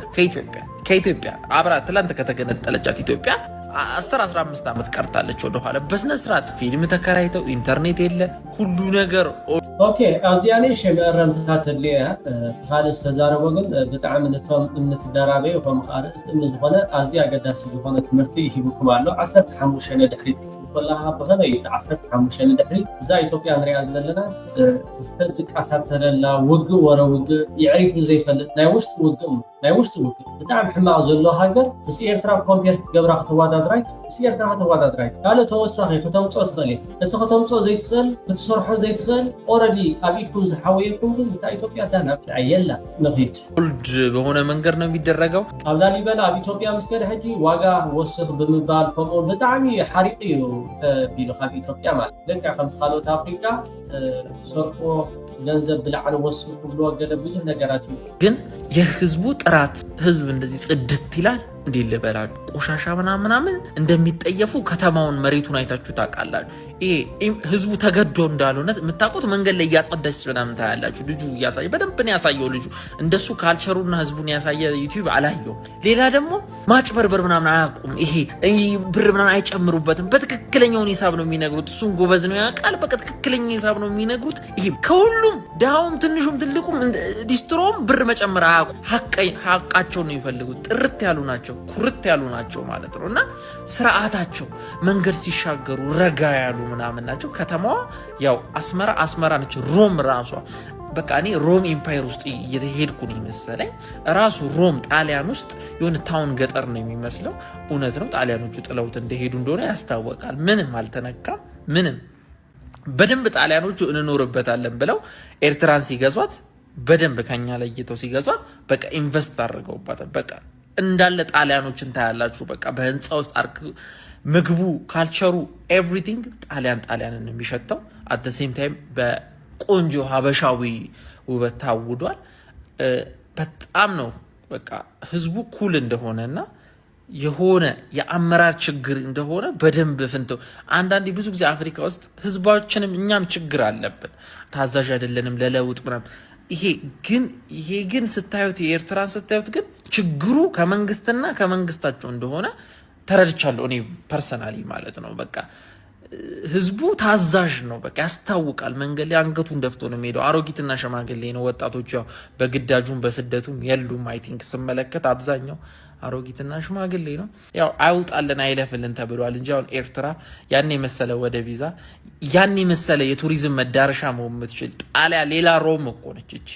كإثيوبيا عبارة تلانت كتجنت تلجات إثيوبيا 15 ዓመት ቀርታለች ወደ ኋላ በስነ ስርዓት ፊልም ተከራይተው ኢንተርኔት የለ ሁሉ ነገር ኦኬ አዚያኔ ሸመረምታት ለያ خالص ተዛረበ ግን በጣም እንተዳራበ ወም ቃርስ እንዝሆነ አዚያ ገዳስ ዝሆነ ትምርቲ ይሂብኩም አለው 15 ድሕሪት ክትቆላha በኸነ 15 ድሕሪት እዛ ኢትዮጵያ ንሪያ ዘለናስ ዝተቃታተለላ ወግ ወረውግ ይዕሪፍ ዘይፈልጥ ናይ ውሽጥ ወግ በጣም ሕማቅ ዘሎ ሃገር ምስ ኤርትራ ኮምፒየር ገብራ ከተዋዳድራይ ምስ ኤርትራ ከተዋዳድራይ ካለ ተወሳኺ ከተምጾ ትኸሊ እቲ ከተምጾ ዘይትኸል ክትሰርሖ ዘይትኸል ኦሬዲ አቢኩም ዝሐወይኩም ግን ኢትዮጵያ ዳናብ አይየላ ነፊት ሁልድ በሆነ መንገድ ነው የሚደረገው አብዳሊ በላ ኢትዮጵያ መስከደ ሐጂ ዋጋ ወስኽ በመባል ፈቆ በጣም ሐሪቅ ተቢሉ ካብ ኢትዮጵያ ማለት ለካ ከም ተኻሎት አፍሪካ ሰርቆ ገንዘብ ብልዓል ወስኽ ብሎ ወገደ ብዙ ነገራት ግን የህዝቡ ጥራት ህዝብ እንደዚህ ጽድት ይላል እንዴ ለበላል ቆሻሻ ምናምን እንደሚጠየፉ ከተማውን መሬቱን አይታችሁ ታውቃላችሁ ይሄ ህዝቡ ተገዶ እንዳልሆነ የምታውቁት መንገድ ላይ ያጸዳች ምናምን ታያላችሁ ልጁ ያሳየ በደንብ ነው ያሳየው ልጁ እንደሱ ካልቸሩና ህዝቡን ያሳየ ዩቲዩብ አላየው ሌላ ደግሞ ማጭበርበር ምናምን አያውቁም ይሄ ብር ምናምን አይጨምሩበትም በትክክለኛው ሂሳብ ነው የሚነግሩት እሱን ጎበዝ ነው ያውቃል በትክክለኛው ሂሳብ ነው የሚነግሩት ይሄ ከሁሉም ዳውም ትንሹም ትልቁም ዲስትሮም ብር መጨመር አያውቁም ሐቃቸው ነው የሚፈልጉት ጥርት ያሉ ናቸው ኩርት ያሉ ናቸው ማለት ነውና ስርዓታቸው መንገድ ሲሻገሩ ረጋ ያሉ ምናምን ናቸው ከተማዋ ያው አስመራ ነች ሮም ራሷ በቃ እኔ ሮም ኢምፓየር ውስጥ እየተሄድኩ ነው መሰለኝ ራሱ ሮም ጣሊያን ውስጥ የሆነ ታውን ገጠር ነው የሚመስለው እውነት ነው ጣሊያኖቹ ጥለውት እንደሄዱ እንደሆነ ያስታውቃል ምንም አልተነካም ምንም በደንብ ጣሊያኖቹ እንኖርበታለን ብለው ኤርትራን ሲገዟት በደንብ ከኛ ለይተው ሲገዟት በቃ ኢንቨስት አድርገውባታል በቃ እንዳለ ጣሊያኖችን ታያላችሁ በቃ በህንጻ ውስጥ አርክ ምግቡ ካልቸሩ ኤቭሪቲንግ ጣሊያንን የሚሸተው at the same time በቆንጆ ሀበሻዊ ውበት ታውዷል በጣም ነው በቃ ህዝቡ ኩል እንደሆነና የሆነ የአመራር ችግር እንደሆነ በደንብ ፍንተው አንዳንዴ ብዙ ጊዜ አፍሪካ ውስጥ ህዝባችንም እኛም ችግር አለብን ታዛዥ አይደለንም ለለውጥ ምናምን ይሄ ግን ስታዩት የኤርትራን ስታዩት ግን ችግሩ ከመንግስትና ከመንግስታቸው እንደሆነ ተረድቻለሁ እኔ ፐርሰናሊ ማለት ነው በቃ ህዝቡ ታዛዥ ነው በቃ ያስታውቃል መንገድ ላይ አንገቱን ደፍቶ ነው የሚሄደው አሮጊትና ሸማግሌ ነው ወጣቶቹ ያው በግዳጁም በስደቱም የሉም አይ ቲንክ ስመለከት አብዛኛው አሮጊትና ሽማግሌ ነው ያው አይውጣልን አይለፍልን ተብሏል እንጂ አሁን ኤርትራ ያኔ መሰለ ወደ ቪዛ ያኔ መሰለ የቱሪዝም መዳረሻ መሆን የምትችል ጣሊያ ሌላ ሮም እኮ ነች እቺ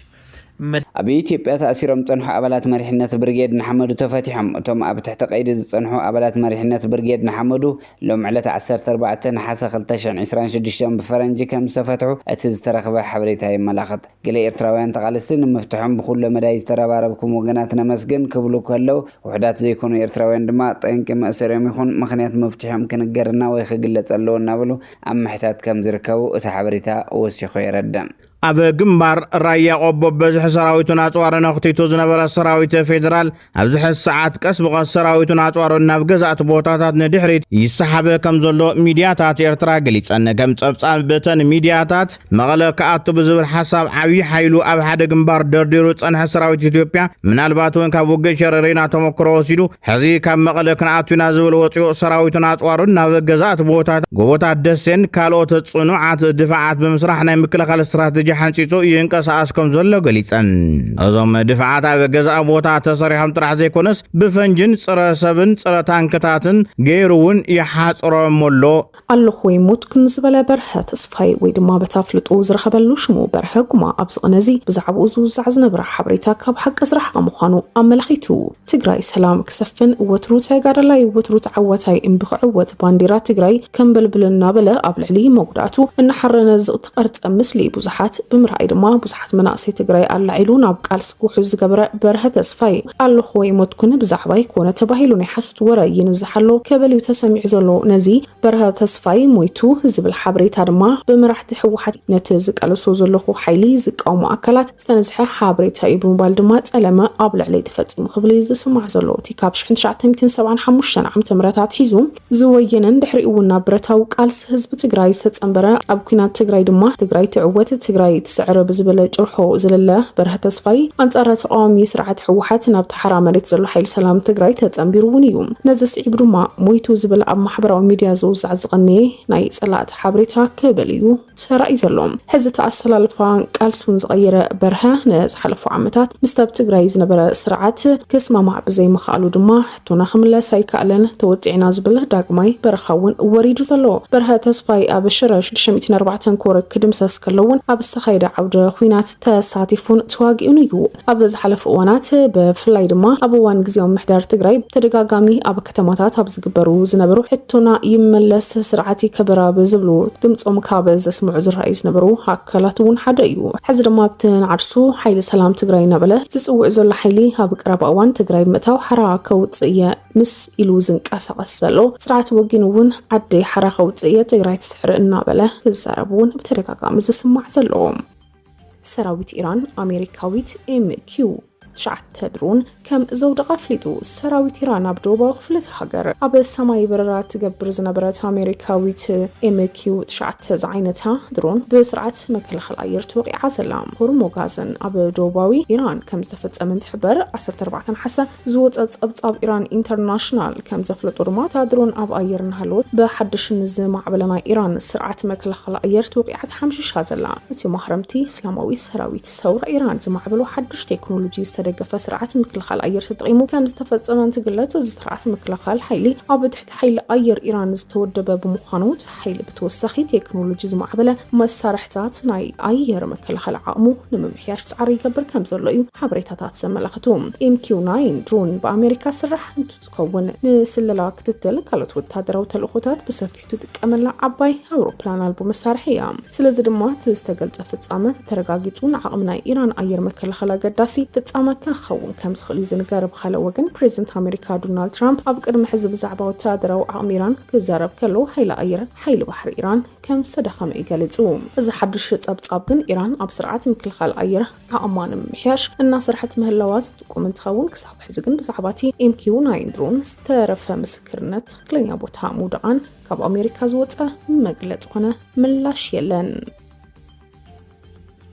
ኣብ ኢትዮጵያ ተኣሲሮም ፀንሑ ኣባላት መሪሕነት ብርጌድ ንሓመዱ ተፈቲሖም እቶም ኣብ ትሕቲ ቀይዲ ዝፀንሑ ኣባላት መሪሕነት ብርጌድ ንሓመዱ ሎም ዕለት 14 ናሓሰ 2026 ብፈረንጂ ከም ዝተፈትሑ እቲ ዝተረኸበ ሓበሬታ የመላኽት ገለ ኤርትራውያን ተቓልስቲ ንምፍትሖም ብኩሉ መዳይ ዝተረባረብኩም ወገናት ነመስግን ክብሉ ከለው ውሕዳት ዘይኮኑ ኤርትራውያን ድማ ጠንቂ መእሰሪዮም ይኹን ምክንያት መፍትሖም ክንገርና ወይ ክግለፅ ኣለዎ እናበሉ ኣብ ምሕታት ከም ዝርከቡ እቲ ሓበሬታ ወሲኹ የረድእ ኣብ ግንባር ራያ ቆቦ በዝሒ ሰራዊቱን ኣፅዋርን ኣኽቲቱ ዝነበረ ሰራዊት ፌደራል ኣብዚ ሕዚ ሰዓት ቀስ ብቐስ ሰራዊቱን ኣፅዋርን ናብ ገዛእቲ ቦታታት ንድሕሪት ይሰሓበ ከም ዘሎ ሚድያታት ኤርትራ ገሊፀን ከም ፀብፃብ በተን ሚድያታት መቐለ ከኣቱ ብዝብል ሓሳብ ዓብዪ ሓይሉ ኣብ ሓደ ግንባር ደርዲሩ ፀንሐ ሰራዊት ኢትዮጵያ ምናልባት እውን ካብ ውግእ ሸረሪና ተመክሮ ወሲዱ ሕዚ ካብ መቐለ ክንኣቱና ዝብል ወፂኡ ሰራዊቱን ኣፅዋርን ናብ ገዛእቲ ቦታታት ጎቦታት ደሴን ካልኦት ፅኑዓት ድፋዓት ብምስራሕ ናይ ምክልኻል ስትራቴጂ ደረጃ ሓንፂፁ ይንቀሳቀስ ከም ዘሎ ገሊፀን እዞም ድፍዓት ኣብ ገዛ ቦታ ተሰሪሖም ጥራሕ ዘይኮነስ ብፈንጅን ጽረ ሰብን ጽረ ታንክታትን ገይሩውን ይሓጽሮምሎ ኣለኹ ወይ ሞትኩን ዝበለ በርሀ ተስፋይ ወይ ድማ በታፍልጡ ዝረኸበሉ ሽሙ በርሀ ጉማ ኣብ ዝቕነዚ ብዛዕባኡ ዝውዛዕ ዝነበረ ሓበሬታ ካብ ሓቂ ዝረሓቐ ምዃኑ ኣመላኺቱ ትግራይ ሰላም ክሰፍን ወትሩ ተጋዳላይ ወትሩ ተዓወታይ እምብኽዕወት ባንዴራ ትግራይ ከም በልብል እናበለ ኣብ ልዕሊ መጉዳእቱ እናሓረነ ዝቕተቐርፀ ምስሊ ብዙሓት ብምርኣይ ድማ ብዙሓት መናእሰይ ትግራይ ኣላዒሉ ናብ ቃልሲ ክውሕዝ ዝገበረ በርሀ ተስፋይ ኣለኹ ወይ ሞትኩን ብዛዕባይ ኮነ ተባሂሉ ናይ ሓሶት ወረ ይንዝሓሎ ከበልዩ ተሰሚዕ ዘሎ ነዚ በርሀ ተስፋይ ሞይቱ ዝብል ሓበሬታ ድማ ብምራሕቲ ሕወሓት ነቲ ዝቃለሶ ዘለኹ ሓይሊ ዝቃውሙ ኣካላት ዝተነዝሐ ሓበሬታ እዩ ብምባል ድማ ጸለመ ኣብ ልዕሊ ተፈፂሙ ክብል ዝስማዕ ዘሎ እቲ ካብ 1975 ዓመተ ምህረት ሒዙ ዝወየነን ድሕሪ እውን ናብ ብረታዊ ቃልሲ ህዝቢ ትግራይ ዝተጸንበረ ኣብ ኩናት ትግራይ ድማ ትግራይ ትዕወት ትግራይ ትስዕረ ብዝበለ ጭርሖ ዝለለ በርሀ ተስፋይ ኣንጻር ተቃዋሚ ስርዓት ሕወሓት ናብ ተሓራ መሬት ዘሎ ሓይሊ ሰላም ትግራይ ተጸንቢሩ እውን እዩ ነዚ ስዒብ ድማ ሞይቱ ዝብል ኣብ ማሕበራዊ ሚድያ ዝውዛዕ ዝቐነየ ናይ ጸላእቲ ሓበሬታ ከበል እዩ ተራእዩ ዘሎ ሕዚ ተኣሰላልፋ ቃልሱን ዝቐየረ በርሀ ንዝሓለፉ ዓመታት ምስ ኣብ ትግራይ ዝነበረ ስርዓት ክስማማዕ ብዘይምኽኣሉ ድማ ሕቶና ክምለስ ኣይከኣለን ተወፂዕና ዝብል ዳግማይ በረኻ እውን ወሪዱ ዘሎ በርሀ ተስፋይ ኣብ ሽረ 604 ኮር ክድምሰስ ከለውን ኣብ ዝተኻየደ ዓውደ ኩናት ተሳቲፉን ተዋጊኡን እዩ ኣብ ዝሓለፉ እዋናት ብፍላይ ድማ ኣብ እዋን ግዚያዊ ምሕዳር ትግራይ ተደጋጋሚ ኣብ ከተማታት ኣብ ዝግበሩ ዝነበሩ ሕቶና ይመለስ ስርዓት ይከበራ ብዝብሉ ድምፆም ካብ ዘስምዑ ዝረኣዩ ዝነበሩ ኣካላት እውን ሓደ እዩ ሕዚ ድማ ብትንዓርሱ ሓይሊ ሰላም ትግራይ እናበለ ዝፅውዕ ዘሎ ሓይሊ ኣብ ቀረባ እዋን ትግራይ ምእታው ሓራ ከውፅእ እየ ምስ ኢሉ ዝንቀሳቐስ ዘሎ ስርዓት ወጊን እውን ዓደይ ሓራ ከውፅእ እየ ትግራይ ትስሕር እናበለ ክዛረብ እውን ብተደጋጋሚ ዝስማዕ ዘሎ ሰራዊት ኢራን ኣሜሪካዊት MQ شعت تدرون كم زود غفلتو سراوي تيران عبدو بغفلت هاجر أب السماء بررات جبر زنبرات أمريكاويت MQ شعت زعينتها درون بسرعة مكل خلاير توقع عزلام هرمو غازن أب دوباوي إيران كم زفت أمن تحبر 14 حسة زوت أب إيران إنترناشنال كم زفلت ورمات درون أب أيرن هلوت بحدش النزمة عبلنا إيران سرعة مكل خلاير توقعت حمش هازلام تي محرمتي إسلاموي سراويت ثورة إيران زي ما عبلو حدش تكنولوجي دقة سرعة مكلخال أير تطعيمو كم استفدت أمان تقلت سرعة مكلخال حيلي أو تحت حيل أير إيران استودب بمخانوت حيل بتوسخي تكنولوجيز معبلة مسارحتات ناي أير مكلخال عامو لما محياش تعري قبر كم زرليو حبريتات سملختهم MQ9 درون بأمريكا سرح تتكون نسللاك تتل كالت وتهدرو تلوخوتات بسفيحتو تكمل عباي أوروبلان ألبو مسارحية سلازدمات استقلت فتسامة ترقاقيتون عقمنا إيران أير مكلخال قداسي تتسامة كخون كم زخلي زنقارب خلا وجن بريزنت أمريكا دونالد ترامب أبقر محزب زعبا وتادرو عاميران كزارب كلو حيلا أيران حيل بحر إيران كم صدخم إيجالتزوم إذا حدش أبطابن إيران أبسرعة مكل خال أير عمان محياش الناس رحت مهلوات تقوم تخون كساب حزقن بزعباتي MQ9 درون استرف مسكرنت كلين أبو تامو دعان كاب أمريكا زوطة مقلت هنا ملاش يلن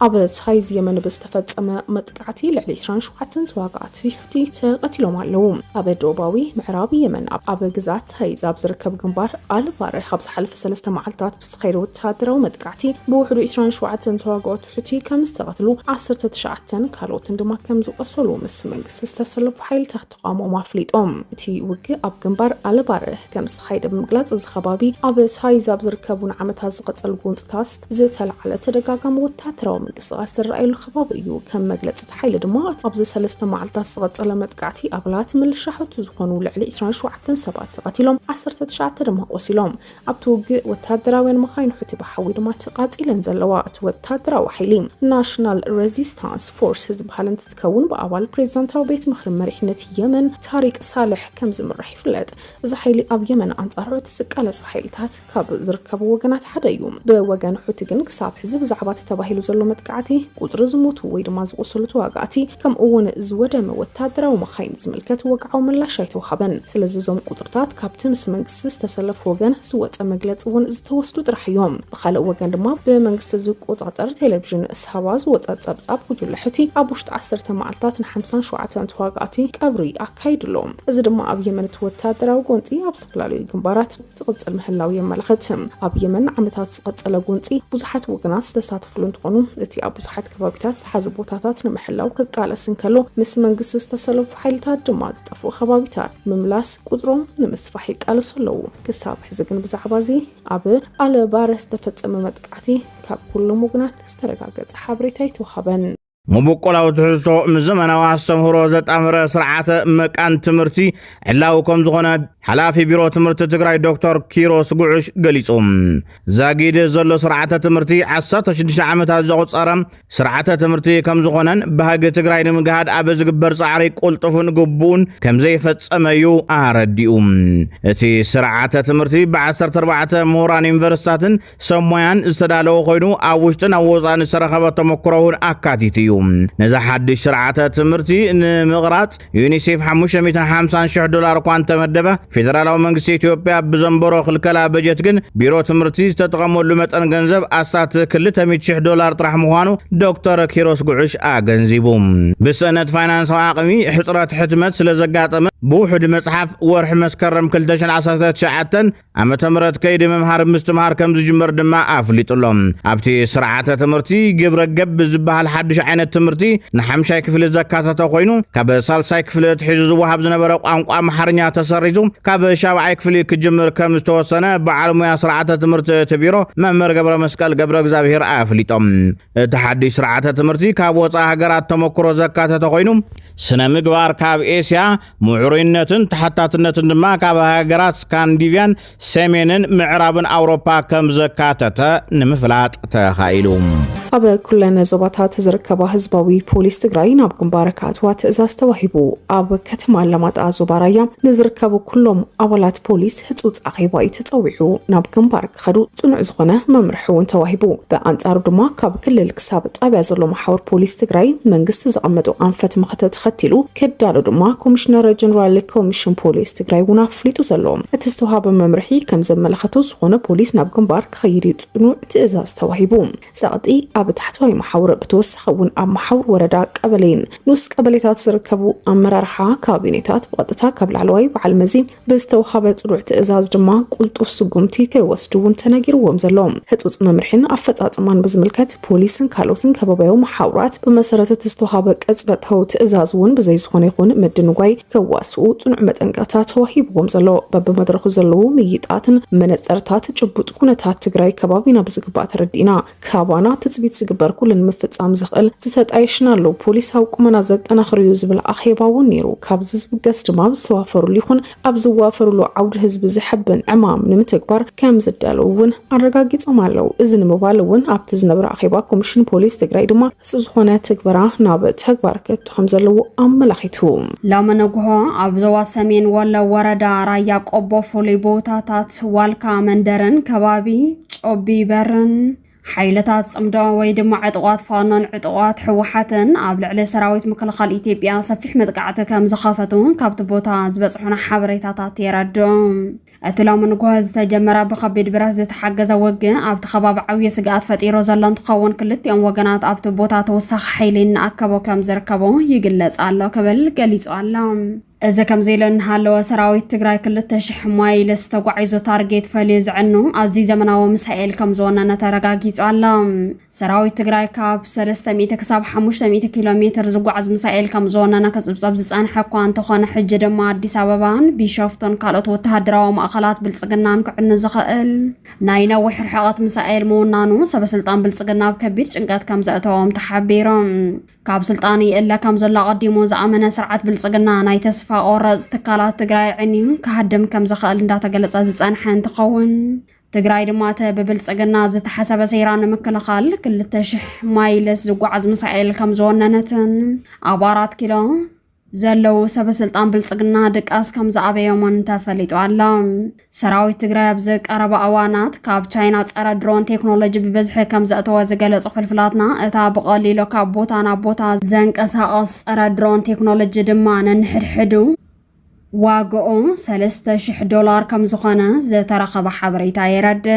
أب تحيز يمن بستفدم متقعتي لعليشان شوحتن سواقعت في حتي تقتلهم علوم أب دوباوي معرابي يمن أب جزات تحيز أب زركب جنبار على بار خبز حلف سلسلة معلتات بسخير وتهدر ومتقعتي بوحدو إشران شوحتن سواقعت حتي كم استغتلوا 10 تشعتن كالوتن دما كم زو أصلوا مسمن استسلف حيل تحت قام ومافليت تي وجه أب جنبار على بار كم سخير بمجلات از خبابي أب تحيز أب زركبون عمتها زقت الجونت تاست زتل على تدقاقم وتهدر قصاص الرأي الخباب إيو كم مجلة تحيل دماء أبز سلسة معلتا صغت على متقعتي أبلات من الشحة تزخونوا لعلي إسران شوعتن سبات قتلهم 10 تشعت دماء وصلهم أبتوق وتهدرا وين مخاين حتي بحوي دماء تقات إلى نزلوات وتهدرا وحيلين National Resistance Forces بحالن تتكون بأول بريزنتا وبيت مخرم مريحنة يمن طارق صالح كم زمن رح يفلت إذا حيلي أب يمن عن طهر تسكالة صحيلتات كاب زركبوا وجنات حدا يوم بوجن حتجن كساب حزب زعبات تباهيلو زلو متقعتي قدر زموت ويدما زوصلت واقعتي كم اون زودم وتادرا ومخاين زملكت وقعوا من لا شيء توحبن سلاززوم قدرتات كابتن منقسس تسلف وجن سوت مجلت ون زتوسدو طرحيوم بخال وجن دما بمنقسس زق قطعتر تلفزيون اسحواز وتصبصب وجلحتي ابوشت 10 معلتات 50 شوعتن تواقعتي قبري اكايدلوم اذا دما اب يمن توتادرا وقنطي ابسفلالي جنبارات تقصل محلاوي ملختم اب يمن عمتات تقصل قنطي بزحت وجنات تساتفلون تقونو ክልቲ ብዙሓት ከባቢታት ዝሓዙ ቦታታት ንምሕላው ክቃለስን ከሎ ምስ መንግስቲ ዝተሰለፉ ሓይልታት ድማ ዝጠፍኡ ከባቢታት ምምላስ ቁፅሮም ንምስፋሕ ይቃለሱ ኣለዉ ክሳብ ሕዚ ግን ብዛዕባ እዚ ኣብ ኣለባረ ዝተፈጸመ መጥቃዕቲ ካብ ኩሎም ወገናት ዝተረጋገፀ ሓበሬታ ይተዋሃበን مبقلاو تحسو مزمنا واستمهرو زتامر سرعات مكان تمرتي علاو كم زغنا حلافي بيرو تمرت تقراي دكتور كيروس قعش قليصوم زاقيد زلو سرعات تمرتي عسات شدش عامت هزاقو صارم سرعات تمرتي كم زغنان بهاق تقراي نمقهاد عبز قبر صعري قلطفن قبون كم زي فتسميو آرديوم اتي سرعات تمرتي بعسر تربعات مهوران انفرستاتن سمويان استدالو خينو اوشتن اوزان سرخبت مكروهون اكاتيتيو نزا حدش سرعات تمرتي نمغرات يونيسيف $550,000 كوان تمدبه فيدرالو منغس إثيوبيا بزنبرو خلكلا بجت جن بيرو تمرتي تتقمو لمتن جنزب أستات كل $100,000 طرح مهانو دكتور كيروس قعش جنزيبوم بسنة فاينانس عاقمي حصرات حتمت سلزقات بوحد مصحف ورح مسكرم كل دشن عصاتات شعاتن أما تمرت كيد ممهار مستمهار كم زجمر دما أفلي طلهم أبتي سرعات تمرتي جبر جب زبها الحدش عين تمرتي نحمشاي كفل الزكاة تقوينو كاب سالساي كفل تحجز وهاب زنبرق أم حرنيا تسريزو كاب شابعي كفل كجمر كم استوصنا بعلمية سرعات تمرت تبيرو ممر قبر مسكال قبر زابير أفليتهم تحدي سرعات تمرتي كاب وصاها قرات تمكرو زكاة تقوينو سنة مقبار كاب إيسيا معرينتن تحتاتنتن دما كاب هاقرات سكانديفيان سمينن معرابن أوروبا كم زكاة نمفلات تخايلوم أبا كلنا زبطات زركبا حزباوي بوليس تግራይ ናብ ግንባረካት ትእዛዝ ተዋሂቡ ኣብ ከተማ ለማጣ ዞባራያ ንዝርከቡ ኩሎም ኣባላት ፖሊስ ህጹጽ ኣኼባ ተጸዊዑ ናብ ግንባር ክኸዱ ጽኑዕ ዝኾነ መምርሒ እውን ተዋሂቡ በኣንጻሩ ድማ ካብ ክልል ክሳብ ጣብያ ዘሎ ማሕበር ፖሊስ ትግራይ መንግስቲ ዘቐመጡ ኣንፈት ምኽተት ተኸቲሉ ከዳሉ ድማ ኮሚሽነር ጀነራል ኮሚሽን ፖሊስ ትግራይ እውን ኣፍሊጡ ዘሎ እቲ ዝተዋሃበ መምርሒ ከም ዘመለኸቶ ዝኾነ ፖሊስ ናብ ግንባር ክኸይድ ጽኑዕ ትእዛዝ ተዋሂቡ ጸቕጢ ኣብ ታሕተዋይ ማሕበር ብተወሳኺ እውን ኣብ ማሕበር ወረዳ ቀበሌን ንስ ቀበሌታት ዝርከቡ ኣመራርሓ ካቢኔታት ብቐጥታ ካብ ላዕለዋይ በዓል መዚ ብዝተዋሃበ ጽኑዕ ትእዛዝ ድማ ቁልጡፍ ስጉምቲ ከይወስዱ እውን ተነጊርዎም ዘሎም ህጹጽ መምርሒን ኣፈጻጽማን ብዝምልከት ፖሊስን ካልኦትን ከባቢያዊ ማሕበራት ብመሰረተ ዝተዋሃበ ቅጽበታዊ ትእዛዝ እውን ብዘይ ዝኾነ ይኹን ምድንጓይ ከዋስኡ ጽኑዕ መጠንቀቕታ ተዋሂብዎም ዘሎ በብመድረኹ ዘለዉ ምይጣትን መነጽርታት ጭቡጥ ኩነታት ትግራይ ከባቢና ብዝግባእ ተረዲእና ካባና ትጽቢት ዝግበር ኩልን ምፍጻም ዝኽእል ዝተጣይሽናሉ ፖሊሳዊ ቁመና ዘጠናኽርዩ ዝብል ኣኼባውን ነይሩ ካብዚ ዝብገስ ድማ ዝተዋፈሩሉ ይኹን ኣብ ዝዋፈሩሉ ዓውዲ ህዝቢ ዝሕብን ዕማም ንምትግባር ከም ዝዳለው እውን ኣረጋጊጾም ኣለው እዚ ንምባል እውን ኣብቲ ዝነበረ ኣኼባ ኮሚሽን ፖሊስ ትግራይ ድማ እዚ ዝኾነ ትግበራ ናብ ተግባር ከቱ ከም ዘለዎ ኣመላኺቱ ላመነግሆ ኣብ ዞባ ሰሜን ወሎ ወረዳ ራያ ቆቦ ፍሉይ ቦታታት ዋልካ መንደርን ከባቢ ጮቢ በርን حيلتات صمدا ويدم عطوات فانون عطوات حوحتن ኣብ ልዕሊ ሰራዊት ምክልኻል ኢትዮጵያ ሰፊሕ መጥቃዕቲ ከም ዝኸፈቱን ካብቲ ቦታ ዝበፅሑና ሓበሬታታት የረድም እቲ ላመንጎ ዝተጀመረ ብከቢድ ብረት ዝተሓገዘ ውግእ ኣብቲ ከባቢ ዓብዪ ስግኣት ፈጢሩ ዘሎ እንትኸውን ክልቲኦም ወገናት ኣብቲ ቦታ ተወሳኺ ሓይሊ እናኣከቦ ከም ዝርከቡ ይግለጽ ኣሎ ክብል ገሊጹ ኣሎ إذا كم زيلن هالو سراويت تجري كل التشح ماي لستوعيزو تارجت فليز عنو عزيز منا ومسائل كم زونا نترجاجيت علام سراويت تجري كاب 300 كسب 500 كيلومتر زوج عز مسائل كم زونا نكسب زبز عن حقوان تخان حج دم أديس أبابان بيشوفتن قالت وتهدروا مأخلات بالسجنان كأنه زخائل ناينا وحر حقات مسائل مو نانو سب سلطان بالسجناب كبير إنقاذ كم زأتهم تحبيرهم كاب سلطاني إلا كم زلا قديمو زعمنا سرعة بالسجنان يتسفى أورز تكالات تجري عنيو كهدم كم زخائل داتا جلس عز عن حين تقون تجري دماته ببلسجنا زت حسب سيران مكلخال كل تشح مايلس زوج عز مسائل كم زونا نتن عبارات كلا زلو سب سلطان بلسجنا دك أس كم زعبي يومن تفليتو علام سراوي تجري بزك أربع أوانات كاب تشاينات أرا درون تكنولوجي ببزح كم زأتوا زجلس أخل فلاتنا أتابق قليلو كاب بوتا زنك أساقص أرا درون تكنولوجي دمان نحدو واقعو $3,000 كم زخانة زترخب حبريتا يرد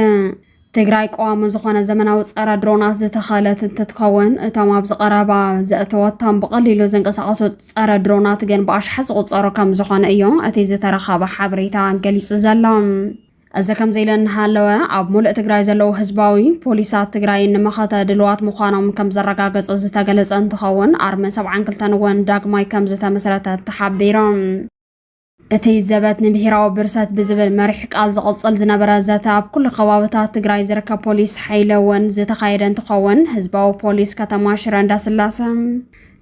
تجري قوام زخانة زمناو أرا درونات زتخالت تتكون تمام بزقربا زأتوتهم بقليلو زنك أساقصو أرا درونات جن باش حسقط أرا كم زخانة أيون أتي زترخب حبريتا جليس زلام እዚ ከም ዘይለን ሃለወ ኣብ ሙሉእ ትግራይ ዘለው ህዝባዊ ፖሊሳት ትግራይ ንመኸተ ድልዋት ምዃኖም ከም ዘረጋገጹ ዝተገለጸ እንትኸውን ኣርሚ 72 እውን ዳግማይ ከም ዝተመስረተ ተሓቢሮም እቲ ዘበት ንብሔራዊ ብርሰት ብዝብል መሪሕ ቃል ዝቕጽል ዝነበረ ዘተ ኣብ ኩሉ ከባቢታት ትግራይ ዝርከብ ፖሊስ ሓይለ እውን ዝተኻየደ እንትኸውን ህዝባዊ ፖሊስ ከተማ ሽረ እንዳስላሰ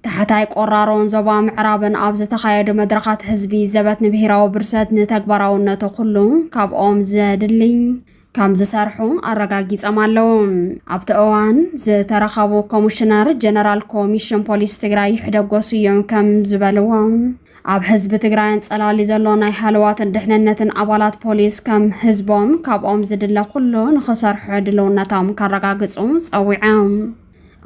ታሕታይ ቆራሮን ዞባ ምዕራብን ኣብ ዝተኻየዱ መድረኻት ህዝቢ ዘበት ንብሔራዊ ብርሰት ንተግባራውነቱ ኩሉ ካብኦም ዘድሊ ከም ዝሰርሑ ኣረጋጊጾም ኣለዉ ኣብቲ እዋን ዝተረኸቡ ኮሚሽነር ጀነራል ኮሚሽን ፖሊስ ትግራይ ይሕደጎሱ እዮም ከም ዝበልዎም ኣብ ህዝቢ ትግራይን ጸላሊ ዘሎ ናይ ሃልዋትን ድሕንነትን ኣባላት ፖሊስ ከም ህዝቦም ካብኦም ዝድለ ኩሉ ንኽሰርሑ ድልውነቶም ካረጋግጹ ጸዊዖም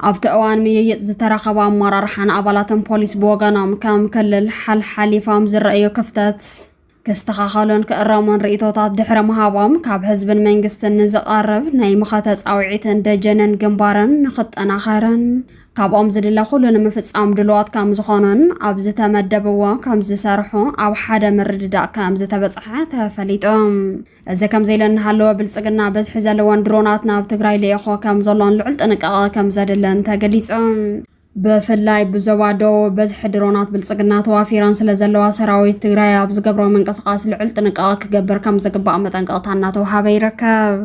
ኣብቲ እዋን ምይይጥ ዝተረኸቡ ኣመራርሓን ኣባላትን ፖሊስ ብወገኖም ከም ክልል ሓልሓሊፎም ዝረአዩ ክፍተት ክስተኻኸሉን ክእረሙን ርእቶታት ድሕሪ ምሃቦም ካብ ህዝብን መንግስትን ንዝቐርብ ናይ ምኸተ ጻውዒትን ደጀንን ግንባርን ንኽጠናኸርን ካብኦም ዝድለ ኩሉ ንምፍጻም ድልዋት ከም ዝኾኑን ኣብ ዝተመደብዎ ከም ዝሰርሑ ኣብ ሓደ ምርድዳእ ከም ዝተበጽሐ ተፈሊጦም እዚ ከም ዘይለን ሃለወ ብልጽግና በዝሒ ዘለወን ድሮናት ናብ ትግራይ ልኢኾ ከም ዘሎን ልዑል ጥንቃቐ ከም ዘድለን ተገሊጾም ብፍላይ ብዞባ ደቡብ በዝሒ ድሮናት ብልጽግና ተዋፊረን ስለ ዘለዋ ሰራዊት ትግራይ ኣብ ዝገብሮ ምንቅስቓስ ልዑል ጥንቃቐ ክገብር ከም ዝግባእ መጠንቀቕታ እናተዋሃበ ይርከብ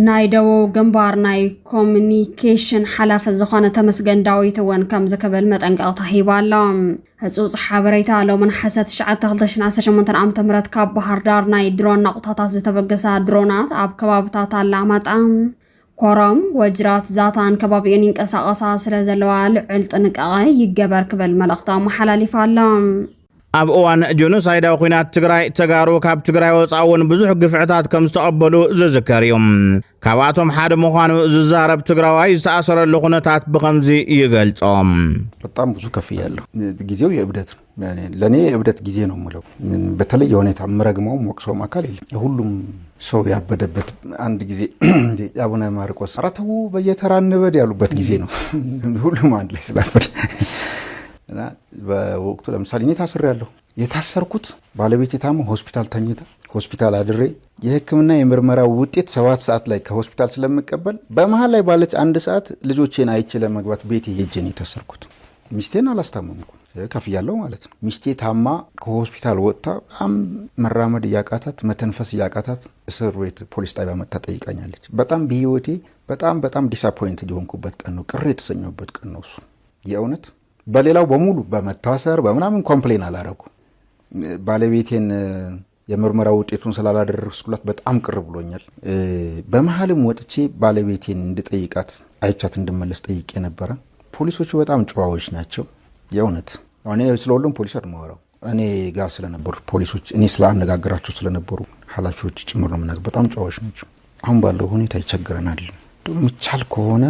ናይ ደቡብ ግንባር ናይ ኮሚኒኬሽን ሓላፊ ዝኾነ ተመስገን ዳዊት እውን ከም ዝክብል መጠንቀቕታ ሂባ ኣሎ ህፁፅ ሓበሬታ ሎሚ ነሐሴ 9/2018 ዓ.ም ካብ ባህር ዳር ናይ ድሮን ናቁታታት ዝተበገሳ ድሮናት ኣብ ከባቢታት አላማጣ ኮረም ወጅራት ዛታን ከባቢኡን ይንቀሳቐሳ ስለ ዘለዋ ልዑል ጥንቃቐ ይገበር ክብል መልእኽቶም ሓላሊፉ ኣሎ ኣብ እዋን ጆኖሳይዳዊ ኩናት ትግራይ ተጋሩ ካብ ትግራይ ወፃውን ብዙሕ ግፍዕታት ከም ዝተቐበሉ ዝዝከር እዩ ካብኣቶም ሓደ ምዃኑ ዝዛረብ ትግራዋይ ዝተኣሰረሉ ኩነታት ብኸምዚ ይገልጾም በጣም ብዙ ከፍያለሁ ጊዜው የእብደት ለኔ የእብደት ጊዜ ነው የምለው በተለየ ሁኔታ ምረግመው ወቅሶም አካል የለም ሁሉም ሰው ያበደበት አንድ ጊዜ አቡነ ማርቆስ አራተው በየተራ እንበድ ያሉበት ጊዜ ነው ሁሉም አንድ ላይ ስላፈደ እና በወቅቱ ለምሳሌ እኔ ታስሬያለሁ የታሰርኩት ባለቤቴ ታሞ ሆስፒታል ተኝታ ሆስፒታል አድሬ የህክምና የምርመራ ውጤት 7 ሰዓት ላይ ከሆስፒታል ስለምቀበል በመሃል ላይ ባለች አንድ ሰዓት ልጆቼን አይቼ ለመግባት ቤቴ ሄጄ ነው የታሰርኩት ሚስቴን አላስታመምኩም ከፍያለሁ ማለት ነው ሚስቴ ታማ ከሆስፒታል ወጣ መራመድ ያቃታት መተንፈስ ያቃታት እስር ቤት ፖሊስ ጣቢያ መጣ ጠይቃኛለች በጣም በህይወቴ በጣም ዲስአፖይንትድ የሆንኩበት ቀን ነው ቅሬ የተሰኘሁበት ቀን ነው እሱ የእውነት በሌላው በሙሉ በመታሰር በመናምን ኮምፕሌን አላረኩ ባለቤቴን የምርመራ ውጤቱን ስላላደረስኩላት በጣም ቅር ብሎኛል በመሃልም ወጥቼ ባለቤቴን እንድጠይቃት አይቻት እንድመለስ ጠይቄ ነበር ፖሊሶቹ በጣም ጨዋዎች ናቸው የእውነት እኔ ስለሁሉም ፖሊስ አድማወራው እኔ ጋር ስለነበሩ ፖሊሶች እኔ ስላነጋግራቸው ስለነበሩ ኃላፊዎች ጭምር ነው ምናምን በጣም ጨዋዎች ናቸው አሁን ባለው ሁኔታ ይቸግረናል ምቻል ከሆነ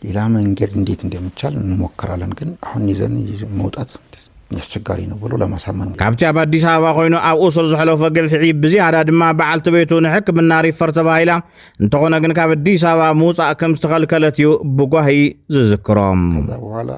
ሌላ መንገድ እንዴት እንደምቻል እንሞክራለን ግን አሁን ይዘን መውጣት ያስቸጋሪ ነው ብሎ ለማሳመን ካብቲ ኣብ አዲስ አበባ ኮይኑ ኣብ ኡስር ዝሕለፈ ገልፍዒ ብዝያዳ ድማ በዓልቲ ቤቱ ንሕክምና ሪፈር ተባሂላ እንተኾነ ግን ካብ አዲስ አበባ ምውፃእ ከም ዝተኸልከለት እዩ ብጓሂ ዝዝክሮም ከዛ በኋላ